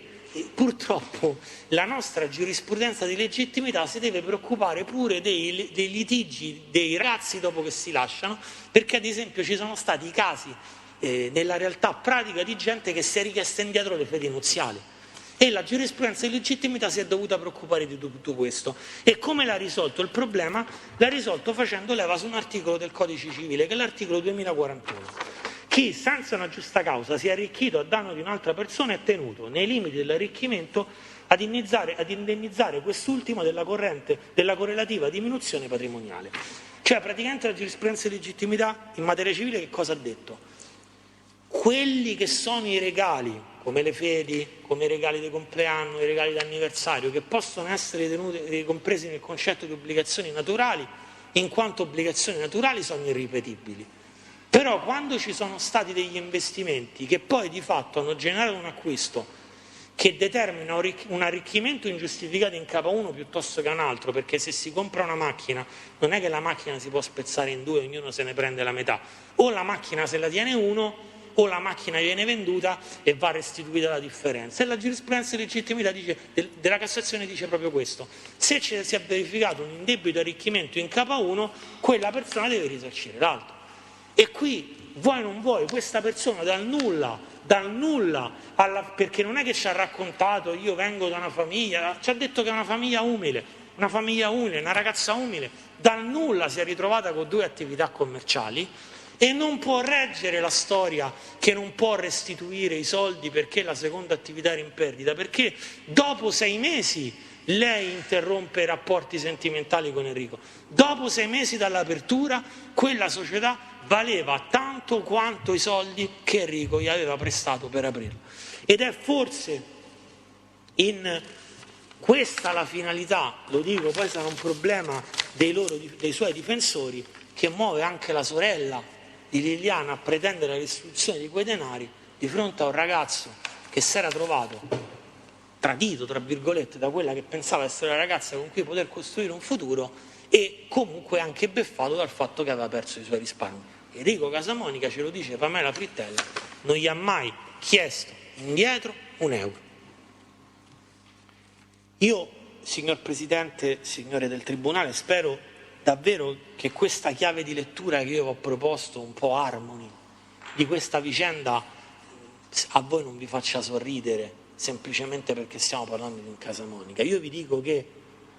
purtroppo la nostra giurisprudenza di legittimità si deve preoccupare pure dei litigi dei ragazzi dopo che si lasciano, perché ad esempio ci sono stati casi nella realtà pratica di gente che si è richiesta indietro le fedi nuziali e la giurisprudenza di legittimità si è dovuta preoccupare di tutto questo. E come l'ha risolto il problema? L'ha risolto facendo leva su un articolo del Codice Civile, che è l'articolo 2041. Chi senza una giusta causa si è arricchito a danno di un'altra persona è tenuto, nei limiti dell'arricchimento, ad indennizzare quest'ultimo della correlativa diminuzione patrimoniale. Cioè praticamente la giurisprudenza di legittimità in materia civile che cosa ha detto? Quelli che sono i regali, come le fedi, come i regali di compleanno, i regali d'anniversario, che possono essere compresi nel concetto di obbligazioni naturali, in quanto obbligazioni naturali sono irripetibili. Però quando ci sono stati degli investimenti che poi di fatto hanno generato un acquisto che determina un arricchimento ingiustificato in capo a uno piuttosto che a un altro, perché se si compra una macchina non è che la macchina si può spezzare in 2 e ognuno se ne prende la metà, o la macchina se la tiene uno o la macchina viene venduta e va restituita la differenza. E la giurisprudenza di legittimità della Cassazione dice proprio questo: se si è verificato un indebito arricchimento in capo a uno, quella persona deve risarcire l'altro. E qui, vuoi non vuoi, questa persona dal nulla, perché non è che ci ha raccontato io vengo da una famiglia, ci ha detto che è una famiglia umile, una ragazza umile, dal nulla si è ritrovata con 2 attività commerciali e non può reggere la storia che non può restituire i soldi perché la seconda attività era in perdita, perché dopo 6 mesi lei interrompe i rapporti sentimentali con Enrico. Dopo 6 mesi dall'apertura, quella società valeva tanto quanto i soldi che Enrico gli aveva prestato per aprirla. Ed è forse in questa la finalità, lo dico, poi sarà un problema dei suoi difensori, che muove anche la sorella di Liliana a pretendere la restituzione di quei denari di fronte a un ragazzo che si era trovato tradito, tra virgolette, da quella che pensava essere la ragazza con cui poter costruire un futuro e comunque anche beffato dal fatto che aveva perso i suoi risparmi. Enrico Casamonica, ce lo dice Pamela Frittella, non gli ha mai chiesto indietro un euro. Io, signor Presidente, signore del Tribunale, spero davvero che questa chiave di lettura che io ho proposto, un po' armoni, di questa vicenda, a voi non vi faccia sorridere semplicemente perché stiamo parlando di un Casamonica. Io vi dico che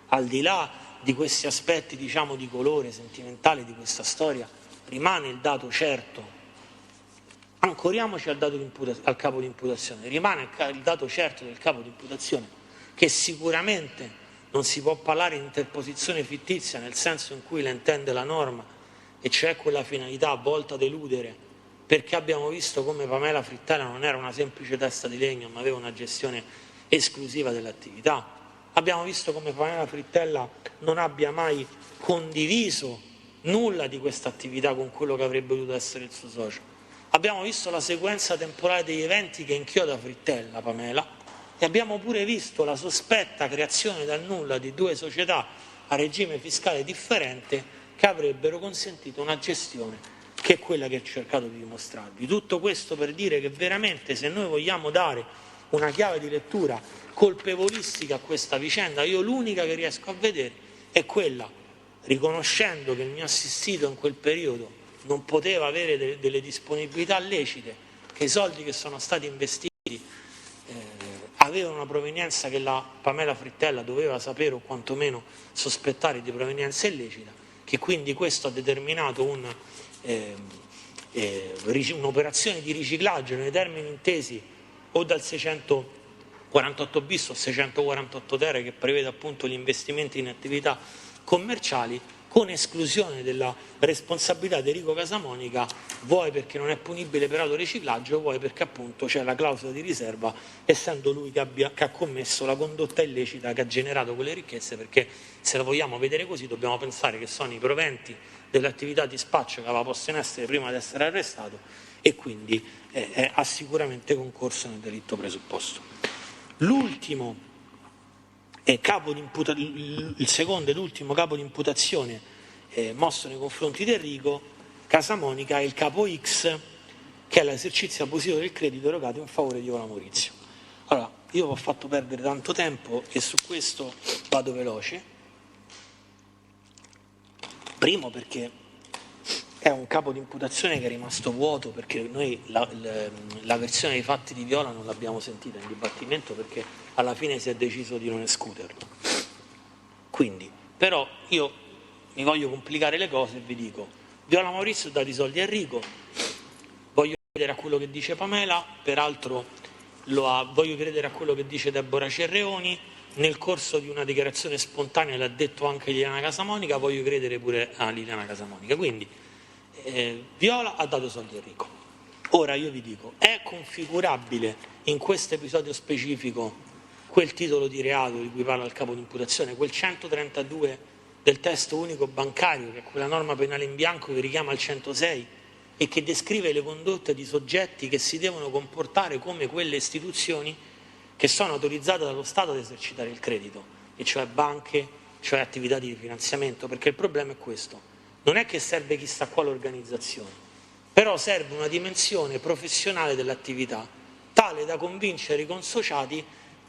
al di là di questi aspetti, diciamo, di colore sentimentale di questa storia, rimane il dato certo Ancoriamoci al capo di imputazione. Rimane il dato certo del capo di imputazione che sicuramente non si può parlare di interposizione fittizia nel senso in cui la intende la norma, e cioè quella finalità volta ad eludere, perché abbiamo visto come Pamela Frittella non era una semplice testa di legno ma aveva una gestione esclusiva dell'attività. Abbiamo visto come Pamela Frittella non abbia mai condiviso nulla di questa attività con quello che avrebbe dovuto essere il suo socio. Abbiamo visto la sequenza temporale degli eventi che inchioda Frittella, Pamela, e abbiamo pure visto la sospetta creazione dal nulla di due società a regime fiscale differente che avrebbero consentito una gestione che è quella che ho cercato di dimostrarvi. Tutto questo per dire che veramente se noi vogliamo dare una chiave di lettura colpevolistica a questa vicenda, io l'unica che riesco a vedere è quella, riconoscendo che il mio assistito in quel periodo non poteva avere delle disponibilità lecite, che i soldi che sono stati investiti avevano una provenienza che la Pamela Frittella doveva sapere o quantomeno sospettare di provenienza illecita, che quindi questo ha determinato un'operazione di riciclaggio nei termini intesi o dal 648 bis o 648 ter, che prevede appunto gli investimenti in attività commerciali, con esclusione della responsabilità di Enrico Casamonica, vuoi perché non è punibile per autoriciclaggio, vuoi perché appunto c'è la clausola di riserva, essendo lui che ha commesso la condotta illecita che ha generato quelle ricchezze, perché se la vogliamo vedere così dobbiamo pensare che sono i proventi dell'attività di spaccio che aveva posto in essere prima di essere arrestato, e quindi ha sicuramente concorso nel delitto presupposto. L'ultimo il secondo ed ultimo capo di imputazione mosso nei confronti di Enrico Casamonica è il capo X, che è l'esercizio abusivo del credito erogato in favore di Viola Maurizio. Allora, io ho fatto perdere tanto tempo e su questo vado veloce. Primo perché è un capo di imputazione che è rimasto vuoto, perché noi la versione dei fatti di Viola non l'abbiamo sentita in dibattimento, perché alla fine si è deciso di non escluderlo. Quindi, però io mi voglio complicare le cose e vi dico: Viola Maurizio ha dato i soldi a Enrico, voglio credere a quello che dice Pamela, peraltro voglio credere a quello che dice Deborah Cerreoni, nel corso di una dichiarazione spontanea l'ha detto anche Liliana Casamonica, voglio credere pure a Liliana Casamonica. Quindi Viola ha dato soldi a Enrico. Ora io vi dico, è configurabile in questo episodio specifico quel titolo di reato di cui parla il capo di imputazione, quel 132 del testo unico bancario, che è quella norma penale in bianco che richiama il 106 e che descrive le condotte di soggetti che si devono comportare come quelle istituzioni che sono autorizzate dallo Stato ad esercitare il credito, e cioè banche, cioè attività di finanziamento, perché il problema è questo: non è che serve chissà quale organizzazione, però serve una dimensione professionale dell'attività tale da convincere i consociati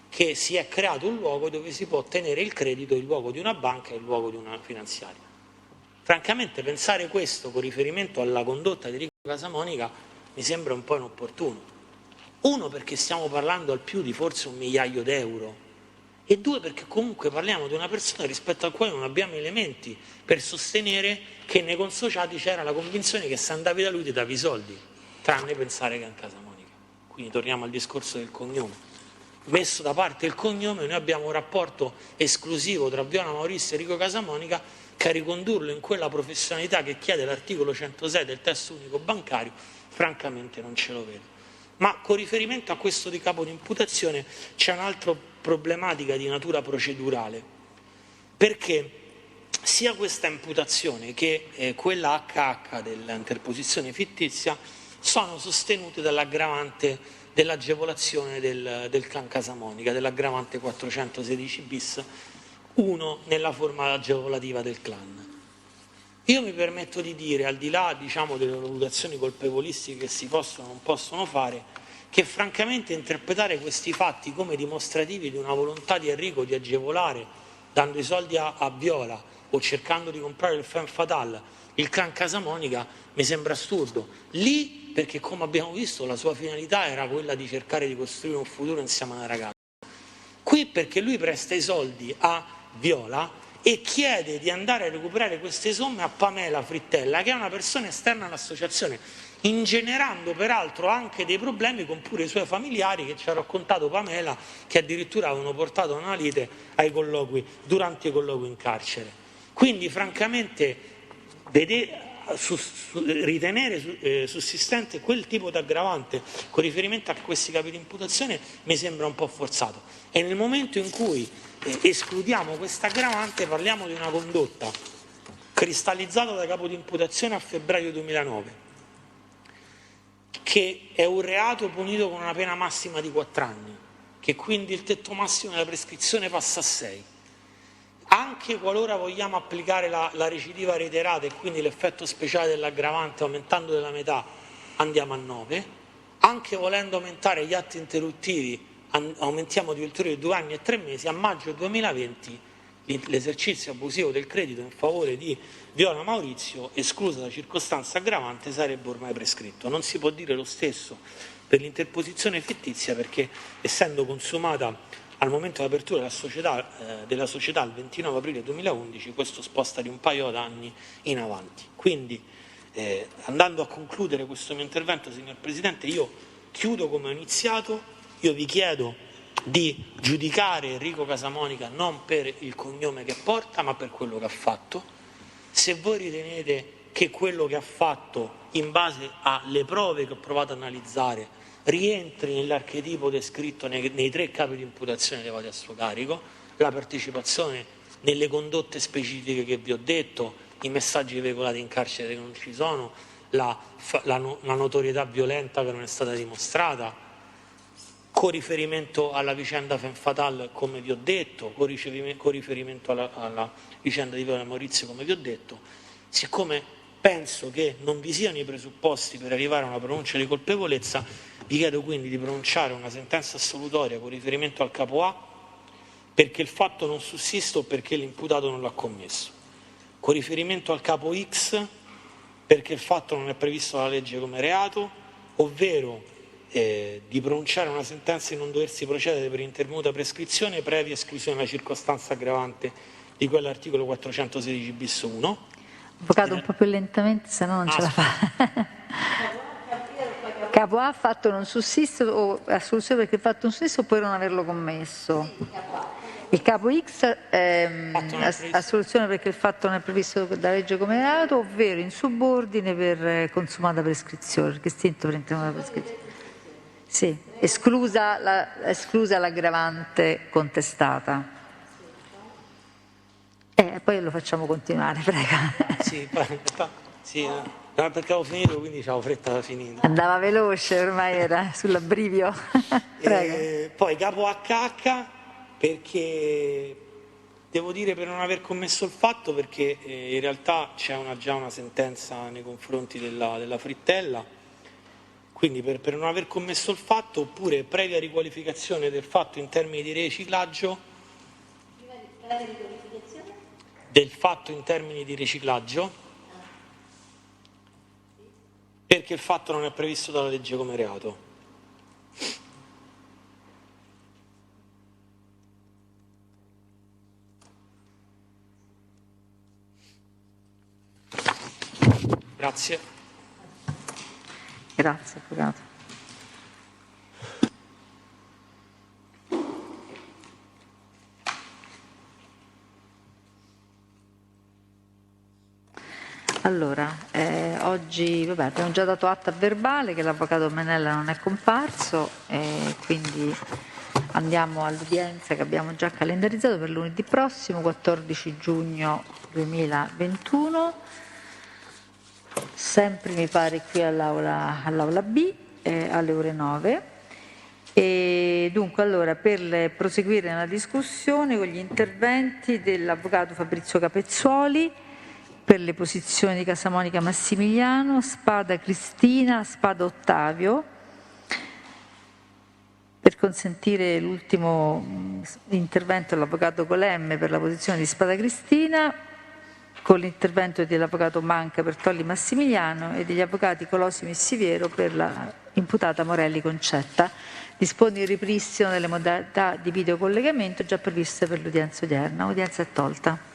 che si è creato un luogo dove si può ottenere il credito, il luogo di una banca e il luogo di una finanziaria. Francamente pensare questo con riferimento alla condotta di Enrico Casamonica mi sembra un po' inopportuno. Uno, perché stiamo parlando al più di forse 1 migliaio d'euro, e due, perché comunque parliamo di una persona rispetto al quale non abbiamo elementi per sostenere che nei consociati c'era la convinzione che se andavi da lui ti davi i soldi, tranne pensare che è in Casamonica. Quindi torniamo al discorso del cognome. Messo da parte il cognome, noi abbiamo un rapporto esclusivo tra Viola Maurizio e Enrico Casamonica, che a ricondurlo in quella professionalità che chiede l'articolo 106 del testo unico bancario, francamente non ce lo vedo. Ma con riferimento a questo di capo di imputazione c'è un'altra problematica di natura procedurale, perché sia questa imputazione che quella HH dell'interposizione fittizia sono sostenute dall'aggravante dell'agevolazione del clan Casamonica, dell'aggravante 416 bis 1 nella forma agevolativa del clan. Io mi permetto di dire, al di là delle valutazioni colpevolistiche che si possono o non possono fare, che francamente interpretare questi fatti come dimostrativi di una volontà di Enrico di agevolare, dando i soldi a Viola o cercando di comprare il femme fatale, il clan Casamonica, mi sembra assurdo. Lì, perché come abbiamo visto, la sua finalità era quella di cercare di costruire un futuro insieme a una ragazza. Qui perché lui presta i soldi a Viola e chiede di andare a recuperare queste somme a Pamela Frittella, che è una persona esterna all'associazione. ingenerando peraltro anche dei problemi con pure i suoi familiari, che ci ha raccontato Pamela, che addirittura avevano portato una lite durante i colloqui in carcere. Quindi francamente ritenere sussistente quel tipo di aggravante con riferimento a questi capi di imputazione mi sembra un po' forzato, e nel momento in cui escludiamo questa aggravante parliamo di una condotta cristallizzata da capo di imputazione a febbraio 2009, che è un reato punito con una pena massima di 4 anni, che quindi il tetto massimo della prescrizione passa a 6. Anche qualora vogliamo applicare la recidiva reiterata e quindi l'effetto speciale dell'aggravante aumentando della metà andiamo a 9, anche volendo aumentare gli atti interruttivi aumentiamo di ulteriori 2 anni e 3 mesi, a maggio 2020 l'esercizio abusivo del credito in favore di Viola Maurizio, esclusa la circostanza aggravante, sarebbe ormai prescritto. Non si può dire lo stesso per l'interposizione fittizia, perché essendo consumata al momento dell'apertura della società il 29 aprile 2011, questo sposta di un paio d'anni in avanti. Quindi, andando a concludere questo mio intervento, signor Presidente, io chiudo come ho iniziato. Io vi chiedo di giudicare Enrico Casamonica non per il cognome che porta, ma per quello che ha fatto. Se voi ritenete che quello che ha fatto, in base alle prove che ho provato ad analizzare, rientri nell'archetipo descritto nei 3 capi di imputazione elevati a suo carico, la partecipazione nelle condotte specifiche che vi ho detto, i messaggi veicolati in carcere che non ci sono, la notorietà violenta che non è stata dimostrata, con riferimento alla vicenda Femme Fatale, come vi ho detto, con riferimento alla vicenda di Viola Maurizio, come vi ho detto, siccome penso che non vi siano i presupposti per arrivare a una pronuncia di colpevolezza, vi chiedo quindi di pronunciare una sentenza assolutoria con riferimento al capo A perché il fatto non sussiste o perché l'imputato non l'ha commesso, con riferimento al capo X perché il fatto non è previsto dalla legge come reato, ovvero di pronunciare una sentenza di non doversi procedere per intervenuta prescrizione previa esclusione della circostanza aggravante di quell'articolo 416 bis 1. Avvocato, un po' più lentamente, se no non ce la fa. Capo A, fatto non sussiste o assoluzione perché il fatto non sussiste oppure non averlo commesso? Il capo X assoluzione perché il fatto non è previsto dalla legge come reato, ovvero in subordine per consumata prescrizione, perché estinto per intervenuta prescrizione. Sì, esclusa l'aggravante contestata. Poi lo facciamo continuare, prego. Sì, perché avevo finito, quindi avevo fretta da finire. Andava veloce, ormai era sull'abbrivio. Prego. Poi capo HH, perché devo dire per non aver commesso il fatto, perché in realtà c'è già una sentenza nei confronti della Frittella. Quindi per non aver commesso il fatto, oppure previa riqualificazione del fatto in termini di riciclaggio, del fatto in termini di riciclaggio, perché il fatto non è previsto dalla legge come reato. Grazie. Grazie, avvocato. Allora, oggi abbiamo già dato atto a verbale che l'avvocato Menella non è comparso, quindi andiamo all'udienza che abbiamo già calendarizzato per lunedì prossimo, 14 giugno 2021. Sempre mi pare qui all'aula B alle ore 9. E dunque allora per proseguire nella discussione con gli interventi dell'avvocato Fabrizio Capezzoli per le posizioni di Casamonica Massimiliano, Spada Cristina, Spada Ottavio, per consentire l'ultimo intervento dell'avvocato Colemme per la posizione di Spada Cristina, con l'intervento dell'avvocato Manca per Tolli Massimiliano e degli avvocati Colosimo e Siviero per la imputata Morelli Concetta. Dispone il ripristino delle modalità di videocollegamento già previste per l'udienza odierna. Udienza è tolta.